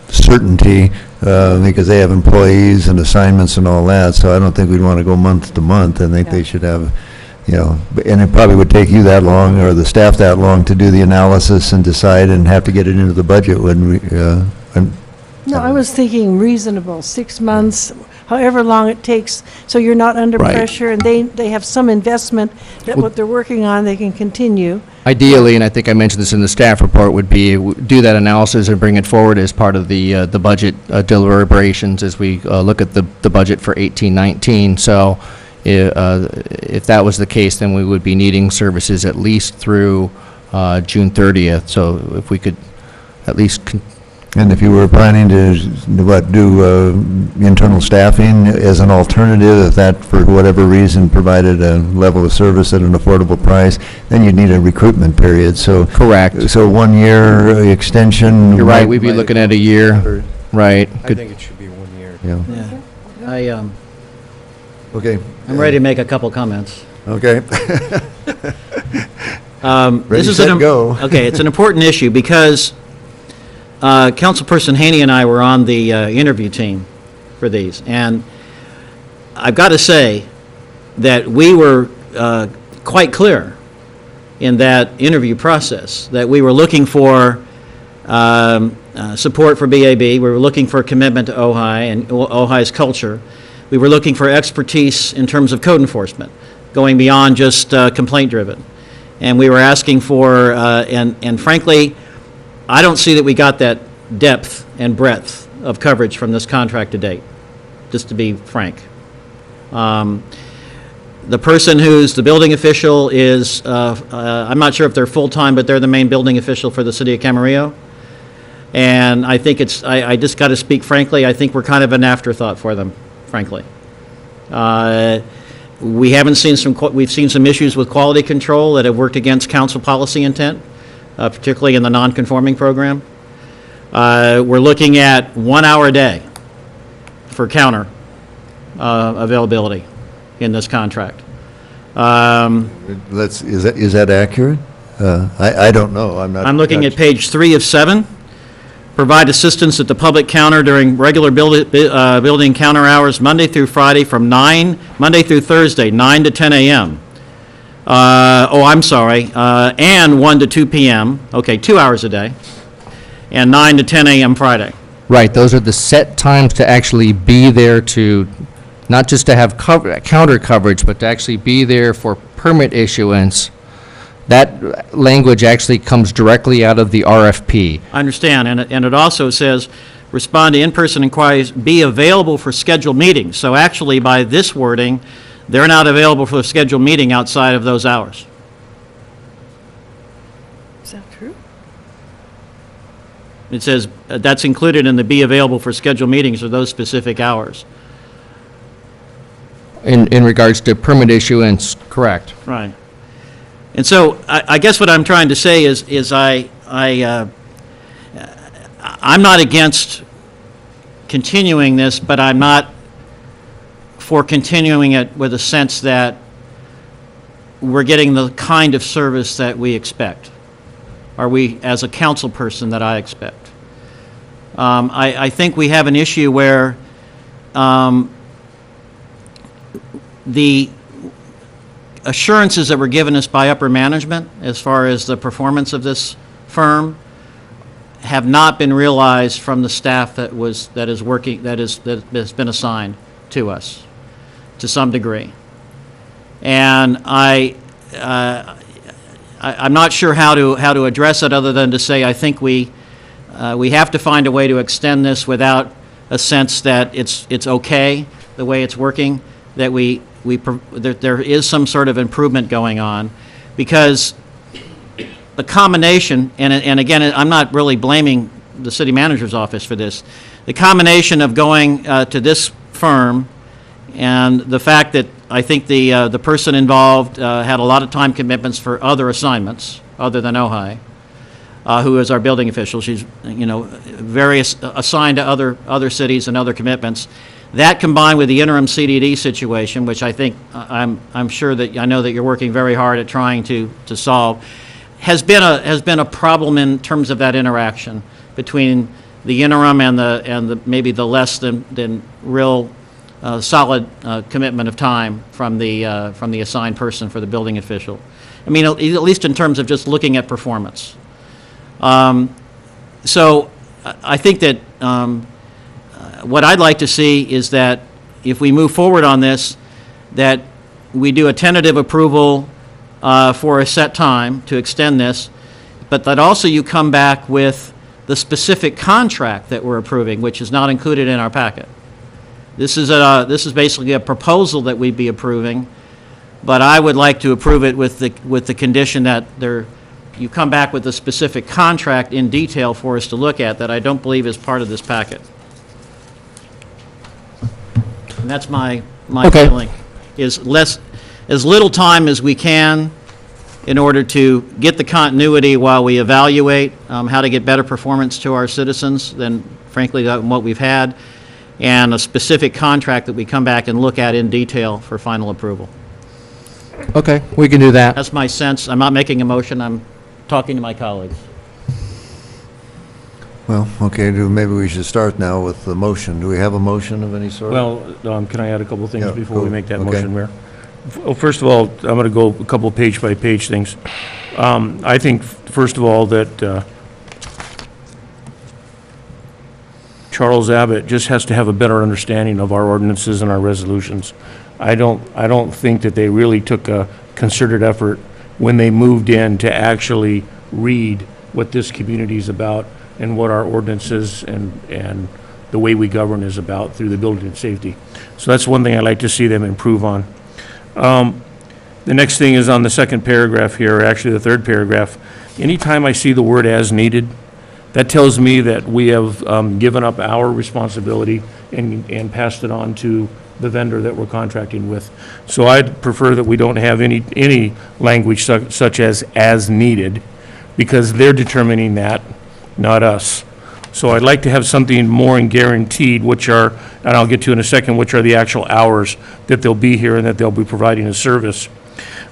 certainty because they have employees and assignments and all that, so I don't think we'd want to go month to month. I think they should have, and it probably would take you that long or the staff that long to do the analysis and decide and have to get it into the budget, wouldn't we? No, I was thinking reasonable, 6 months, however long it takes, so you're not under Right. pressure, and they have some investment that what they're working on, they can continue. Ideally, and I think I mentioned this in the staff report, would be do that analysis and bring it forward as part of the budget deliberations as we look at the budget for 18-19. So if that was the case, then we would be needing services at least through June 30th. So if we could at least And if you were planning to, do internal staffing as an alternative, if that, for whatever reason, provided a level of service at an affordable price, then you'd need a recruitment period, so. Correct. So 1 year extension. You're right, we'd be looking at a year, right? I think it should be 1 year. Yeah, okay. I'm ready to make a couple comments. Okay. This is set, go. Okay, it's an important issue because Councilperson Haney and I were on the interview team for these, and I've got to say that we were quite clear in that interview process that we were looking for support for BAB, we were looking for a commitment to Ojai and Ojai's culture. We were looking for expertise in terms of code enforcement, going beyond just complaint-driven. And we were asking for, and frankly, I don't see that we got that depth and breadth of coverage from this contract to date, just to be frank. The person who's the building official is, I'm not sure if they're full-time, but they're the main building official for the city of Camarillo. And I think it's, I just got to speak frankly, I think we're kind of an afterthought for them, frankly. We haven't seen we've seen some issues with quality control that have worked against council policy intent, particularly in the non-conforming program. We're looking at 1 hour a day for counter availability in this contract. Is that accurate? I don't know. I'm looking at page 3 of 7. Provide assistance at the public counter during regular building counter hours Monday through Friday from Monday through Thursday, 9 to 10 a.m. And 1 to 2 p.m. Okay, 2 hours a day. And 9 to 10 a.m. Friday. Right, those are the set times to actually be there to, not just to have counter coverage, but to actually be there for permit issuance That language actually comes directly out of the RFP. I understand, and it also says, respond to in-person inquiries, be available for scheduled meetings. So actually, by this wording, they're not available for a scheduled meeting outside of those hours. Is that true? It says that's included in the be available for scheduled meetings or those specific hours. In regards to permit issuance, correct. Right. And so I guess what I'm trying to say is I'm not against continuing this, but I'm not for continuing it with a sense that we're getting the kind of service that we expect, or we, as a council person, that I expect. I think we have an issue where the assurances that were given us by upper management as far as the performance of this firm have not been realized from the staff that has been assigned to us to some degree. And I'm not sure how to address it other than to say I think we have to find a way to extend this without a sense that it's okay the way it's working, that there is some sort of improvement going on, because the combination, and again, I'm not really blaming the city manager's office for this, the combination of going to this firm and the fact that I think the person involved had a lot of time commitments for other assignments other than Ojai, who is our building official. She's, assigned to other cities and other commitments. That combined with the interim CDD situation, which I think I'm sure that I know that you're working very hard at trying to solve, has been a problem in terms of that interaction between the interim and the maybe the less than real solid commitment of time from the assigned person for the building official. I mean, at least in terms of just looking at performance. So I think that what I'd like to see is that if we move forward on this, that we do a tentative approval for a set time to extend this, but that also you come back with the specific contract that we're approving, which is not included in our packet. This is basically a proposal that we'd be approving, but I would like to approve it with the condition that you come back with a specific contract in detail for us to look at that I don't believe is part of this packet. And that's my feeling, is as little time as we can in order to get the continuity while we evaluate how to get better performance to our citizens than, frankly, than what we've had, and a specific contract that we come back and look at in detail for final approval. Okay, we can do that. That's my sense. I'm not making a motion. I'm talking to my colleagues. Well, okay, maybe we should start now with the motion. Do we have a motion of any sort? Well, can I add a couple things before we make that Okay. motion, Mayor? Well, first of all, I'm going to go a couple page-by-page things. I think, first of all, that Charles Abbott just has to have a better understanding of our ordinances and our resolutions. I don't think that they really took a concerted effort when they moved in to actually read what this community is about and what our ordinances and the way we govern is about through the building and safety. So that's one thing I'd like to see them improve on. The next thing is on the second paragraph here, actually the third paragraph. Anytime I see the word "as needed," that tells me that we have given up our responsibility and passed it on to the vendor that we're contracting with. So I'd prefer that we don't have any language such as needed, because they're determining that, not us. So I'd like to have something more and guaranteed, which are, and I'll get to in a second, which are the actual hours that they'll be here and that they'll be providing a service.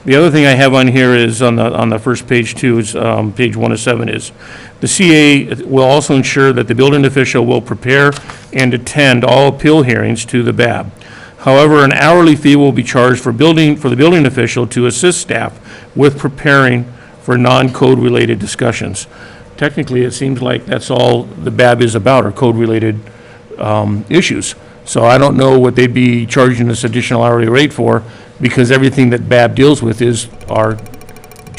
The other thing I have on here is on the first page too, is page 1 of 7, is the CA will also ensure that the building official will prepare and attend all appeal hearings to the BAB. However, an hourly fee will be charged for the building official to assist staff with preparing for non-code related discussions. Technically, it seems like that's all the BAB is about, are code-related issues. So I don't know what they'd be charging this additional hourly rate for, because everything that BAB deals with is our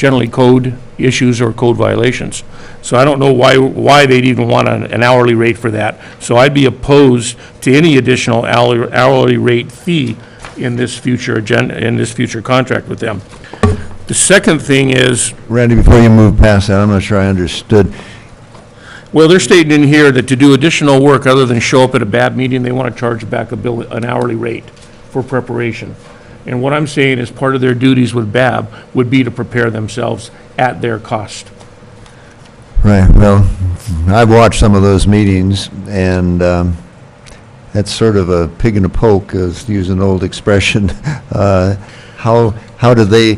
generally code issues or code violations. So I don't know why they'd even want an hourly rate for that. So I'd be opposed to any additional hourly rate fee in this future contract with them. The second thing is, Randy, before you move past that, I'm not sure I understood. well, they're stating in here that to do additional work other than show up at a BAB meeting, they want to charge back an hourly rate for preparation. And what I'm saying is part of their duties with BAB would be to prepare themselves at their cost. Right, well, I've watched some of those meetings, and that's sort of a pig in a poke, to use an old expression. How do they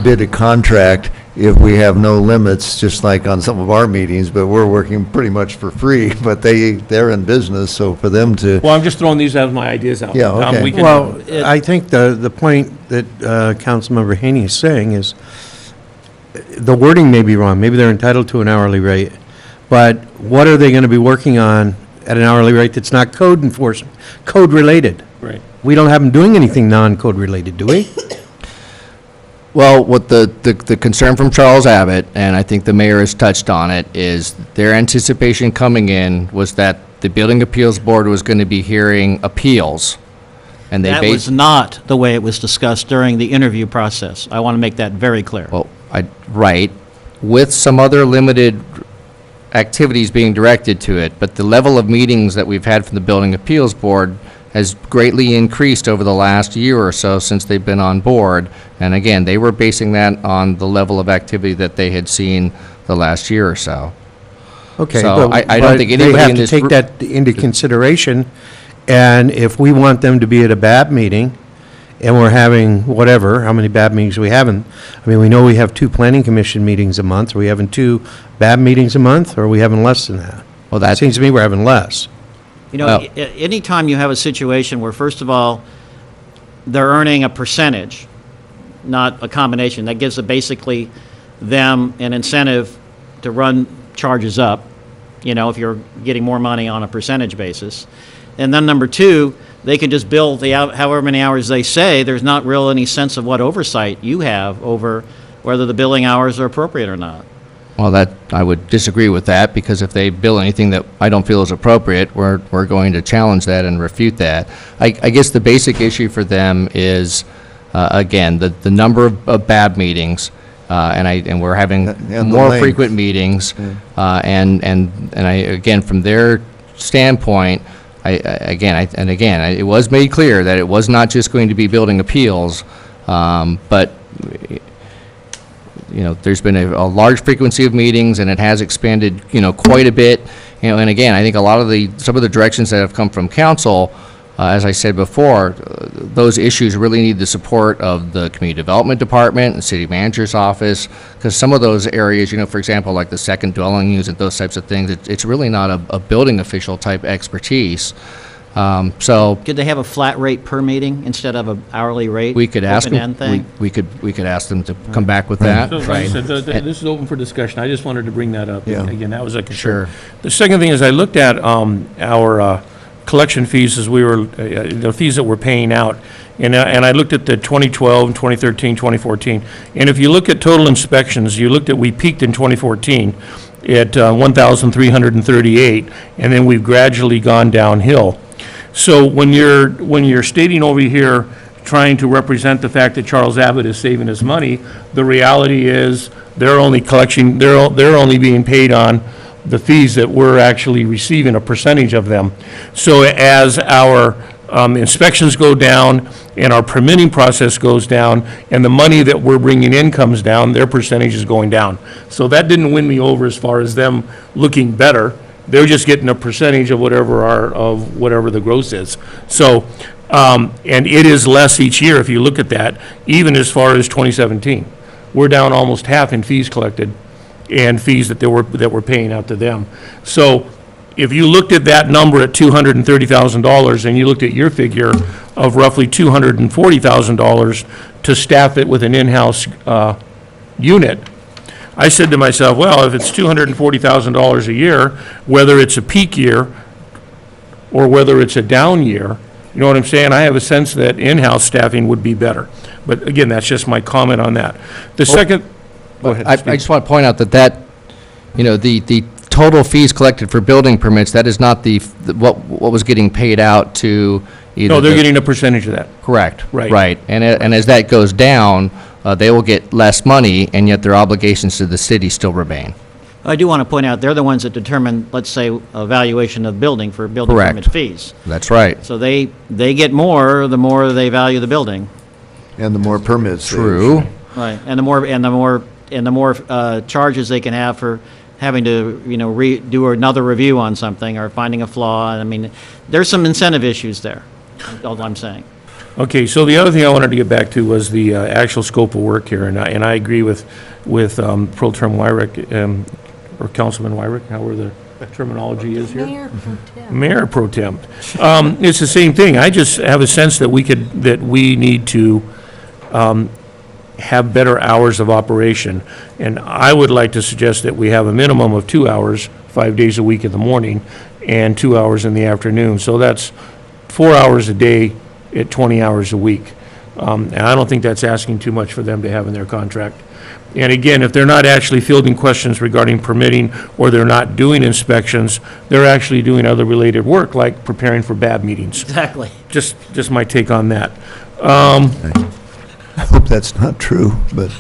bid a contract if we have no limits, just like on some of our meetings, but we're working pretty much for free, but they're in business, so for them to... Well, I'm just throwing these as my ideas out. Yeah, okay. Well, I think the point that Councilmember Haney is saying is, the wording may be wrong. Maybe they're entitled to an hourly rate, but what are they going to be working on at an hourly rate that's not code enforcement, code related? Right. We don't have them doing anything non-code related, do we? Well, what the concern from Charles Abbott, and I think the mayor has touched on it, is their anticipation coming in was that the Building Appeals Board was going to be hearing appeals. And they That was not the way it was discussed during the interview process. I want to make that very clear. Well, right, with some other limited activities being directed to it, but the level of meetings that we've had from the Building Appeals Board has greatly increased over the last year or so since they've been on board. And again, they were basing that on the level of activity that they had seen the last year or so. Okay, So I don't think anybody they have in to this take group- that into consideration, and if we want them to be at a BAB meeting, and we're having whatever, how many BAB meetings we having? I mean, we know we have 2 planning commission meetings a month. Are we having 2 BAB meetings a month, or are we having less than that? Well, that seems to me we're having less. You know, anytime you have a situation where, first of all, they're earning a percentage, not a combination, that gives basically them an incentive to run charges up, you know, if you're getting more money on a percentage basis. And then number 2, they can just bill however many hours they say. There's not real any sense of what oversight you have over whether the billing hours are appropriate or not. Well, I would disagree with that, because if they bill anything that I don't feel is appropriate, we're going to challenge that and refute that. I guess the basic issue for them is, again, the number of BAB meetings, and we're having And the more length. frequent meetings, and again, from their standpoint, it was made clear that it was not just going to be building appeals, but you know, there's been a large frequency of meetings, and it has expanded, you know, quite a bit. You know, and again, I think some of the directions that have come from council, as I said before, those issues really need the support of the Community Development Department and the City Manager's Office, because some of those areas, you know, for example, like the second dwelling unit, those types of things, it's really not a building official type expertise. So Could they have a flat rate per meeting instead of an hourly rate? we could ask open-end them, thing? we could ask them to come back with that. So, like I said, this is open for discussion. I just wanted to bring that up. Yeah. Again, that was a concern. Sure. The second thing is I looked at our collection fees as we were, the fees that we're paying out, and I looked at the 2012, 2013, 2014. And if you look at total inspections, we peaked in 2014 at 1,338, and then we've gradually gone downhill. So when you're stating over here, trying to represent the fact that Charles Abbott is saving his money, the reality is they're only being paid on the fees that we're actually receiving, a percentage of them. So as our inspections go down and our permitting process goes down and the money that we're bringing in comes down, their percentage is going down. So that didn't win me over as far as them looking better. They're just getting a percentage of whatever the gross is. So, and it is less each year if you look at that, even as far as 2017. We're down almost half in fees collected and fees that we're paying out to them. So if you looked at that number at $230,000 and you looked at your figure of roughly $240,000 to staff it with an in-house unit, I said to myself, well, if it's $240,000 a year, whether it's a peak year or whether it's a down year, You know what I'm saying? I have a sense that in-house staffing would be better. But again, that's just my comment on that. The second, go ahead, I Steve. just want to point out that, the total fees collected for building permits, that is not what was getting paid out to either. No, they're getting a percentage of that. Correct. Right. Right. And as that goes down, they will get less money, and yet their obligations to the city still remain. I do want to point out, they're the ones that determine, let's say, a valuation of building for building Correct. permit fees. That's right. So they get more, the more they value the building. And the more permits. True. Right, and the more charges they can have for having to, do another review on something or finding a flaw. I mean, there's some incentive issues there, all I'm saying. Okay, so the other thing I wanted to get back to was the actual scope of work here, and I agree with Pro Tem Wyrick, or Councilman Wyrick, however the terminology is here. Mayor Pro Tem. It's the same thing. I just have a sense that we need to have better hours of operation, and I would like to suggest that we have a minimum of 2 hours, 5 days a week in the morning, and 2 hours in the afternoon. So that's 4 hours a day at 20 hours a week. And I don't think that's asking too much for them to have in their contract. And again, if they're not actually fielding questions regarding permitting, or they're not doing inspections, they're actually doing other related work, like preparing for BAB meetings. Exactly. Just my take on that. I hope that's not true, but.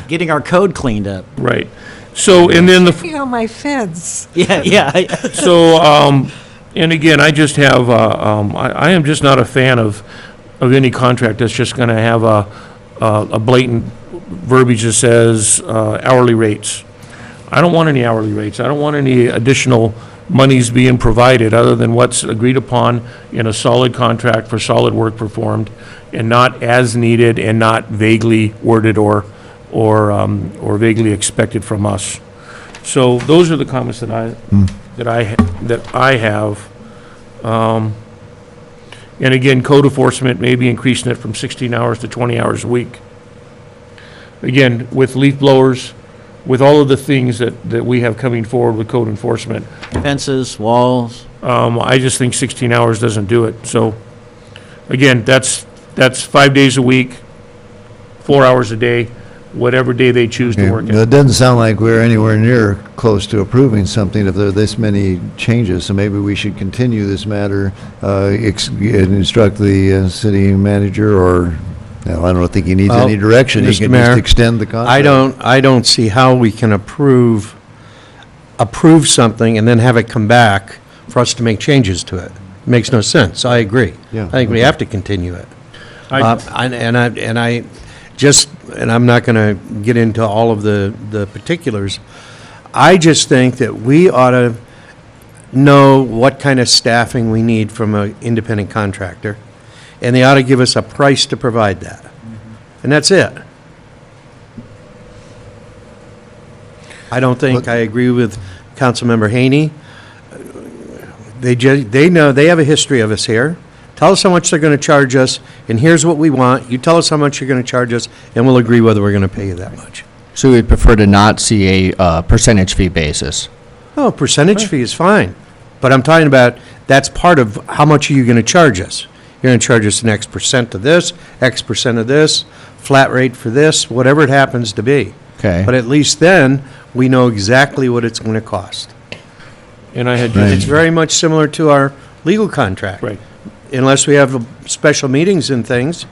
Getting our code cleaned up. Right. So, and then my fence. Yeah. So, and again, I just have, I am just not a fan of any contract that's just going to have a blatant verbiage that says hourly rates. I don't want any hourly rates. I don't want any additional monies being provided other than what's agreed upon in a solid contract for solid work performed, and not as needed and not vaguely worded or vaguely expected from us. So those are the comments that I have. And again, code enforcement, maybe increasing it from 16 hours to 20 hours a week. Again, with leaf blowers, with all of the things that we have coming forward with code enforcement. Fences, walls. I just think 16 hours doesn't do it. So again, that's 5 days a week, 4 hours a day, whatever day they choose to work It it. doesn't sound like we're anywhere near close to approving something if there are this many changes, so maybe we should continue this matter, instruct the city manager, or, I don't think he needs any direction. He Mr. can Mayor, just extend the contract. I don't see how we can approve something and then have it come back for us to make changes to it. Makes no sense. I agree. Yeah, I think we have to continue it. And I'm not going to get into all of the particulars. I just think that we ought to know what kind of staffing we need from an independent contractor, and they ought to give us a price to provide that. And that's it. I don't think I agree with Councilmember Haney. They know, they have a history of us here. Tell us how much they're going to charge us, and here's what we want. You tell us how much you're going to charge us, and we'll agree whether we're going to pay you that much. So we'd prefer to not see a percentage fee basis. Oh, percentage fee is fine, but I'm talking about, that's part of how much are you going to charge us? You're going to charge us an X percent of this, X percent of this, flat rate for this, whatever it happens to be. Okay. But at least then, we know exactly what it's going to cost. And I had It's very much similar to our legal contract. Right. Unless we have special meetings and things,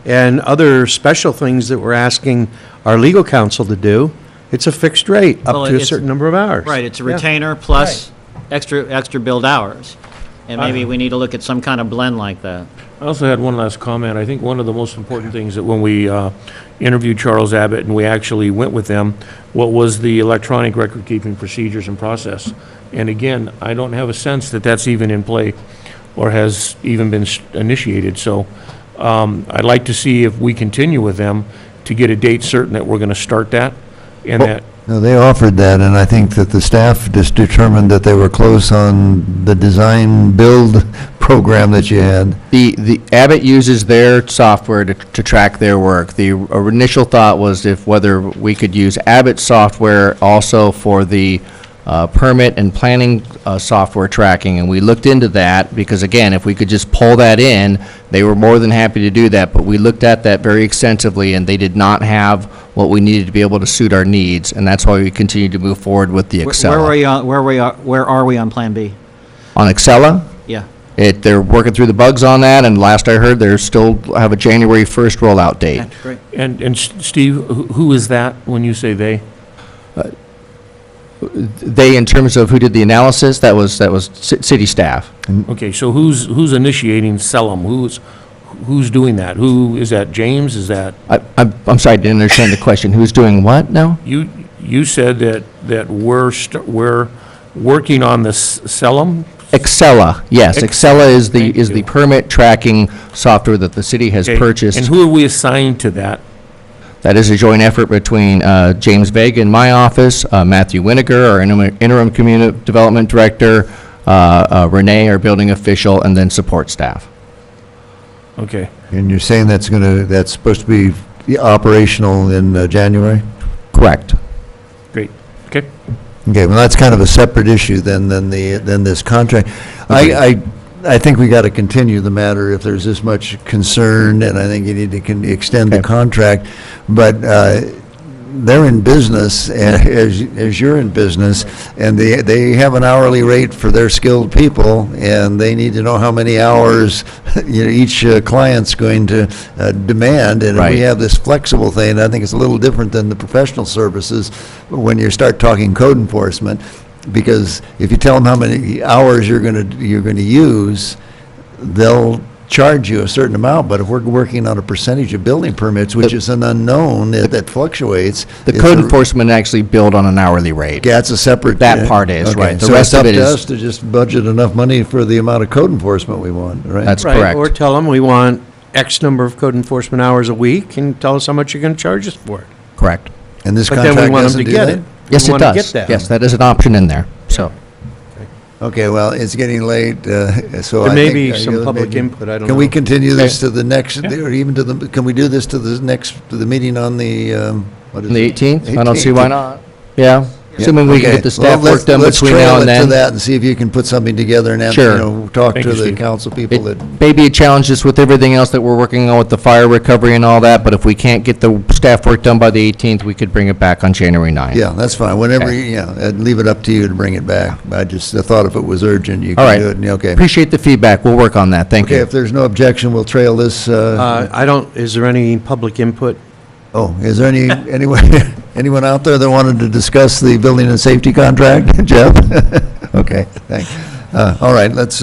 and other special things that we're asking our legal counsel to do, it's a fixed rate up to a certain number of hours. Right, it's a Yeah. retainer plus extra billed hours. And maybe we need to look at some kind of blend like that. I also had one last comment. I think one of the most important things that when we interviewed Charles Abbott and we actually went with them, what was the electronic record-keeping procedures and process. And again, I don't have a sense that that's even in play or has even been initiated. So I'd like to see if we continue with them to get a date certain that we're going to start that, and that. No, they offered that, and I think that the staff just determined that they were close on the design-build program that you had. The Abbott uses their software to track their work. The initial thought was whether we could use Abbott software also for the permit and planning software tracking, and we looked into that, because again, if we could just pull that in, they were more than happy to do that, but we looked at that very extensively, and they did not have what we needed to be able to suit our needs, and that's why we continued to move forward with the Excel. Where are we on Plan B? On Excella? Yeah. They're working through the bugs on that, and last I heard, they're still have a January 1st rollout date. Okay, great. And Steve, who is that when you say they? They, in terms of who did the analysis, that was city staff. Okay, so who's initiating Selim? Who's doing that? Who, is that James? Is that? I'm sorry, I didn't understand the question. Who's doing what now? You said that we're working on the Selim? Excella, yes. Excella is the permit tracking software that the city has Okay, purchased. and who are we assigned to that? That is a joint effort between James Vega in my office, Matthew Winiger, our interim community development director, Renee, our building official, and then support staff. Okay. And you're saying that's supposed to be operational in January? Correct. Great. Okay. Okay, well, that's kind of a separate issue than this contract. I think we got to continue the matter if there's this much concern, and I think you need to extend the contract. But they're in business, as you're in business, and they have an hourly rate for their skilled people, and they need to know how many hours each client's going to demand. And if we have this flexible thing, I think it's a little different than the professional services when you start talking code enforcement. Because if you tell them how many hours you're going to use, they'll charge you a certain amount. But if we're working on a percentage of building permits, which is an unknown that fluctuates, The code enforcement actually billed on an hourly rate. Yeah, it's a separate. That part is, okay. right. The So rest it's up of it to is. us to just budget enough money for the amount of code enforcement we want, right? That's Right, correct. or tell them we want X number of code enforcement hours a week, and tell us how much you're going to charge us for it. Correct. And this But then we contract want them doesn't to do get that? it. Yes, We it wanna does. get that. Yes, that is an option in there, so. Okay, well, it's getting late, so There I may think. be some public input, I don't Can we know. continue this to the next, or even to the, can we do this to the meeting on the, what is it? The 18th? I don't see why not. Yeah, assuming we can Okay. get the staff Well, work done let's between now and trail it then. to that and see if you can put something together and have, Sure. talk Thank to you, the Steve. council people that. May be a challenge just with everything else that we're working on with the fire recovery and all that, but if we can't get the staff work done by the 18th, we could bring it back on January 9th. Yeah, that's fine. Whenever, Okay. I'd leave it up to you to bring it back. I thought if it was urgent, you All could right. do it. Okay. Appreciate the feedback. We'll work on that. Thank Okay, you. if there's no objection, we'll trail this. Is there any public input? Oh, is there anyone out there that wanted to discuss the building and safety contract? Jeff? Okay, thanks. All right, let's,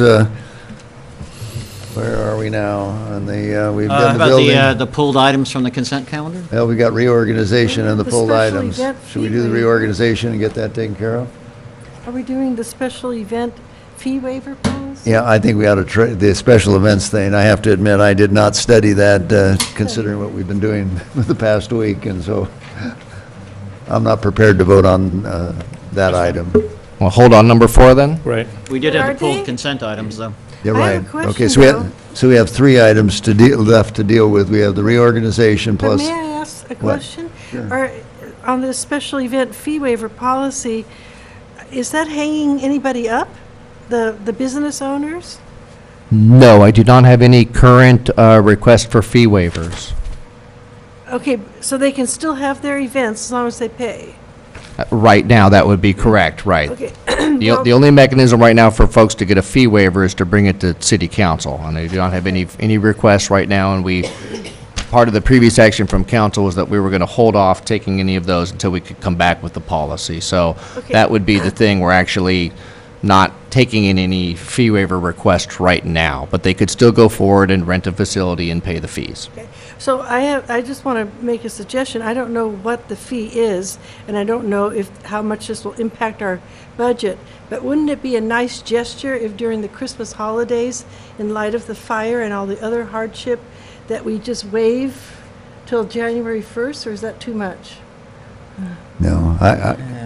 where are we now? On the, we've How done the about building. the pulled items from the consent calendar? Well, we got reorganization and the The pulled special items. event Should we fee do the waiver. reorganization and get that taken care of? Are we doing the special event fee waiver policy? Yeah, I think we ought to the special events thing. I have to admit, I did not study that, considering what we've been doing the past week, and so I'm not prepared to vote on that item. Well, hold on number 4 then. Right. We did have Are the pulled they? consent items, though. You're I right. have a question, Okay, so we have 3 items left to deal with. We have the reorganization But plus. may I ask a What? question? Sure. On the special event fee waiver policy, is that hanging anybody up? The business owners? No, I do not have any current request for fee waivers. Okay, so they can still have their events as long as they pay? Right now, that would be correct, right. Okay. The only mechanism right now for folks to get a fee waiver is to bring it to city council, and they do not have any requests right now, and part of the previous action from council was that we were going to hold off taking any of those until we could come back with the policy. So Okay. that would be the thing, we're actually not taking in any fee waiver requests right now, but they could still go forward and rent a facility and pay the fees. So I just want to make a suggestion. I don't know what the fee is, and I don't know how much this will impact our budget, but wouldn't it be a nice gesture if during the Christmas holidays, in light of the fire and all the other hardship, that we just waive till January 1st, or is that too much? No,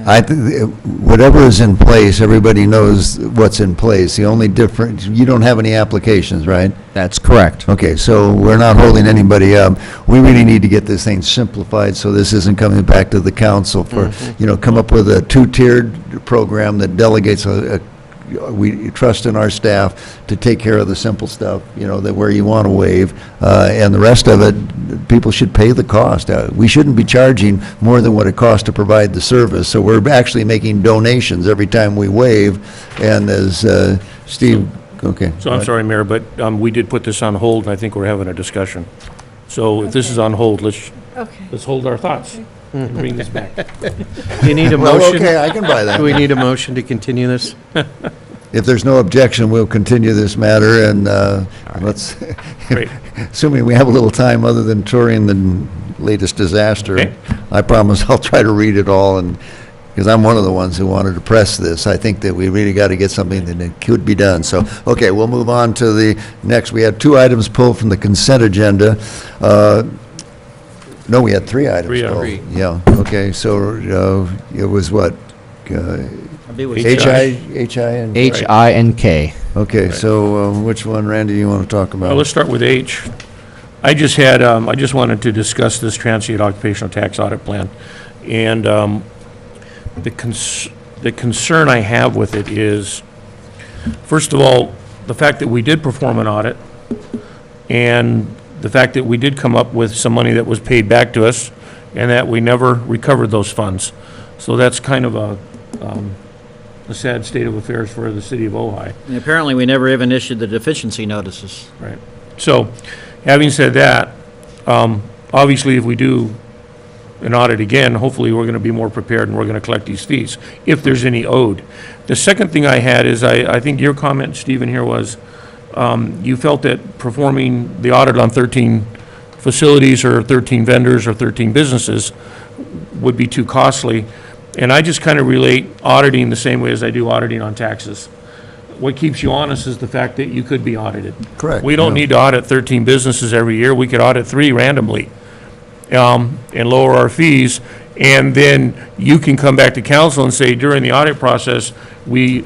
Whatever is in place, everybody knows what's in place. The only difference, you don't have any applications, right? That's correct. Okay, so we're not holding anybody up. We really need to get this thing simplified, so this isn't coming back to the council for, come up with a two-tiered program that delegates we trust in our staff to take care of the simple stuff, that where you want to waive, and the rest of it, people should pay the cost. We shouldn't be charging more than what it costs to provide the service, so we're actually making donations every time we waive, and as Steve, okay. So I'm sorry, Mayor, but we did put this on hold, and I think we're having a discussion. So if this is on hold, let's hold our thoughts and bring this back. Do you need a Well, motion? okay, I can buy that. Do we need a motion to continue this? If there's no objection, we'll continue this matter, and let's, Great. assuming we have a little time other than touring the latest disaster, Okay. I promise I'll try to read it all, and, because I'm one of the ones who wanted to press this. I think that we really got to get something that could be done. So, okay, we'll move on to the next. We had 2 items pulled from the consent agenda. No, we had 3 items pulled. Three. Yeah, okay, so it was what? HI. HI and? H-I and K. Okay, so which one, Randy, you want to talk about? Well, let's start with H. I just had, I just wanted to discuss this transient occupational tax audit plan. And the concern I have with it is, first of all, the fact that we did perform an audit, and the fact that we did come up with some money that was paid back to us, and that we never recovered those funds. So that's kind of a sad state of affairs for the city of Ojai. And apparently, we never even issued the deficiency notices. Right. So, having said that, obviously, if we do an audit again, hopefully we're going to be more prepared and we're going to collect these fees, if there's any owed. The second thing I had is, I think your comment, Stephen, here was, you felt that performing the audit on 13 facilities or 13 vendors or 13 businesses would be too costly. And I just kind of relate auditing the same way as I do auditing on taxes. What keeps you honest is the fact that you could be audited. Correct. We don't need to audit 13 businesses every year. We could audit 3 randomly, and lower our fees. And then you can come back to council and say, during the audit process, we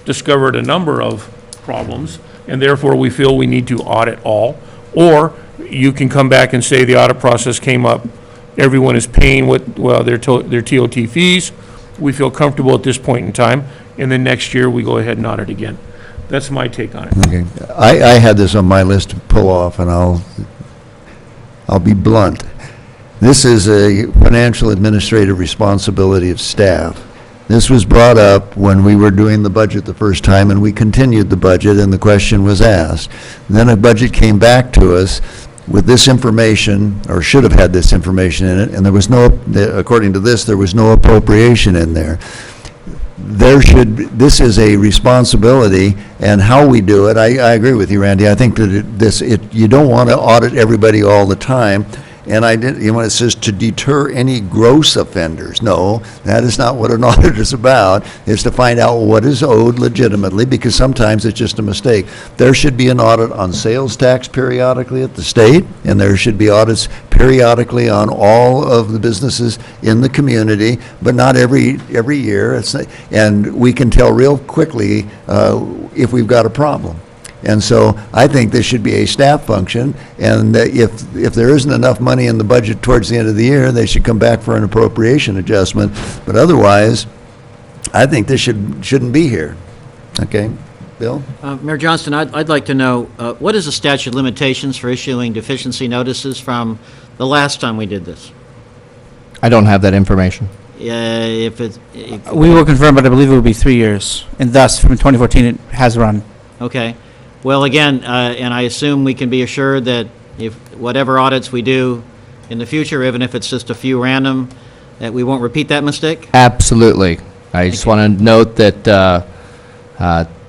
discovered a number of problems, and therefore we feel we need to audit all. Or you can come back and say the audit process came up, everyone is paying their TOT fees. We feel comfortable at this point in time, and then next year we go ahead and audit again. That's my take on it. Okay. I had this on my list to pull off, and I'll be blunt. This is a financial administrative responsibility of staff. This was brought up when we were doing the budget the first time, and we continued the budget, and the question was asked. And then a budget came back to us with this information, or should have had this information in it, and there was no, according to this, there was no appropriation in there. This is a responsibility, and how we do it, I agree with you, Randy. I think that you don't want to audit everybody all the time. And when it says to deter any gross offenders, no, that is not what an audit is about. It's to find out what is owed legitimately, because sometimes it's just a mistake. There should be an audit on sales tax periodically at the state, and there should be audits periodically on all of the businesses in the community, but not every year. And we can tell real quickly if we've got a problem. And so I think this should be a staff function, and if there isn't enough money in the budget towards the end of the year, they should come back for an appropriation adjustment. But otherwise, I think this shouldn't be here. Okay, Bill? Mayor Johnston, I'd like to know, what is the statute of limitations for issuing deficiency notices from the last time we did this? I don't have that information. We will confirm, but I believe it will be 3 years, and thus, from 2014, it has run. Okay. Well, again, and I assume we can be assured that if whatever audits we do in the future, even if it's just a few random, that we won't repeat that mistake? Absolutely. I just want to note that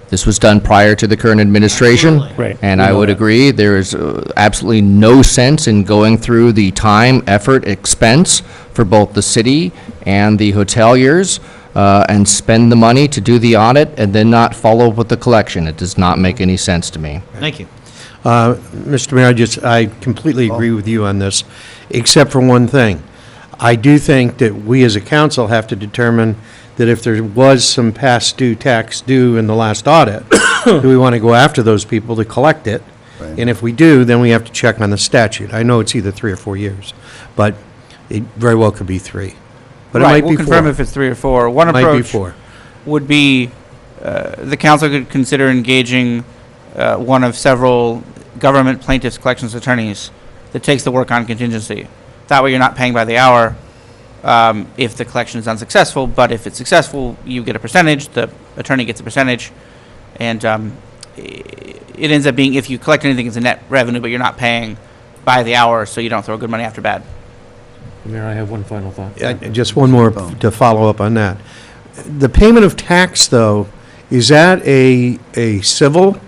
this was done prior to the current administration. Absolutely. Right. And I would agree, there is absolutely no sense in going through the time, effort, expense for both the city and the hoteliers and spend the money to do the audit and then not follow up with the collection. It does not make any sense to me. Thank you. Mr. Mayor, I completely agree with you on this, except for one thing. I do think that we as a council have to determine that if there was some past due tax due in the last audit, do we want to go after those people to collect it? Right. And if we do, then we have to check on the statute. I know it's either 3 or 4 years, but it very well could be 3. But it Right, might be we'll 4. confirm if it's 3 or 4. One Might be approach 4. would be the council could consider engaging one of several government plaintiffs' collections attorneys that takes the work on contingency. That way you're not paying by the hour if the collection is unsuccessful, but if it's successful, you get a percentage, the attorney gets a percentage, and it ends up being, if you collect anything, it's a net revenue, but you're not paying by the hour, so you don't throw good money after bad. Mayor, I have one final thought. Just one more to follow up on that. The payment of tax, though, is that a civil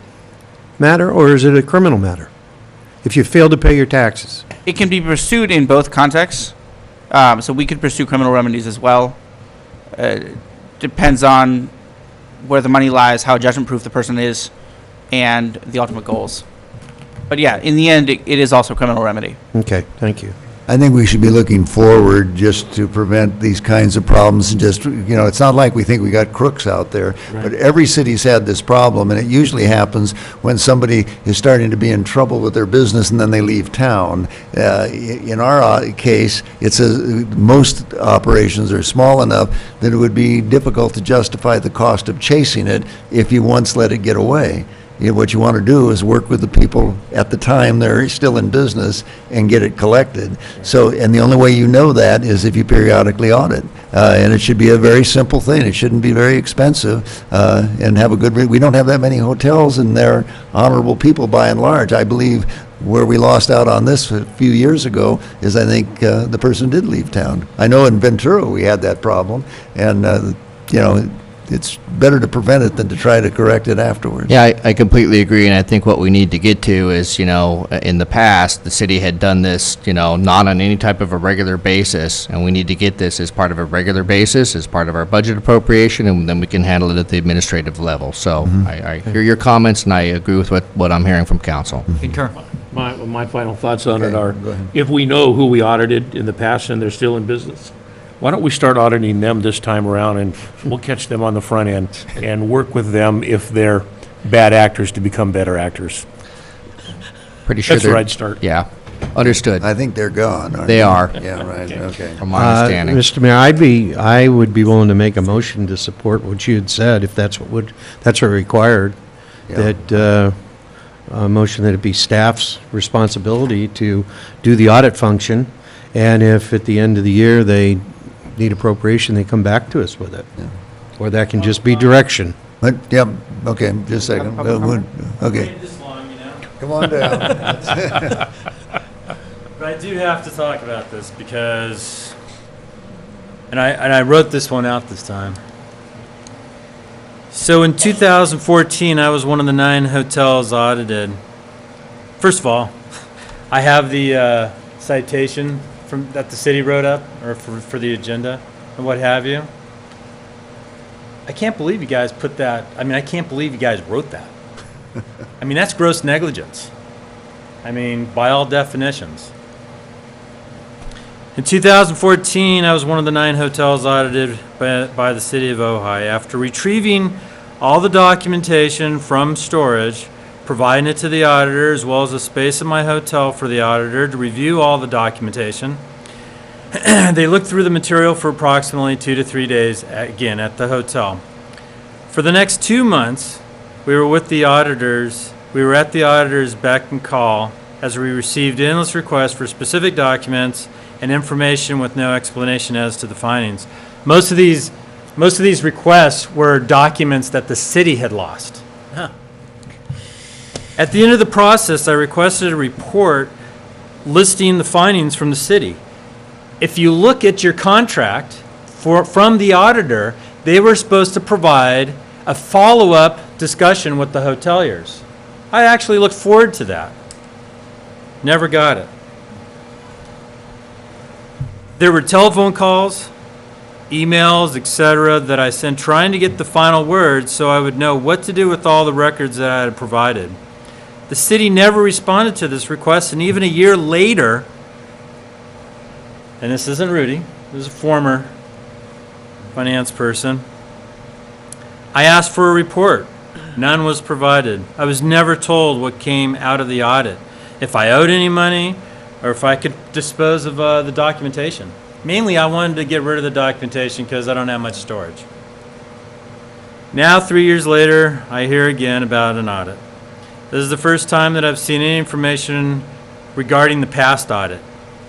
matter or is it a criminal matter? If you fail to pay your taxes? It can be pursued in both contexts, so we could pursue criminal remedies as well. Depends on where the money lies, how judgment-proof the person is, and the ultimate goals. But yeah, in the end, it is also a criminal remedy. Okay, thank you. I think we should be looking forward just to prevent these kinds of problems and just, it's not like we think we got crooks out there, but every city's had this problem, and it usually happens when somebody is starting to be in trouble with their business and then they leave town. In our case, most operations are small enough that it would be difficult to justify the cost of chasing it if you once let it get away. What you want to do is work with the people at the time they're still in business and get it collected. So, and the only way you know that is if you periodically audit. And it should be a very simple thing. It shouldn't be very expensive and have a good, we don't have that many hotels and they're honorable people by and large. I believe where we lost out on this a few years ago is I think the person did leave town. I know in Ventura we had that problem and, it's better to prevent it than to try to correct it afterwards. Yeah, I completely agree, and I think what we need to get to is, in the past, the city had done this, not on any type of a regular basis, and we need to get this as part of a regular basis, as part of our budget appropriation, and then we can handle it at the administrative level. So I hear your comments, and I agree with what I'm hearing from council. Concur. My final thoughts on it are, if we know who we audited in the past and they're still in business, why don't we start auditing them this time around, and we'll catch them on the front end and work with them if they're bad actors to become better actors. Pretty sure That's where I'd start. Yeah, understood. I think they're gone, aren't They are. Yeah, right, okay. From my understanding. Mr. Mayor, I would be willing to make a motion to support what you had said, if that's what required. Yeah. That, a motion that it be staff's responsibility to do the audit function, and if at the end of the year they need appropriation, they come back to us with it. Yeah. Or that can just be direction. But, okay, just a second. Okay. Come on down. But I do have to talk about this because, and I wrote this one out this time. So in 2014, I was one of the 9 hotels audited. First of all, I have the citation that the city wrote up, or for the agenda and what have you. I can't believe you guys put that. I can't believe you guys wrote that. That's gross negligence. By all definitions. In 2014, I was one of the 9 hotels audited by the city of Ojai. After retrieving all the documentation from storage, providing it to the auditor, as well as the space of my hotel for the auditor to review all the documentation. They looked through the material for approximately 2 to 3 days, again, at the hotel. For the next 2 months, we were with the auditors. We were at the auditor's beck and call as we received endless requests for specific documents and information with no explanation as to the findings. Most of these requests were documents that the city had lost. At the end of the process, I requested a report listing the findings from the city. If you look at your contract from the auditor, they were supposed to provide a follow-up discussion with the hoteliers. I actually looked forward to that. Never got it. There were telephone calls, emails, etc., that I sent trying to get the final word so I would know what to do with all the records that I had provided. The city never responded to this request, and even a year later, and this isn't Rudy, this is a former finance person. I asked for a report. None was provided. I was never told what came out of the audit, if I owed any money or if I could dispose of the documentation. Mainly, I wanted to get rid of the documentation because I don't have much storage. Now, 3 years later, I hear again about an audit. This is the first time that I've seen any information regarding the past audit.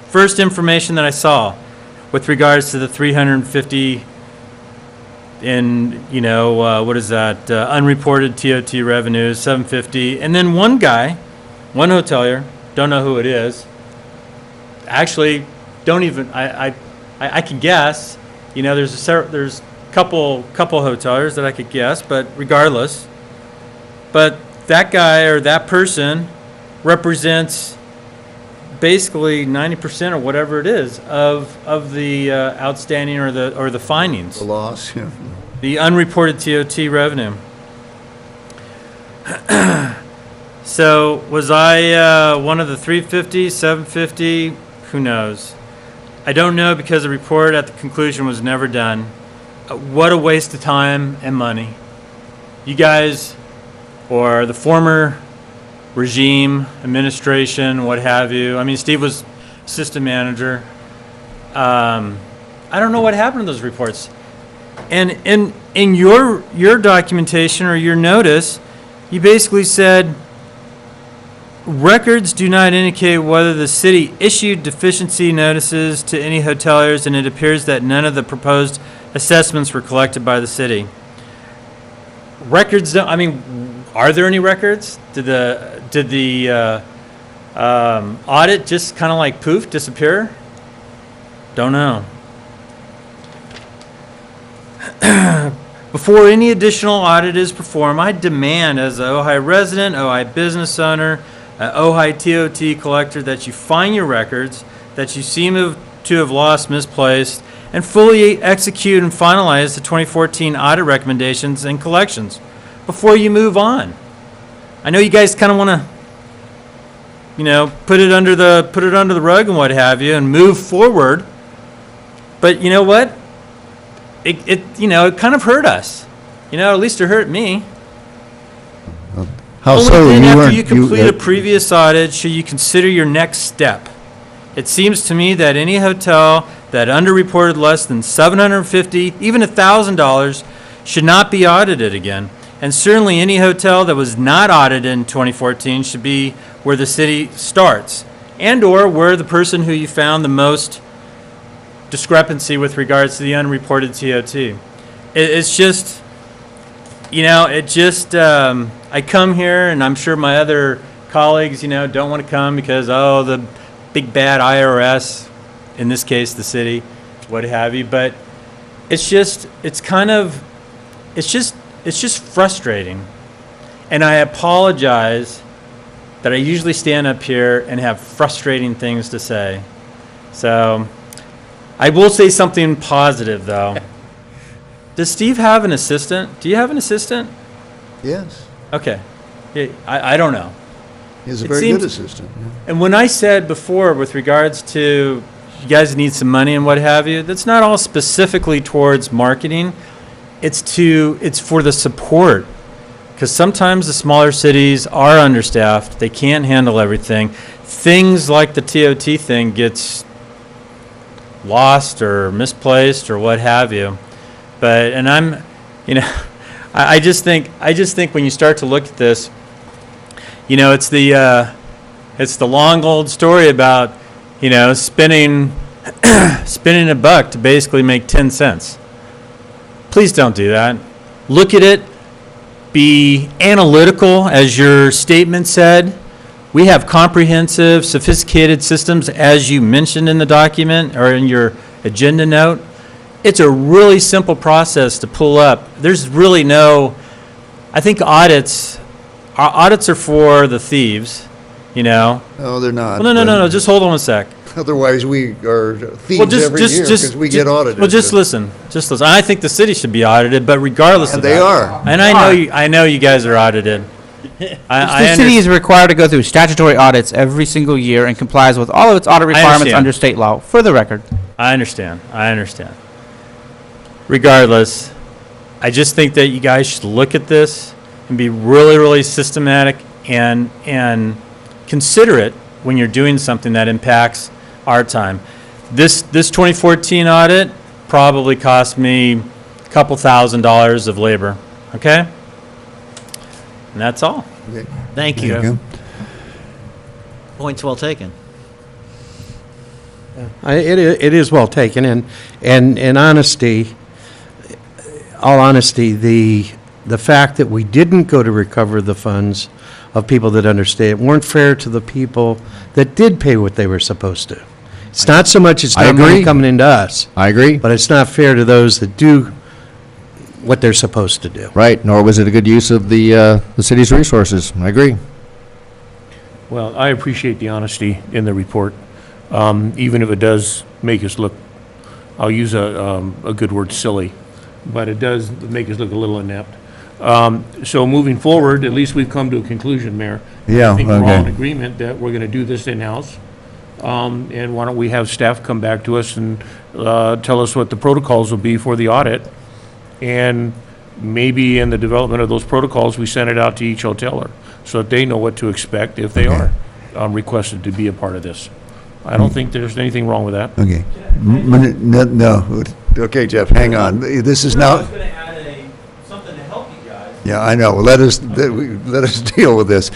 First information that I saw with regards to the 350 in, what is that, unreported TOT revenues, 750. And then one guy, one hotelier, don't know who it is, actually don't even, I can guess, there's a couple hoteliers that I could guess, but regardless. But that guy or that person represents basically 90% or whatever it is of the outstanding or the findings. The loss, yeah. The unreported TOT revenue. So was I one of the 350, 750? Who knows? I don't know because the report at the conclusion was never done. What a waste of time and money. You guys, or the former regime, administration, what have you. I mean, Steve was assistant manager. I don't know what happened to those reports. And in your documentation or your notice, you basically said, records do not indicate whether the city issued deficiency notices to any hoteliers, and it appears that none of the proposed assessments were collected by the city. Records don't, I mean, are there any records? Did the audit just kind of like poof, disappear? Don't know. Before any additional audit is performed, I demand as an Ojai resident, Ojai business owner, an Ojai TOT collector that you find your records that you seem to have lost, misplaced, and fully execute and finalize the 2014 audit recommendations and collections before you move on. I know you guys kind of want to, put it under the rug and what have you, and move forward. But you know what? It kind of hurt us. At least it hurt me. How Only so? then You after weren't- you complete a previous audit should you consider your next step. It seems to me that any hotel that underreported less than $750, even $1,000, should not be audited again. And certainly any hotel that was not audited in 2014 should be where the city starts, and or where the person who you found the most discrepancy with regards to the unreported TOT. It's just, I come here, and I'm sure my other colleagues, don't want to come because, the big bad IRS, in this case the city, what have you. But it's just frustrating. And I apologize that I usually stand up here and have frustrating things to say. So I will say something positive, though. Does Steve have an assistant? Do you have an assistant? Yes. Okay. I don't know. He's a It very seems- good assistant. yeah. And when I said before with regards to you guys need some money and what have you, that's not all specifically towards marketing. It's for the support. Because sometimes the smaller cities are understaffed. They can't handle everything. Things like the TOT thing gets lost or misplaced or what have you. But, and I'm, I just think when you start to look at this, it's the long old story about, spending a buck to basically make 10 cents. Please don't do that. Look at it. Be analytical, as your statement said. We have comprehensive, sophisticated systems, as you mentioned in the document or in your agenda note. It's a really simple process to pull up. There's really I think audits are for the thieves, No, they're not. Well, no, just hold on a sec. Otherwise, we are thieves every year because we get audited. Well, just listen. I think the city should be audited, but regardless And of they that. are. And I know you guys are audited. The city is required to go through statutory audits every single year and complies with all of its audit requirements understand. under state law, for the record. I understand. Regardless, I just think that you guys should look at this and be really, really systematic and consider it when you're doing something that impacts our time. This 2014 audit probably cost me a couple $1,000s of labor, okay? And that's all. Okay. Thank you. Thank you. Points well taken. It is well taken, and in honesty, all honesty, the fact that we didn't go to recover the funds of people that understand weren't fair to the people that did pay what they were supposed to. It's not so much it's I not money agree. coming into us, I agree. but it's not fair to those that do what they're supposed to do. Right, nor was it a good use of the city's resources. I agree. Well, I appreciate the honesty in the report, even if it does make us look, I'll use a good word, silly, but it does make us look a little inept. So moving forward, at least we've come to a conclusion, Mayor. Yeah, I think we're all okay. in agreement that we're going to do this in-house. And why don't we have staff come back to us and tell us what the protocols will be for the audit? And maybe in the development of those protocols, we send it out to each hoteler so that they know what to expect if they are requested to be a part of this. I don't think there's anything wrong with that. Okay. No. Okay, Jeff, hang on. This is now. going to add something to help you guys. Yeah, I know. Let us deal with this.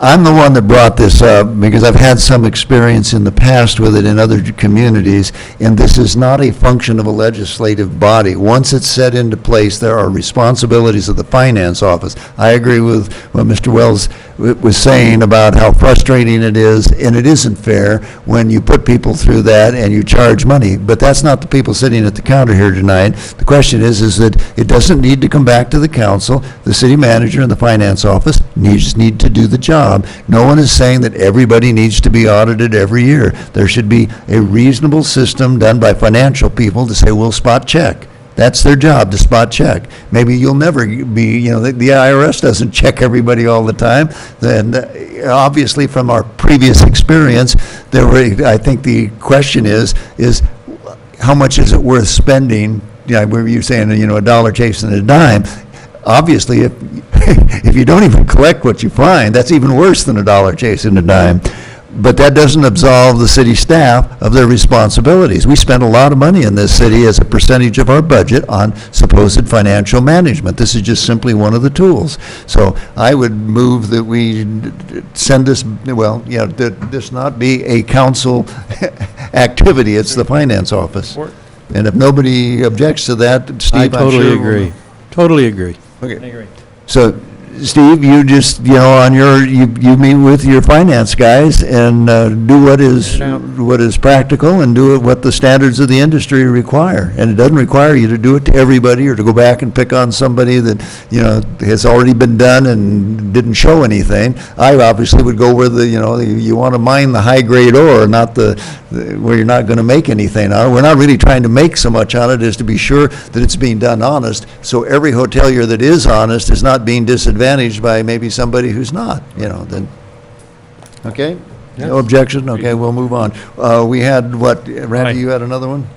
I'm the one that brought this up because I've had some experience in the past with it in other communities, and this is not a function of a legislative body. Once it's set into place, there are responsibilities of the finance office. I agree with what Mr. Wells was saying about how frustrating it is, and it isn't fair when you put people through that and you charge money. But that's not the people sitting at the counter here tonight. The question is that it doesn't need to come back to the council. The city manager and the finance office need to do the job. No one is saying that everybody needs to be audited every year. There should be a reasonable system done by financial people to say, we'll spot check. That's their job, to spot check. Maybe you'll never be, the IRS doesn't check everybody all the time. Then obviously from our previous experience, I think the question is how much is it worth spending? Where you're saying, a dollar chasing a dime. Obviously, if you don't even collect what you find, that's even worse than a dollar chasing a dime. But that doesn't absolve the city staff of their responsibilities. We spend a lot of money in this city as a percentage of our budget on supposed financial management. This is just simply one of the tools. So I would move that we send this, that this not be a council activity. It's the finance office. And if nobody objects to that, Steve, I I'm totally sure agree. Totally agree. Okay. I agree. So, Steve, you just, you meet with your finance guys and do what is practical and do what the standards of the industry require. And it doesn't require you to do it to everybody or to go back and pick on somebody that, has already been done and didn't show anything. I obviously would go where you want to mine the high-grade ore, not where you're not going to make anything on it. We're not really trying to make so much on it as to be sure that it's being done honest. So every hotelier that is honest is not being disadvantaged by maybe somebody who's not, then. Okay? No objection? Okay, we'll move on. We had Randy, you had another one?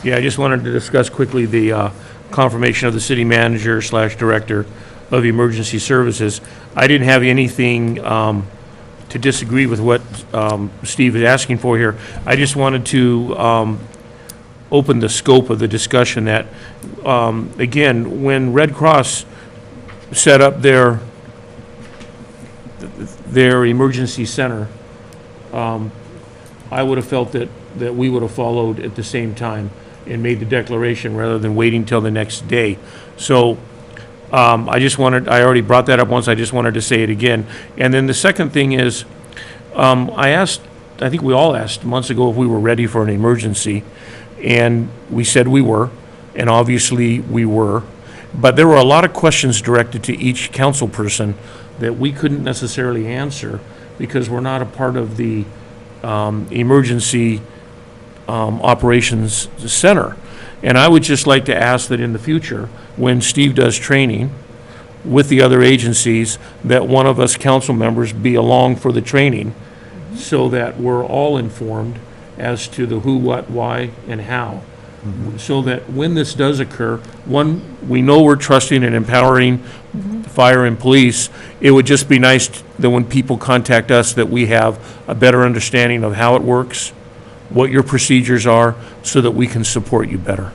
Yeah, I just wanted to discuss quickly the confirmation of the city manager / director of emergency services. I didn't have anything to disagree with what Steve is asking for here. I just wanted to open the scope of the discussion that, again, when Red Cross set up their emergency center, I would have felt that we would have followed at the same time and made the declaration rather than waiting till the next day. So I already brought that up once, I just wanted to say it again. And then the second thing is, I think we all asked months ago if we were ready for an emergency, and we said we were, and obviously we were. But there were a lot of questions directed to each council person that we couldn't necessarily answer because we're not a part of the emergency operations center. And I would just like to ask that in the future, when Steve does training with the other agencies, that one of us council members be along for the training so that we're all informed as to the who, what, why, and how. So that when this does occur, one, we know we're trusting and empowering fire and police. It would just be nice that when people contact us, that we have a better understanding of how it works, what your procedures are, so that we can support you better.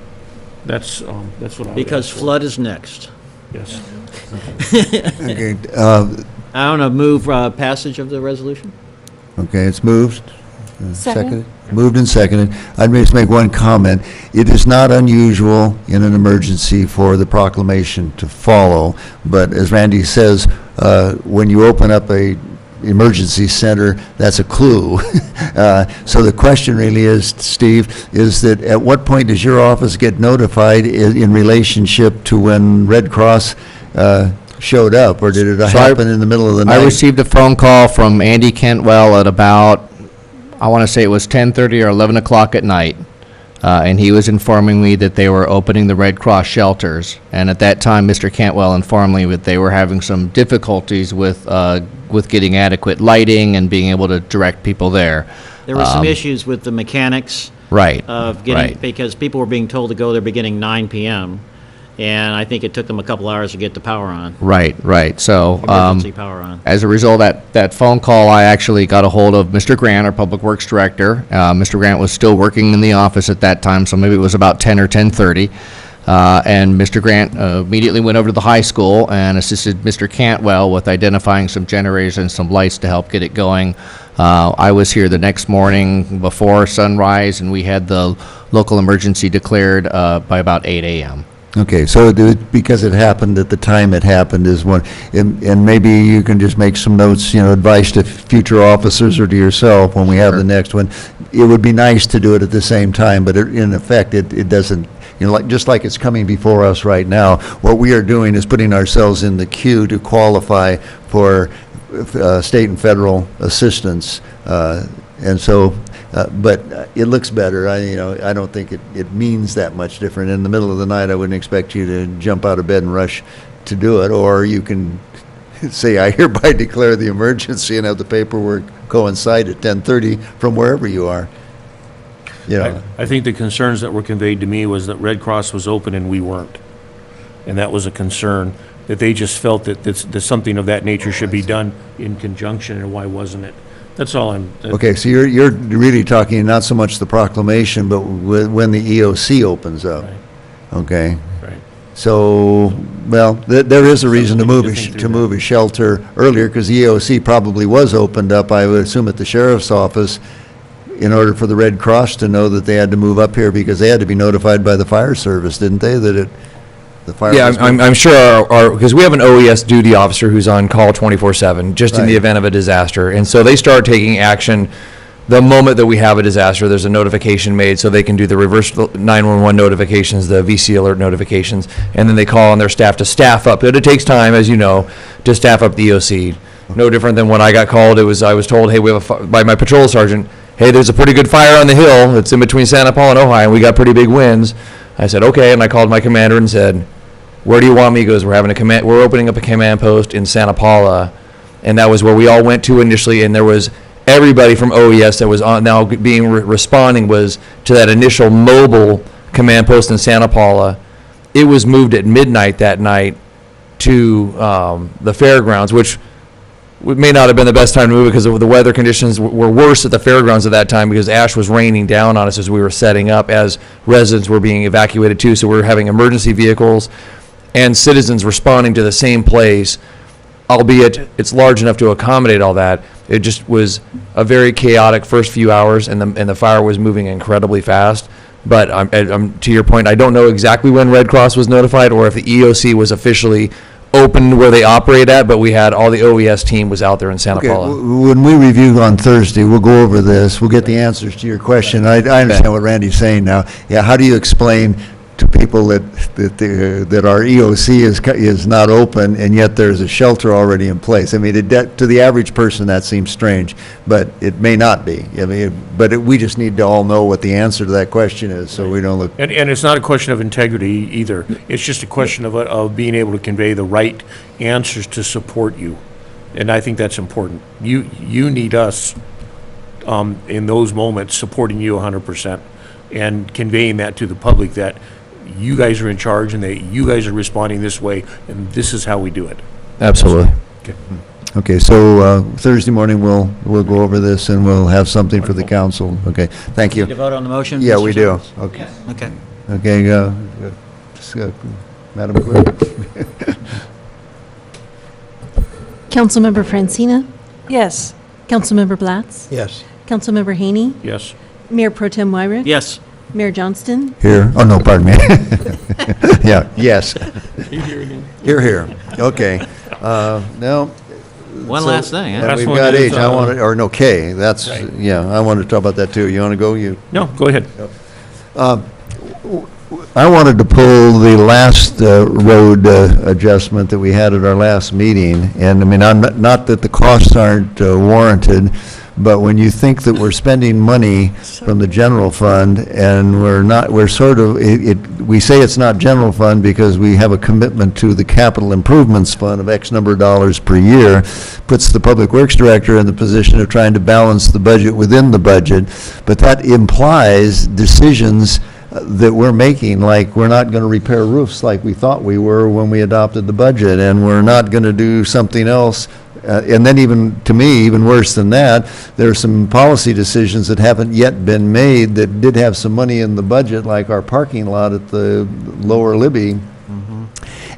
That's what I would Because ask for. flood is next. Yes. Okay, I want to move passage of the resolution. okay, it's moved. Second. Moved and seconded. I'd just make one comment. It is not unusual in an emergency for the proclamation to follow, but as Randy says, when you open up a emergency center, that's a clue. So the question really is, Steve, is that at what point does your office get notified in relationship to when Red Cross showed up, or did it happen in the middle of the night? I received a phone call from Andy Kentwell at about, I want to say it was 10:30 or 11 o'clock at night, and he was informing me that they were opening the Red Cross shelters. And at that time, Mr. Cantwell informed me that they were having some difficulties with getting adequate lighting and being able to direct people there. There were some issues with the mechanics. Right, Of getting, right. because people were being told to go there beginning 9 PM. And I think it took them a couple hours to get the power on, Right, right. So, emergency power on. as a result of that phone call, I actually got a hold of Mr. Grant, our Public Works Director. Mr. Grant was still working in the office at that time, so maybe it was about 10 or 10:30. And Mr. Grant immediately went over to the high school and assisted Mr. Cantwell with identifying some generators and some lights to help get it going. I was here the next morning before sunrise, and we had the local emergency declared by about 8 a.m. Okay, so because it happened at the time it happened is one, and maybe you can just make some notes, advice to future officers or to yourself when we have the next one. It would be nice to do it at the same time, but in effect, it doesn't, just like it's coming before us right now, what we are doing is putting ourselves in the queue to qualify for state and federal assistance. And so, but it looks better. I don't think it means that much different. In the middle of the night, I wouldn't expect you to jump out of bed and rush to do it, or you can say, I hereby declare the emergency and have the paperwork coincide at 10:30 from wherever you are. I think the concerns that were conveyed to me was that Red Cross was open and we weren't. And that was a concern, that they just felt that something of that nature should be done in conjunction, and why wasn't it? That's all I'm... Okay, so you're really talking not so much the proclamation, but when the EOC opens up. Right. Okay? Right. So, well, there is a reason to Something move to think through move a shelter earlier, because the EOC probably was opened up, I would assume, at the sheriff's office, in order for the Red Cross to know that they had to move up here, because they had to be notified by the fire service, didn't they, that the fire... Yeah, was I'm sure because we have an OES duty officer who's on call 24/7, just in the Right. event of a disaster. And so they start taking action the moment that we have a disaster. There's a notification made, so they can do the reverse 911 notifications, the VC alert notifications, and then they call on their staff to staff up. But it takes time, as you know, to staff up the EOC. No different than when I got called. I was told, hey, we have by my patrol sergeant, hey, there's a pretty good fire on the hill. It's in between Santa Paula and Ojai, and we got pretty big winds. I said, okay, and I called my commander and said, where do you want me? He goes, we're opening up a command post in Santa Paula, and that was where we all went to initially, and there was everybody from OES that was on now being responding was to that initial mobile command post in Santa Paula. It was moved at midnight that night to the fairgrounds, which may not have been the best time to move it because the weather conditions were worse at the fairgrounds at that time because ash was raining down on us as we were setting up, as residents were being evacuated too. So we were having emergency vehicles and citizens responding to the same place, albeit it's large enough to accommodate all that. It just was a very chaotic first few hours, and the fire was moving incredibly fast. But to your point, I don't know exactly when Red Cross was notified or if the EOC was officially open where they operate at, but we had all the OES team was out there in Santa Paula. When we review on Thursday, we'll go over this, we'll get the answers to your question. I understand what Randy's saying now. Yeah, how do you explain to people that our EOC is not open, and yet there's a shelter already in place? I mean, to the average person, that seems strange, but it may not be. I mean, we just need to all know what the answer to that question is, so we don't look... And it's not a question of integrity either. It's just a question of being able to convey the right answers to support you. And I think that's important. You need us in those moments, supporting you 100% and conveying that to the public that you guys are in charge and that you guys are responding this way, and this is how we do it. Absolutely. Okay. Okay, so Thursday morning, we'll go over this, and we'll have something for the council. Okay, thank you. Need to vote on the motion? Yeah, Mr. we do. Thomas? Okay. Okay. Okay, Madam Clerk. Councilmember Francina? Yes. Councilmember Blatz? Yes. Councilmember Haney? Yes. Mayor Pro Tem Wyrick? Yes. Mayor Johnston? Here, oh, no, pardon me. Yeah, yes. Here, Here. Okay. Now. One last thing, huh? And Last we've one got is, H, or no, K, that's, yeah, I want to talk about that too. You want to go? No, go ahead. I wanted to pull the last road adjustment that we had at our last meeting, and I mean, I'm not that the costs aren't warranted, but when you think that we're spending money from the general fund, and we're sort of, we say it's not general fund because we have a commitment to the capital improvements fund of X number of dollars per year, puts the public works director in the position of trying to balance the budget within the budget, but that implies decisions that we're making, like we're not going to repair roofs like we thought we were when we adopted the budget, and we're not going to do something else. And then even, to me, even worse than that, there are some policy decisions that haven't yet been made that did have some money in the budget, like our parking lot at the Lower Libby.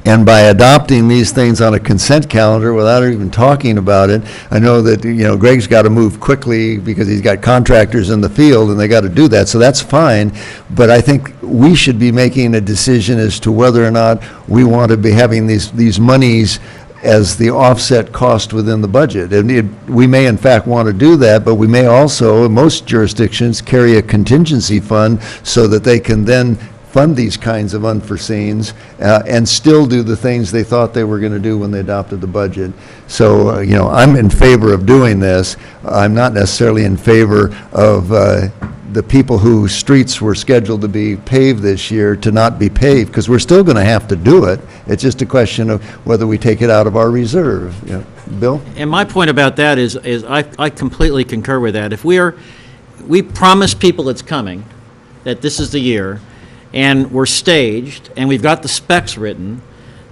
And by adopting these things on a consent calendar without even talking about it, I know that, Greg's got to move quickly because he's got contractors in the field and they got to do that, so that's fine. But I think we should be making a decision as to whether or not we want to be having these monies as the offset cost within the budget. And we may in fact want to do that, but we may also, in most jurisdictions, carry a contingency fund so that they can then fund these kinds of unforeseens and still do the things they thought they were going to do when they adopted the budget. So, I'm in favor of doing this. I'm not necessarily in favor of the people whose streets were scheduled to be paved this year to not be paved, because we're still going to have to do it. It's just a question of whether we take it out of our reserve. Bill? And my point about that is I completely concur with that. If we promise people it's coming, that this is the year, and we're staged, and we've got the specs written,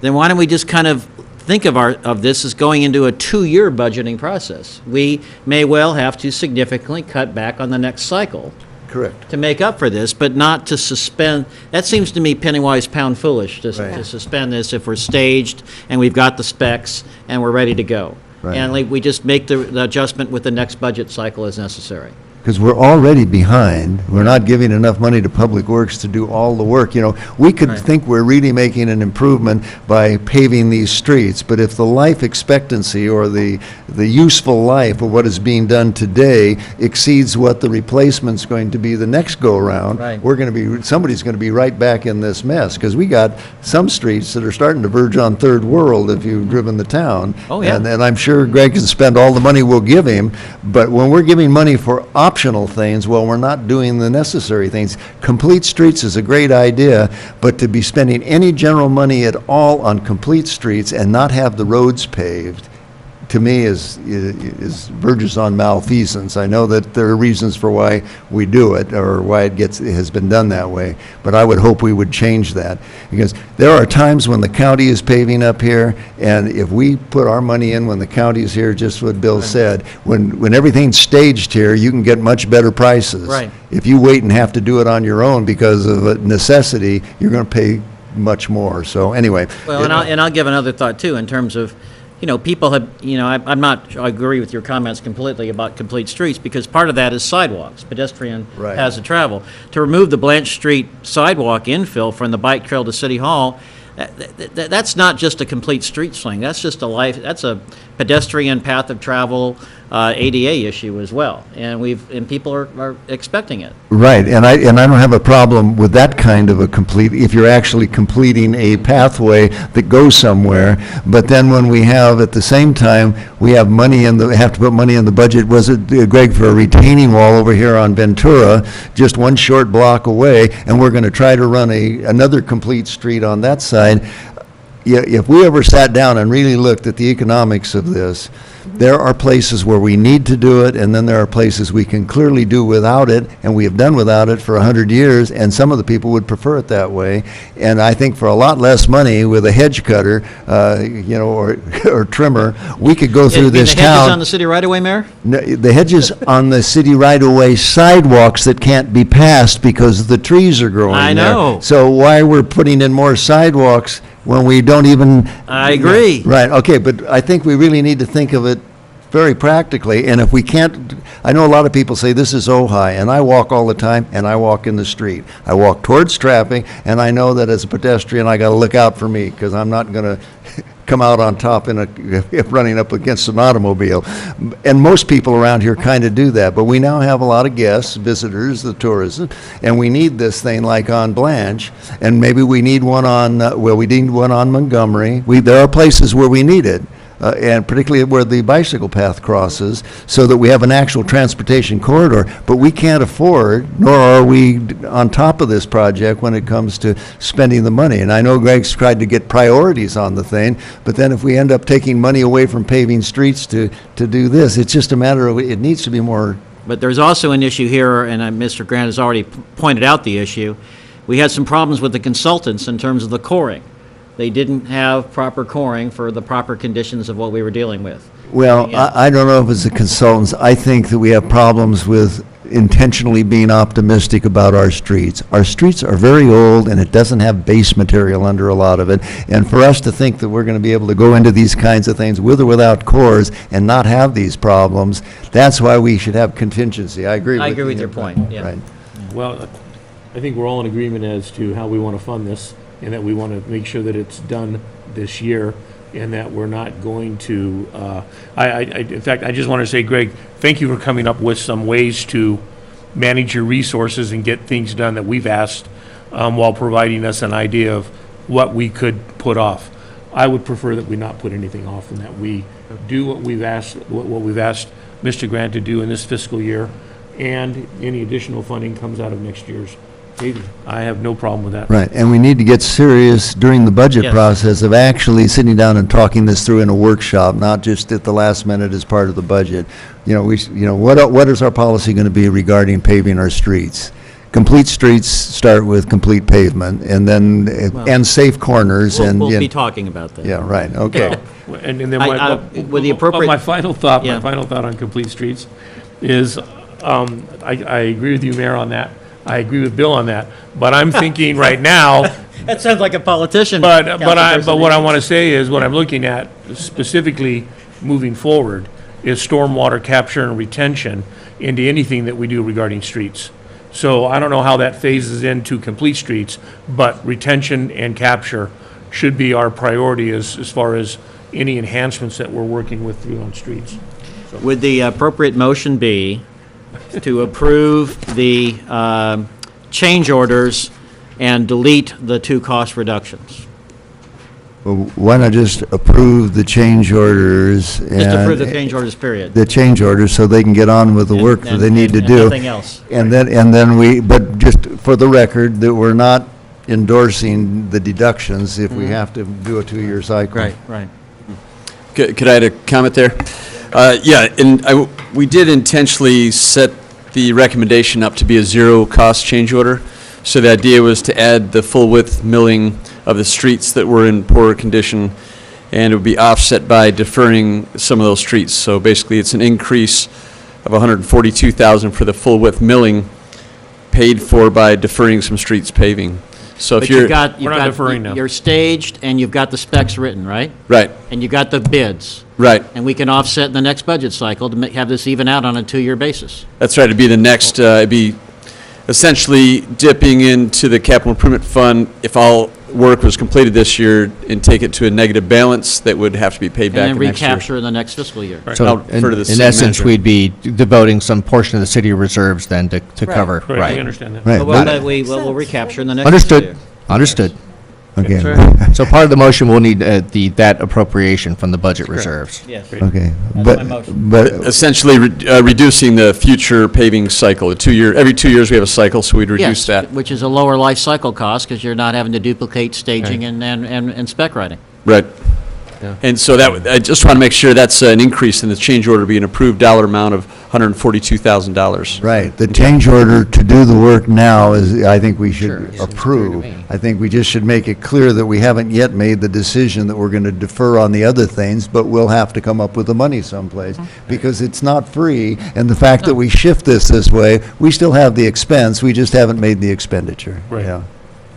then why don't we just kind of think of this as going into a 2-year budgeting process? We may well have to significantly cut back on the next cycle. Correct. To make up for this, but not to suspend. That seems to me penny wise, pound foolish, to suspend this if we're staged and we've got the specs and we're ready to go. Right. And we just make the adjustment with the next budget cycle as necessary. Because we're already behind. We're not giving enough money to Public Works to do all the work. We could think we're really making an improvement by paving these streets, but if the life expectancy or the useful life of what is being done today exceeds what the replacement's going to be the next go-around, somebody's going to be right back in this mess, because we got some streets that are starting to verge on third world if you've driven the town. Oh, yeah. And I'm sure Greg can spend all the money we'll give him, but when we're giving money for optional things, well, we're not doing the necessary things. Complete streets is a great idea, but to be spending any general money at all on complete streets and not have the roads paved, to me, is verges on malfeasance. I know that there are reasons for why we do it, or why it has been done that way, but I would hope we would change that, because there are times when the county is paving up here, and if we put our money in when the county is here, just what Bill said, when everything's staged here, you can get much better prices. Right. If you wait and have to do it on your own because of a necessity, you're going to pay much more. So anyway. Well, and I'll give another thought too, in terms of, people have, I agree with your comments completely about complete streets, because part of that is sidewalks, pedestrian paths of travel. To remove the Blanche Street sidewalk infill from the bike trail to City Hall, that's not just a complete street swing. That's just that's a pedestrian path of travel, ADA issue as well. And people are expecting it. Right, and I don't have a problem with that kind of a if you're actually completing a pathway that goes somewhere. But then when we have, at the same time, we have have to put money in the budget, was it, Greg, for a retaining wall over here on Ventura, just one short block away, and we're going to try to run another complete street on that side. If we ever sat down and really looked at the economics of this, There are places where we need to do it, and then there are places we can clearly do without it, and we have done without it for 100 years, and some of the people would prefer it that way. And I think for a lot less money with a hedge cutter, or trimmer, we could go through this The hedges on town. the city right away, Mayor? No, the hedges on the city right-of-way sidewalks that can't be passed because the trees are growing I there. know. So why we're putting in more sidewalks when we don't even... I agree. Right, okay, but I think we really need to think of it very practically, and if we can't, I know a lot of people say this is Ojai, and I walk all the time, and I walk in the street. I walk towards traffic, and I know that as a pedestrian, I gotta look out for me, because I'm not gonna come out on top running up against an automobile. And most people around here kind of do that, but we now have a lot of guests, visitors, the tourism, and we need this thing like on Blanche, and maybe we need one on, we need one on Montgomery. There are places where we need it. And particularly where the bicycle path crosses, so that we have an actual transportation corridor. But we can't afford, nor are we on top of this project when it comes to spending the money. And I know Greg's tried to get priorities on the thing, but then if we end up taking money away from paving streets to do this, it's just a matter of, it needs to be more. But there's also an issue here, and Mr. Grant has already pointed out the issue. We had some problems with the consultants in terms of the coring. They didn't have proper coring for the proper conditions of what we were dealing with. Well, Yeah. I don't know if it's the consultants. I think that we have problems with intentionally being optimistic about our streets. Our streets are very old, and it doesn't have base material under a lot of it. And for us to think that we're going to be able to go into these kinds of things with or without cores and not have these problems, that's why we should have contingency. I agree with your point, yeah. Right. Well, I think we're all in agreement as to how we want to fund this, and that we want to make sure that it's done this year, and that we're not going to, in fact, I just want to say, Greg, thank you for coming up with some ways to manage your resources and get things done that we've asked, while providing us an idea of what we could put off. I would prefer that we not put anything off, and that we do what we've asked Mr. Grant to do in this fiscal year, and any additional funding comes out of next year's paving. I have no problem with that. Right, and we need to get serious during the budget Yes. process of actually sitting down and talking this through in a workshop, not just at the last minute as part of the budget. What is our policy going to be regarding paving our streets? Complete streets start with complete pavement, and then, and safe corners, and... We'll be talking about that. Yeah, right, okay. And then with the appropriate... my final thought Yeah. on complete streets is, I agree with you, Mayor, on that. I agree with Bill on that, but I'm thinking right now. That sounds like a politician. But councilperson. what I want to say is, what I'm looking at specifically moving forward is stormwater capture and retention into anything that we do regarding streets. So I don't know how that phases into complete streets, but retention and capture should be our priority as far as any enhancements that we're working with through on streets. Would the appropriate motion be to approve the change orders and delete the two cost reductions? Well, why not just approve the change orders? Just approve the change orders, period. The change orders, so they can get on with the work that they need to do. Nothing else. And then but just for the record, that we're not endorsing the deductions if we have to do a 2-year cycle. Right. Could I add a comment there? Yeah, and we did intentionally set the recommendation up to be a zero-cost change order. So the idea was to add the full-width milling of the streets that were in poorer condition, and it would be offset by deferring some of those streets. So basically, it's an increase of $142,000 for the full-width milling, paid for by deferring some streets paving. So if We're not deferring now. You're staged, and you've got the specs written, right? Right. And you've got the bids. Right. And we can offset in the next budget cycle to have this even out on a 2-year basis. That's right. It'd be the next, it'd be essentially dipping into the capital improvement fund if all work was completed this year, and take it to a negative balance that would have to be paid back And in then next year. recapture in the next fiscal year. Right. So I'll defer to the in city essence, manager. we'd be devoting some portion of the city reserves then to cover, Right, right? I understand that. Right. But we'll recapture in the next fiscal year. Understood. Okay. So part of the motion will need that appropriation from the budget reserves. Yes. Okay. That's my motion. But Essentially reducing the future paving cycle. Every 2 years we have a cycle, so we'd reduce Yes, that. which is a lower life cycle cost, because you're not having to duplicate staging and spec writing. Right. And so I just want to make sure that's an increase in the change order, be an approved dollar amount of $142,000. Right. The change order to do the work now is, I think we should approve. I think we just should make it clear that we haven't yet made the decision that we're going to defer on the other things, but we'll have to come up with the money someplace, because it's not free, and the fact that we shift this way, we still have the expense, we just haven't made the expenditure. Right. Yeah.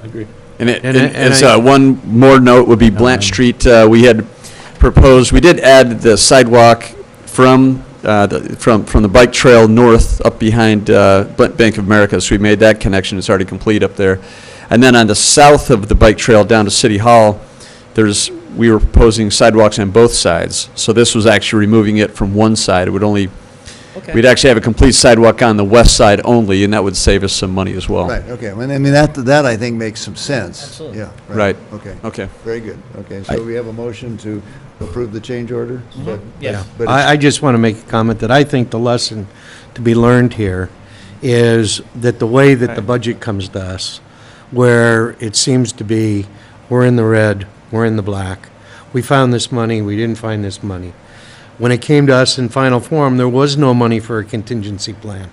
I agree. One more note would be Blanche Street. We had proposed, we did add the sidewalk from the bike trail north up behind Bank of America, so we made that connection. It's already complete up there. And then on the south of the bike trail down to City Hall, we were proposing sidewalks on both sides. So this was actually removing it from one side. It would only, we'd actually have a complete sidewalk on the west side only, and that would save us some money as well. Right, okay. I mean, that I think makes some sense. Absolutely. Yeah. Right. Okay. Okay. Very good. Okay, so we have a motion to approve the change order? Yes. But I just want to make a comment that I think the lesson to be learned here is that the way that the budget comes to us, where it seems to be, we're in the red, we're in the black, we found this money, we didn't find this money. When it came to us in final form, there was no money for a contingency plan.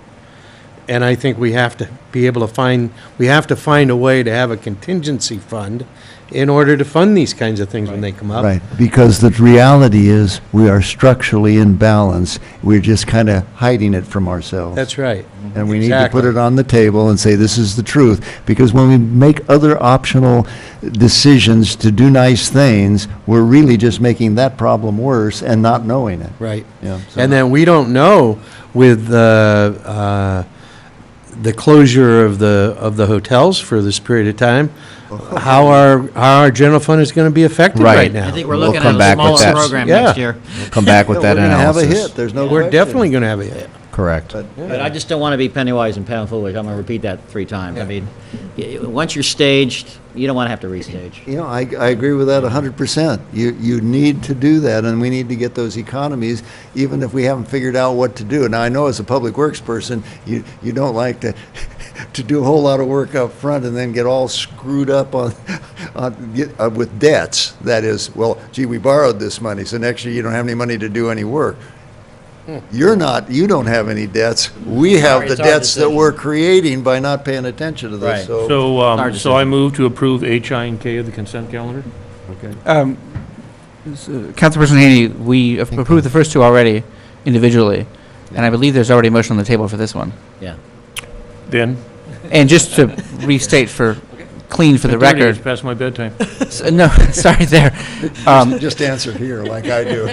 And I think we have to be able to find a way to have a contingency fund in order to fund these kinds of things when they come up. Right, because the reality is, we are structurally in balance. We're just kind of hiding it from ourselves. That's right. And we need to put it on the table and say, this is the truth. Because when we make other optional decisions to do nice things, we're really just making that problem worse and not knowing it. Right. Yeah, so- And then we don't know with the closure of the hotels for this period of time, how our general fund is going to be affected right now. I think we're looking at a smaller program next year. We'll come back with that We're gonna have a analysis. hit, there's no We're question. definitely going to have a hit. Correct. But I just don't want to be penny wise and pound foolish. I'm going to repeat that 3 times. I mean, once you're staged, you don't want to have to restage. You know, I agree with that 100%. You need to do that, and we need to get those economies, even if we haven't figured out what to do. Now, I know as a public works person, you don't like to do a whole lot of work up front and then get all screwed up with debts. That is, well, gee, we borrowed this money, so next year you don't have any money to do any work. You don't have any debts. We have the debts that we're creating by not paying attention to this. Right. So I move to approve H, I, and K of the consent calendar. Okay. Councilperson Haney, we have approved the first 2 already individually, and I believe there's already a motion on the table for this one. Yeah. Then? And just to restate for clean for the 10:30, record. It's past my bedtime. No, sorry there. Just answer here like I do.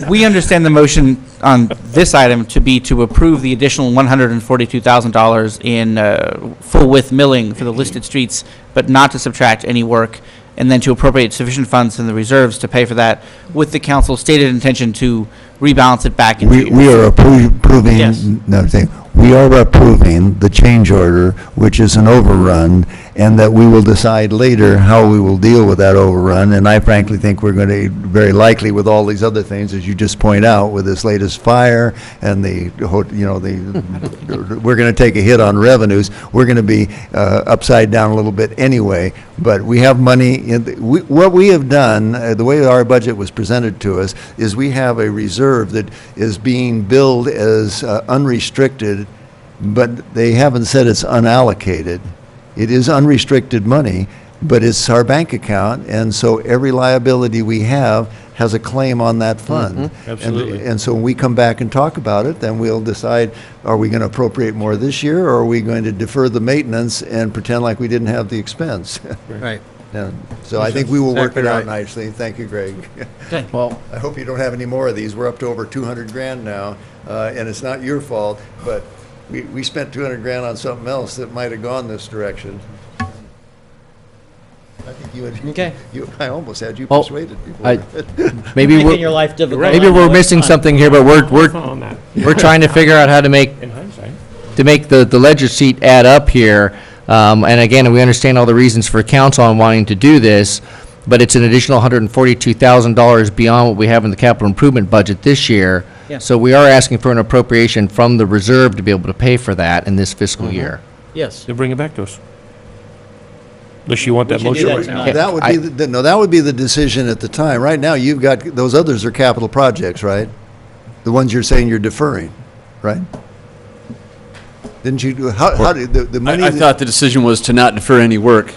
We understand the motion on this item to be to approve the additional $142,000 in full-width milling for the listed streets, but not to subtract any work, and then to appropriate sufficient funds in the reserves to pay for that, with the council's stated intention to rebalance it back into. We are approving, Yes. we are approving the change order, which is an overrun, and that we will decide later how we will deal with that overrun. And I frankly think we're going to, very likely with all these other things, as you just point out, with this latest fire and we're going to take a hit on revenues. We're going to be upside down a little bit anyway. But we have money what we have done, the way our budget was presented to us, is we have a reserve that is being billed as unrestricted, but they haven't said it's unallocated. It is unrestricted money, but it's our bank account, and so every liability we have has a claim on that fund. Absolutely. And so when we come back and talk about it, then we'll decide, are we going to appropriate more this year, or are we going to defer the maintenance and pretend like we didn't have the expense? Right. Yeah. So I think we will work it Exactly out right. nicely. Thank you, Greg. Okay. Well, I hope you don't have any more of these. We're up to over 200 grand now, and it's not your fault, but we spent 200 grand on something else that might have gone this direction. I think you had, Okay. I almost had you Well, persuaded before. maybe Making your life difficult. maybe we're missing something here, but On that. we're trying to figure out how to make In hindsight. the ledger sheet add up here. And again, we understand all the reasons for council on wanting to do this, but it's an additional $142,000 beyond what we have in the capital improvement budget this year. Yeah. So we are asking for an appropriation from the reserve to be able to pay for that in this fiscal year. Yes. Then bring it back to us. unless you want that We should do motion that right now. tonight. That would be, no, that would be the decision at the time. Right now, you've got, those others are capital projects, right? The ones you're saying you're deferring, right? Didn't you, how did, the money? I thought the decision was to not defer any work.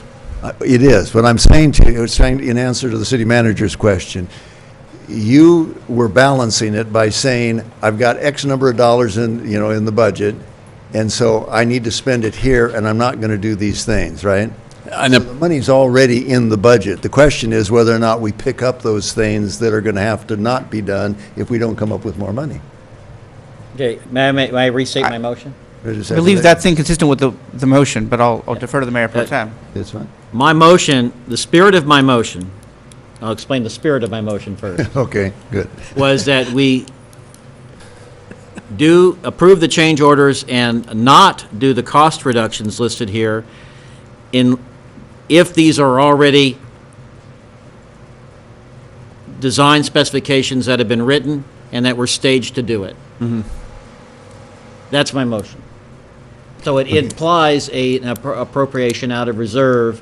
It is. What I'm saying to you, saying in answer to the city manager's question, you were balancing it by saying, I've got X number of dollars in, in the budget, and so I need to spend it here, and I'm not going to do these things, right? And So the money's already in the budget. The question is whether or not we pick up those things that are going to have to not be done if we don't come up with more money. Okay, may I restate my motion? I believe that's inconsistent with the motion, but I'll defer to the mayor pro tem. That's fine. My motion, the spirit of my motion, I'll explain the spirit of my motion first, Okay, good. was that we do approve the change orders and not do the cost reductions listed here if these are already design specifications that have been written and that we're staged to do it. That's my motion. So it implies an appropriation out of reserve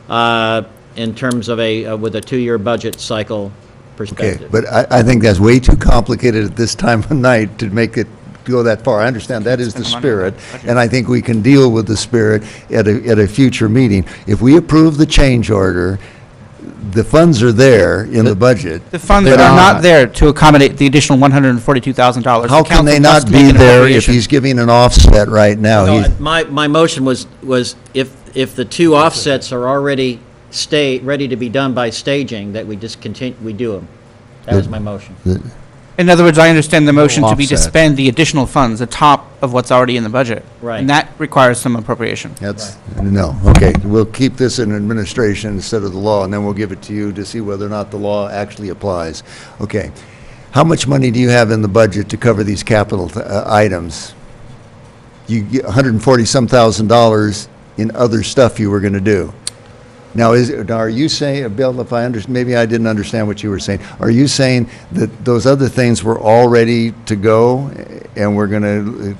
in terms of with a 2-year budget cycle Okay, perspective. but I think that's way too complicated at this time of night to make it go that far. I understand that is the spirit, and I think we can deal with the spirit at a future meeting. If we approve the change order, the funds are there in the budget. The funds are not there to accommodate the additional $142,000. How can they not be there if he's giving an offset right now? No, He's- my motion was if the two offsets are already ready to be done by staging, that we just continue, we do them. That was my motion. In other words, I understand the motion to be to offset. spend the additional funds atop of what's already in the budget. Right. And that requires some appropriation. That's, no, okay, we'll keep this in administration instead of the law, and then we'll give it to you to see whether or not the law actually applies. Okay. How much money do you have in the budget to cover these capital items? You get $140-some thousand in other stuff you were going to do. Now, are you saying, Bill, if maybe I didn't understand what you were saying. Are you saying that those other things were all ready to go, and we're going to,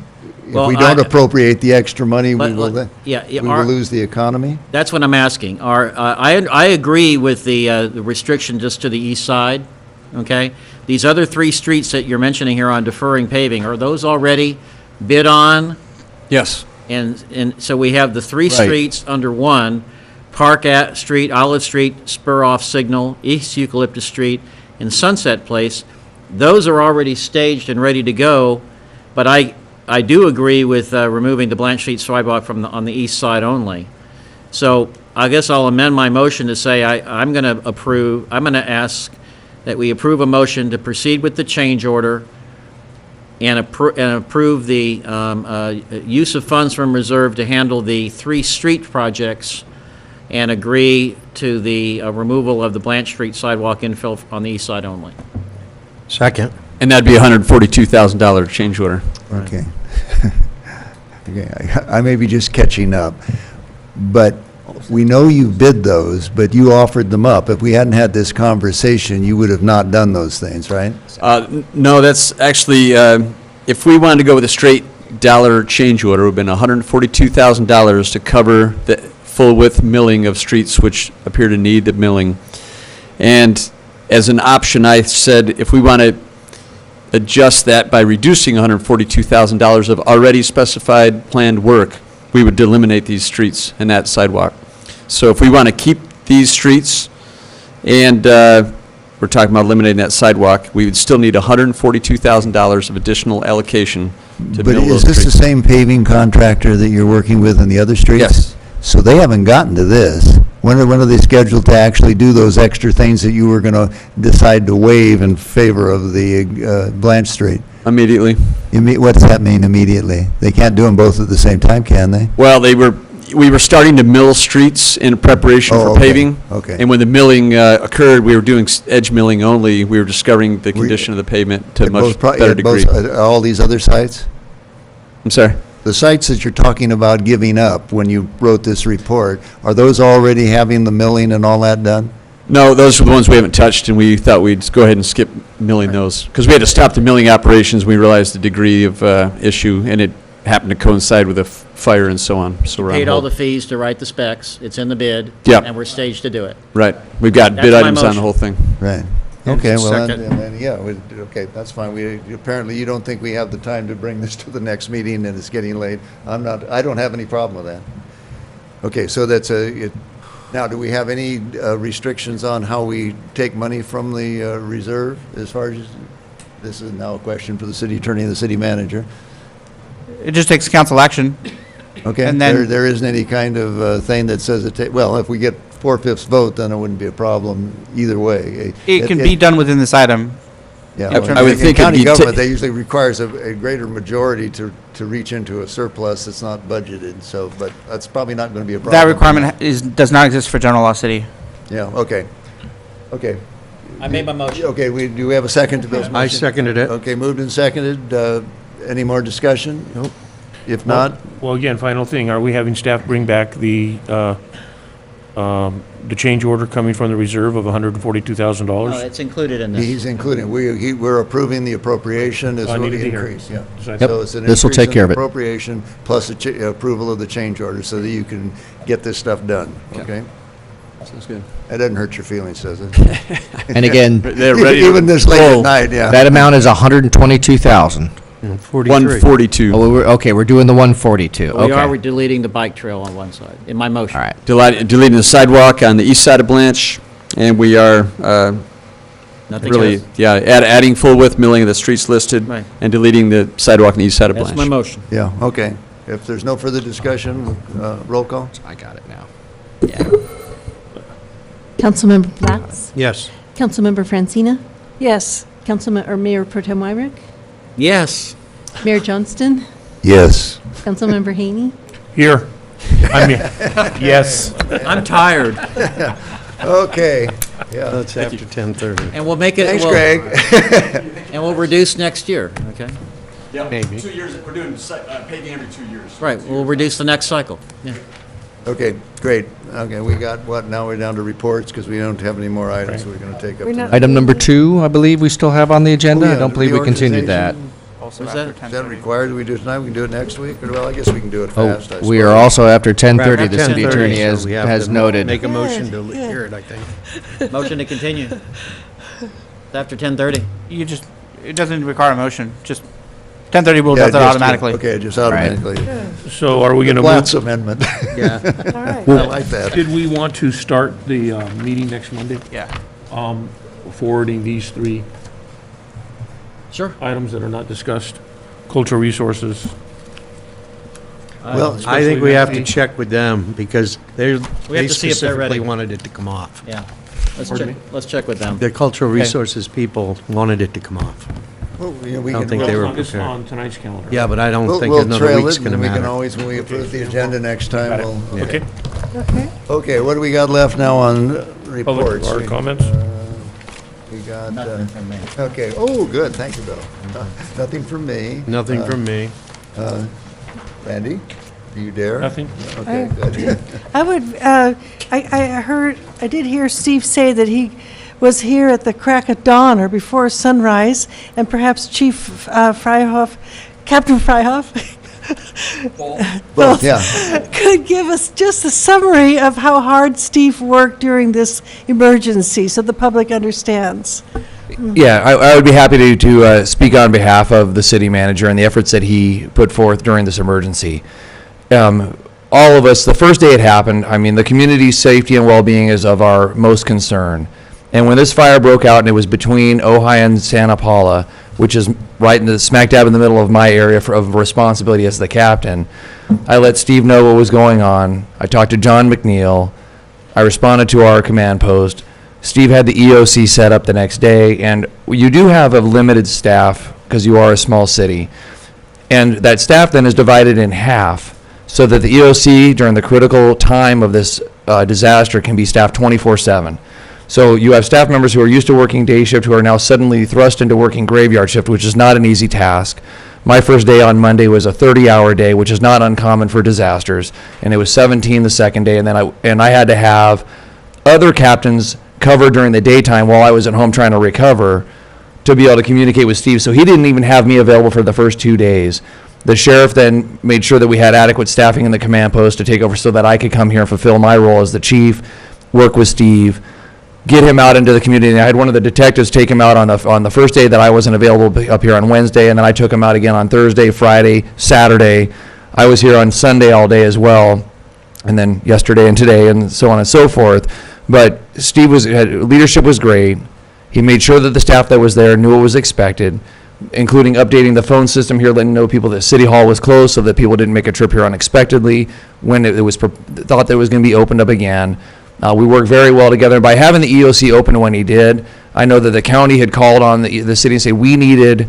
if Well, we don't appropriate the extra money, we will lose the economy? That's what I'm asking. I agree with the restriction just to the east side, okay? These other 3 streets that you're mentioning here on deferring paving, are those already bid on? Yes. And so we have the 3 Right. streets under one, Park Street, Olive Street, Spur Off Signal, East Eucalyptus Street, and Sunset Place. Those are already staged and ready to go, but I do agree with removing the Blanche Street sidewalk on the east side only. So I guess I'll amend my motion to say I'm going to ask that we approve a motion to proceed with the change order and approve the use of funds from reserve to handle the 3 street projects and agree to the removal of the Blanche Street sidewalk infill on the east side only. Second. And that'd be a $142,000 change order. Okay. Okay, I may be just catching up, but we know you bid those, but you offered them up. If we hadn't had this conversation, you would have not done those things, right? No, that's actually, if we wanted to go with a straight dollar change order, it would have been $142,000 to cover the full width milling of streets which appear to need the milling. And as an option, I said if we want to adjust that by reducing $142,000 of already specified planned work, we would eliminate these streets and that sidewalk. So if we want to keep these streets and we're talking about eliminating that sidewalk, we would still need $142,000 of additional allocation to But mill those is this the streets. same paving contractor that you're working with in the other streets? Yes. So they haven't gotten to this. When are they scheduled to actually do those extra things that you were going to decide to waive in favor of the Blanche Street? Immediately. What's that mean, immediately? They can't do them both at the same time, can they? Well, we were starting to mill streets in preparation Oh, for okay, paving. okay. And when the milling occurred, we were doing edge milling only. We were discovering the condition of the pavement to a much better degree. All these other sites? I'm sorry? The sites that you're talking about giving up when you wrote this report, are those already having the milling and all that done? No, those are the ones we haven't touched, and we thought we'd go ahead and skip milling those. Because we had to stop the milling operations, we realized the degree of issue, and it happened to coincide with a fire and so on, so we're on Paid all hold. the fees to write the specs, it's in the bid. Yep. And we're staged to do it. Right, we've got That's bid my items on the motion. whole thing. Right. Okay, well, Second. okay, that's fine. Apparently you don't think we have the time to bring this to the next meeting and it's getting late. I don't have any problem with that. Okay, so now, do we have any restrictions on how we take money from the reserve as far as, this is now a question for the city attorney and the city manager. It just takes council action. Okay, And then- there isn't any kind of thing that says well, if we get 4/5 vote, then it wouldn't be a problem either way. It can be done within this item. Yeah, in well, terms I would of- think in it'd county be government, they usually requires a greater majority to reach into a surplus that's not budgeted, so, but that's probably not going to be a problem. That requirement does not exist for general law city. Yeah, okay. Okay. I made my motion. Okay, do we have a second to this motion? I seconded it. Okay, moved and seconded. Any more discussion? Nope. If not, Well, again, final thing, are we having staff bring back the change order coming from the reserve of No, $142,000? it's included in this. he's including, we're approving the appropriation as I an needed to hear. increase, yeah. So I- So it's an This will increase take in care of it. appropriation plus approval of the change order so that you can get this stuff done, okay? Sounds good. That doesn't hurt your feelings, does it? And again, They're ready to Even this late roll. at night, yeah. that amount is 122,000. 43. 142. Oh, okay, we're doing the 142. We are Okay. deleting the bike trail on one side, in my motion. All right. Deleting the sidewalk on the east side of Blanche, and we are Nothing really, else. yeah, adding full width milling of the streets listed, Right. and deleting the sidewalk on the east side of That's Blanche. my motion. Yeah, okay. If there's no further discussion, roll call? I got it now. Councilmember Platts? Yes. Councilmember Francina? Yes. Mayor Pro Tem Wyrick? Yes. Mayor Johnston? Yes. Councilmember Haney? Here. I mean, yes. I'm tired. Okay, yeah. That's after 10:30. And we'll make it. Thanks, we'll- Greg. And we'll reduce next year, okay? Yeah, Maybe. 2 years, we're doing paving every 2 years. Right, we'll reduce the next cycle. Yeah. Okay, great. Okay, we got, now we're down to reports because we don't have any more items we're going to take up We're not- tonight. Item number 2, I believe we still have on the agenda. Oh, yeah, I don't believe we continued that. reorganization. Also What's after that? 10:30. Is that required? Do we do it tonight? We can do it next week? Or, well, I guess we can do it Oh, fast, I we are suppose. also after 10:30, the At city 10:30, attorney so we have has to noted. Make a motion to Good. hear it, I think. Motion to continue. It's after 10:30. It doesn't require a motion, just 10:30 will Yeah, adopt that just- automatically. Okay, just automatically. So are we going to Platts move? amendment. Yeah. All right. I like that. Did we want to start the meeting next Monday? Yeah. Forwarding these 3 Sure. items that are not discussed? Cultural resources. Well, I think we have to Especially check with them because they to see if they're specifically ready. wanted it to come off. Yeah. Pardon me? Let's check with them. The cultural resources people wanted it to come off. well, you know, we I don't can- think we'll- they were Well, it's prepared. on tonight's calendar. Yeah, but I don't We'll, think we'll another trail week's it, going to and we can matter. always, when we approve the agenda next time, Got it. we'll... Okay. Okay. Okay, what do we got left now on Public reports? or comments? We got, Nothing from me. okay, oh, good, thank you, Bill. Nothing from me. Nothing from me. Randy, do you dare? Nothing? Okay, good. I would, I did hear Steve say that he was here at the crack of dawn or before sunrise, and perhaps Chief Freihoff, Captain Freihoff, Both, yeah. could give us just a summary of how hard Steve worked during this emergency, so the public understands. Yeah, I would be happy to speak on behalf of the city manager and the efforts that he put forth during this emergency. All of us, the first day it happened, I mean, the community's safety and well-being is of our most concern. And when this fire broke out and it was between Ojai and Santa Paula, which is right in the smack dab in the middle of my area of responsibility as the captain, I let Steve know what was going on. I talked to John McNeil. I responded to our command post. Steve had the EOC set up the next day, and you do have a limited staff because you are a small city. And that staff then is divided in half so that the EOC during the critical time of this disaster can be staffed 24/7. So you have staff members who are used to working day shift who are now suddenly thrust into working graveyard shift, which is not an easy task. My first day on Monday was a 30-hour day, which is not uncommon for disasters, and it was 17 the second day, and then I had to have other captains cover during the daytime while I was at home trying to recover to be able to communicate with Steve. So he didn't even have me available for the first 2 days. The sheriff then made sure that we had adequate staffing in the command post to take over so that I could come here and fulfill my role as the chief, work with Steve, get him out into the community. And I had one of the detectives take him out on the first day that I wasn't available up here on Wednesday, and then I took him out again on Thursday, Friday, Saturday. I was here on Sunday all day as well, and then yesterday and today, and so on and so forth. But Steve leadership was great. He made sure that the staff that was there knew what was expected, including updating the phone system here, letting know people that City Hall was closed so that people didn't make a trip here unexpectedly when it was thought that it was going to be opened up again. We worked very well together. By having the EOC open when he did, I know that the county had called on the city and said we needed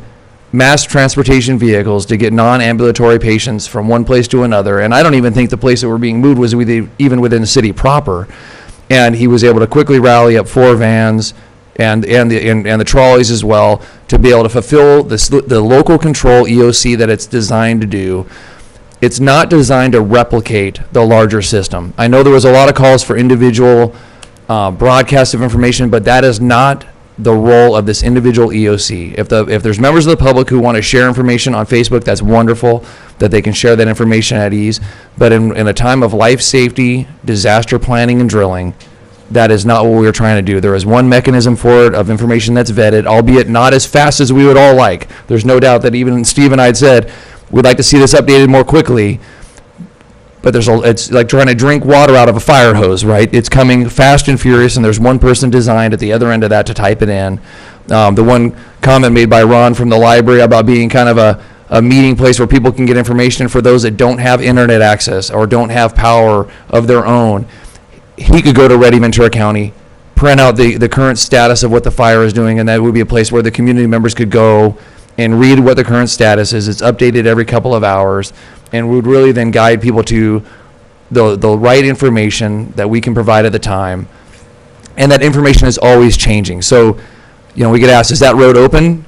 mass transportation vehicles to get non-ambulatory patients from one place to another. And I don't even think the place that were being moved was even within the city proper. And he was able to quickly rally up 4 vans and the trolleys as well to be able to fulfill the local control EOC that it's designed to do. It's not designed to replicate the larger system. I know there was a lot of calls for individual broadcasts of information, but that is not the role of this individual EOC. If there's members of the public who want to share information on Facebook, that's wonderful that they can share that information at ease. But in a time of life safety, disaster planning, and drilling, that is not what we're trying to do. There is one mechanism for it of information that's vetted, albeit not as fast as we would all like. There's no doubt that even Steve and I had said, we'd like to see this updated more quickly. But it's like trying to drink water out of a fire hose, right? It's coming fast and furious, and there's one person designed at the other end of that to type it in. The one comment made by Ron from the library about being kind of a meeting place where people can get information for those that don't have internet access or don't have power of their own. He could go to Ready Ventura County, print out the current status of what the fire is doing, and that would be a place where the community members could go and read what the current status is. It's updated every couple of hours, and would really then guide people to the right information that we can provide at the time. And that information is always changing. So, we get asked, is that road open?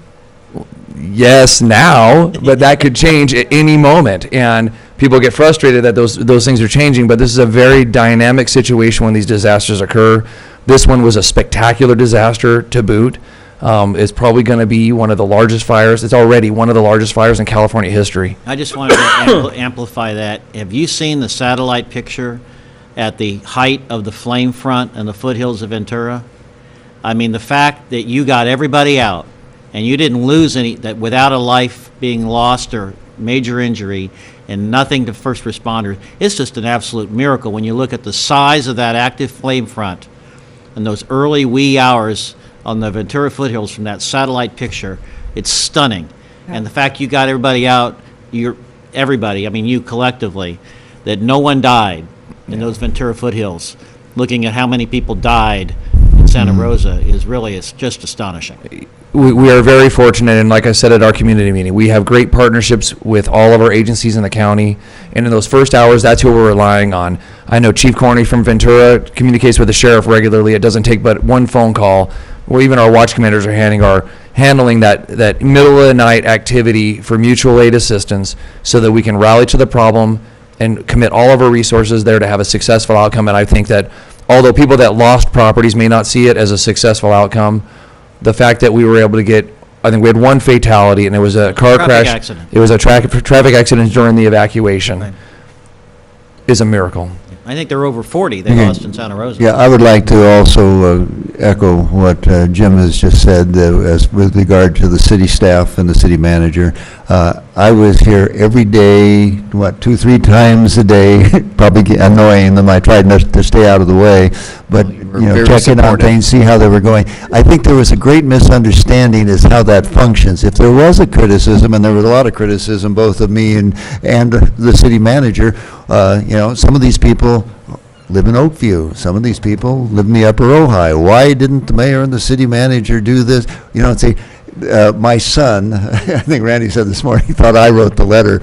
Yes, now, but that could change at any moment. And people get frustrated that those things are changing, but this is a very dynamic situation when these disasters occur. This one was a spectacular disaster to boot. It's probably going to be one of the largest fires. It's already one of the largest fires in California history. I just wanted to amplify that. Have you seen the satellite picture at the height of the flame front and the foothills of Ventura? I mean, the fact that you got everybody out and you didn't lose any, that without a life being lost or major injury and nothing to first responders, it's just an absolute miracle when you look at the size of that active flame front and those early wee hours on the Ventura foothills from that satellite picture. It's stunning. Yeah. And the fact you got everybody out, everybody, I mean you collectively, that no one died in those Ventura foothills, looking at how many people died in Santa Rosa it's just astonishing. We are very fortunate, and like I said at our community meeting, we have great partnerships with all of our agencies in the county, and in those first hours, that's who we're relying on. I know Chief Corney from Ventura communicates with the sheriff regularly. It doesn't take but one phone call. Well, even our watch commanders are handling that middle of the night activity for mutual aid assistance so that we can rally to the problem and commit all of our resources there to have a successful outcome. And I think that although people that lost properties may not see it as a successful outcome, the fact that we were able to get, I think we had one fatality, and it was a car crash. Accident. It was a traffic accident during the evacuation. Right. Is a miracle. I think there were over 40 they lost in Santa Rosa. Yeah, I would like to also echo what Jim has just said as with regard to the city staff and the city manager. I was here every day, 2-3 times a day, probably annoying them. I tried not to stay out of the way, but checking on things, see how they were going. I think there was a great misunderstanding as how that functions. If there was a criticism, and there was a lot of criticism, both of me and the city manager, some of these people live in Oakview. Some of these people live in the Upper Ojai. Why didn't the mayor and the city manager do this? Say, my son, I think Randy said this morning, he thought I wrote the letter.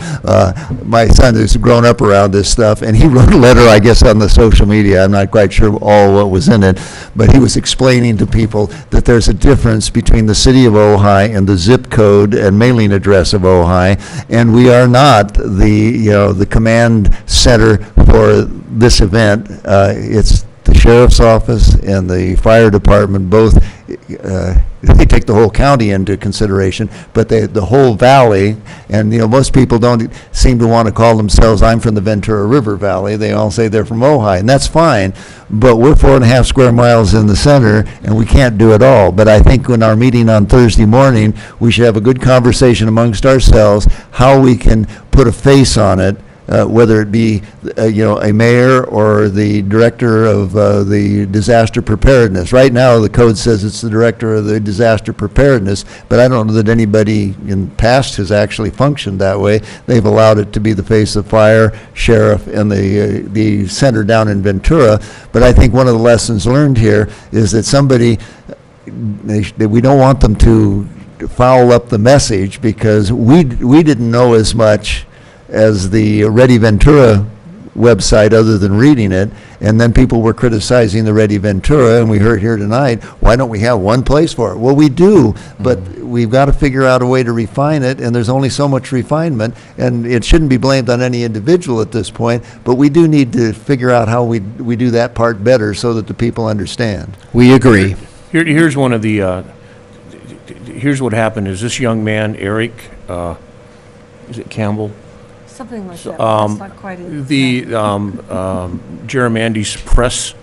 My son has grown up around this stuff, and he wrote a letter, I guess, on the social media. I'm not quite sure all what was in it, but he was explaining to people that there's a difference between the city of Ojai and the zip code and mailing address of Ojai, and we are not the command center for this event. It's the sheriff's office and the fire department both, they take the whole county into consideration, but the whole valley, and, most people don't seem to want to call themselves, I'm from the Ventura River Valley. They all say they're from Ojai, and that's fine, but we're 4.5 square miles in the center, and we can't do it all. But I think in our meeting on Thursday morning, we should have a good conversation amongst ourselves, how we can put a face on it, whether it be, a mayor or the director of the disaster preparedness. Right now, the code says it's the director of the disaster preparedness, but I don't know that anybody in past has actually functioned that way. They've allowed it to be the face of fire, sheriff, and the center down in Ventura. But I think one of the lessons learned here is that we don't want them to foul up the message, because we didn't know as much as the Ready Ventura website other than reading it, and then people were criticizing the Ready Ventura, and we heard here tonight, why don't we have one place for it? Well, we do, but we've got to figure out a way to refine it, and there's only so much refinement, and it shouldn't be blamed on any individual at this point, but we do need to figure out how we do that part better so that the people understand. We agree. Here's one of the, here's what happened, is this young man, Eric, is it Campbell? Something like that. That's not quite it. Jerrimandi's press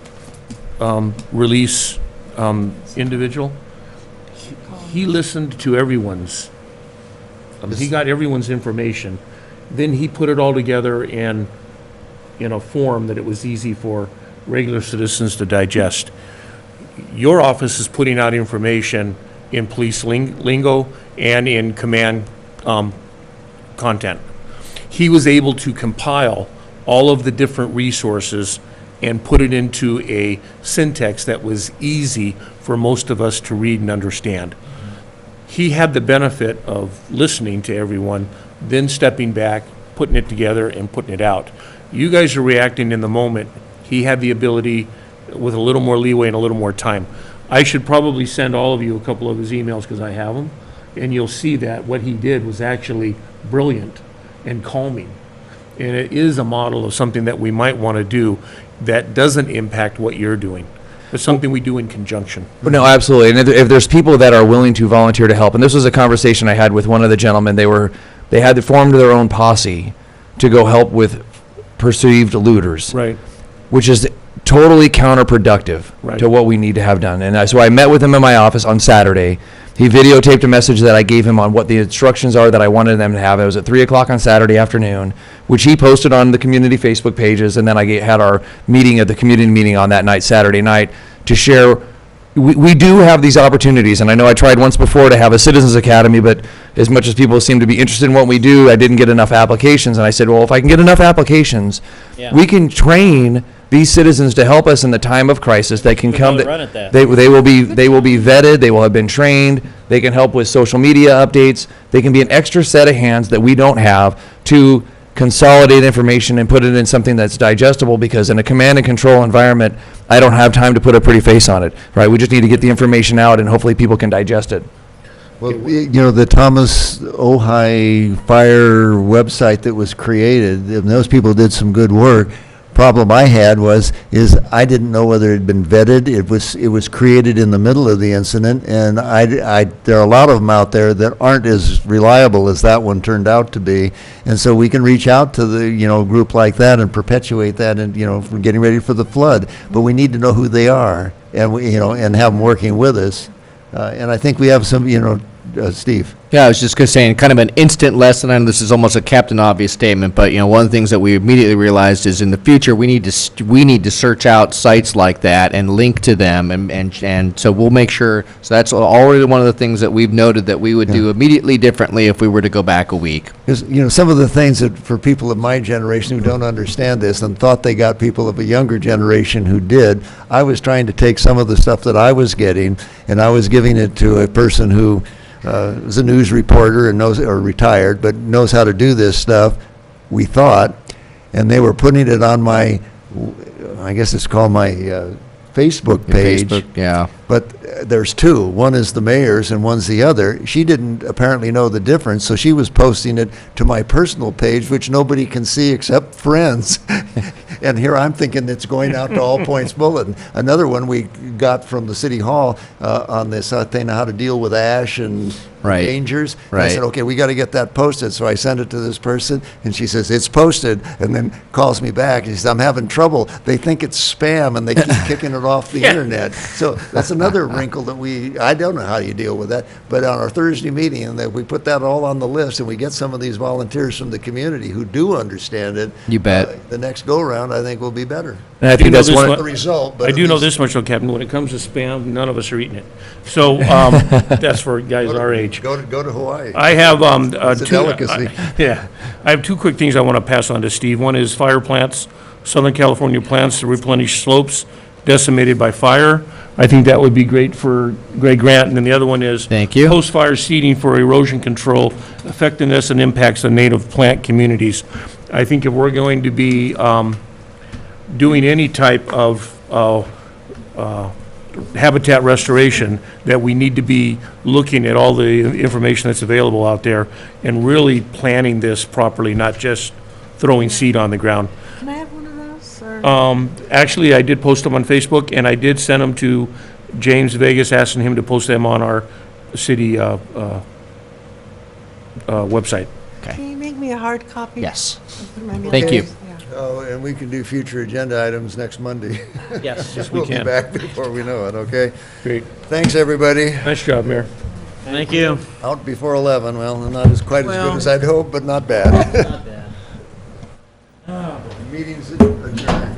release individual, he listened to everyone's, he got everyone's information. Then he put it all together in a form that it was easy for regular citizens to digest. Your office is putting out information in police lingo and in command content. He was able to compile all of the different resources and put it into a syntax that was easy for most of us to read and understand. He had the benefit of listening to everyone, then stepping back, putting it together, and putting it out. You guys are reacting in the moment. He had the ability with a little more leeway and a little more time. I should probably send all of you a couple of his emails, because I have them, and you'll see that what he did was actually brilliant and calming. And it is a model of something that we might want to do that doesn't impact what you're doing, but something we do in conjunction. No, absolutely. And if there's people that are willing to volunteer to help, and this was a conversation I had with one of the gentlemen, they had formed their own posse to go help with perceived looters. Right. Which is totally counterproductive to what we need to have done. And so I met with him in my office on Saturday. He videotaped a message that I gave him on what the instructions are that I wanted them to have. It was at 3 o'clock on Saturday afternoon, which he posted on the community Facebook pages, and then I had our meeting at the community meeting on that night, Saturday night, to share. We do have these opportunities, and I know I tried once before to have a Citizens Academy, but as much as people seem to be interested in what we do, I didn't get enough applications, and I said, well, if I can get enough applications, we can train these citizens to help us in the time of crisis. They can come. They will be vetted. They will have been trained. They can help with social media updates. They can be an extra set of hands that we don't have to consolidate information and put it in something that's digestible, because in a command and control environment, I don't have time to put a pretty face on it, right? We just need to get the information out, and hopefully people can digest it. Well, the Thomas Ojai Fire website that was created, those people did some good work. Problem I had is I didn't know whether it had been vetted. It was created in the middle of the incident, and there are a lot of them out there that aren't as reliable as that one turned out to be. And so we can reach out to the group like that and perpetuate that, and for getting ready for the flood. But we need to know who they are, and and have them working with us. And I think we have some Steve. Yeah, I was just going to say, kind of an instant lesson, and this is almost a Captain Obvious statement, but one of the things that we immediately realized is in the future we need to search out sites like that and link to them, and so we'll make sure. So that's already one of the things that we've noted that we would do immediately differently if we were to go back a week. Because some of the things that for people of my generation who don't understand this and thought they got people of a younger generation who did, I was trying to take some of the stuff that I was getting, and I was giving it to a person who is a news reporter and or retired, but knows how to do this stuff, we thought, and they were putting it on my, I guess it's called my Facebook page. Facebook, yeah. but there's two. One is the mayor's and one's the other. She didn't apparently know the difference, so she was posting it to my personal page, which nobody can see except friends. And here I'm thinking it's going out to All Points Bulletin. Another one we got from the city hall on this thing, how to deal with ash and Right. dangers. And I Right. said, okay, we got to get that posted. So I sent it to this person, and she says, it's posted, and then calls me back. And she says, I'm having trouble. They think it's spam, and they keep kicking it off the internet. So that's another wrinkle that I don't know how you deal with that. But on our Thursday meeting, and that we put that all on the list, and we get some of these volunteers from the community who do understand it. You bet. The next go-round, I think, will be better. And I think that's one. The result, but I at do know least- this much, though, Captain, when it comes to spam, none of us are eating it. So that's for guys our age. Go to Hawaii. I have It's a two. delicacy. Yeah, I have two quick things I want to pass on to Steve. One is fire plants, Southern California plants to replenish slopes decimated by fire. I think that would be great for Greg Grant. And then the other one is Thank you. post-fire seeding for erosion control, effectiveness and impacts on native plant communities. I think if we're going to be doing any type of habitat restoration, that we need to be looking at all the information that's available out there and really planning this properly, not just throwing seed on the ground. Can I have one of those? Or? Actually, I did post them on Facebook, and I did send them to James Vegas, asking him to post them on our city website. Can you make me a hard copy? Yes. Put my name Thank there. you. Yeah. Oh, and we can do future agenda items next Monday. Yes, yes, we We'll be can. back before we know it, okay? Great. Thanks, everybody. Nice job, Mayor. Thank you. Out before 11, well, not as quite as good as I'd hoped, but not bad. Not bad. Meeting's adjourned.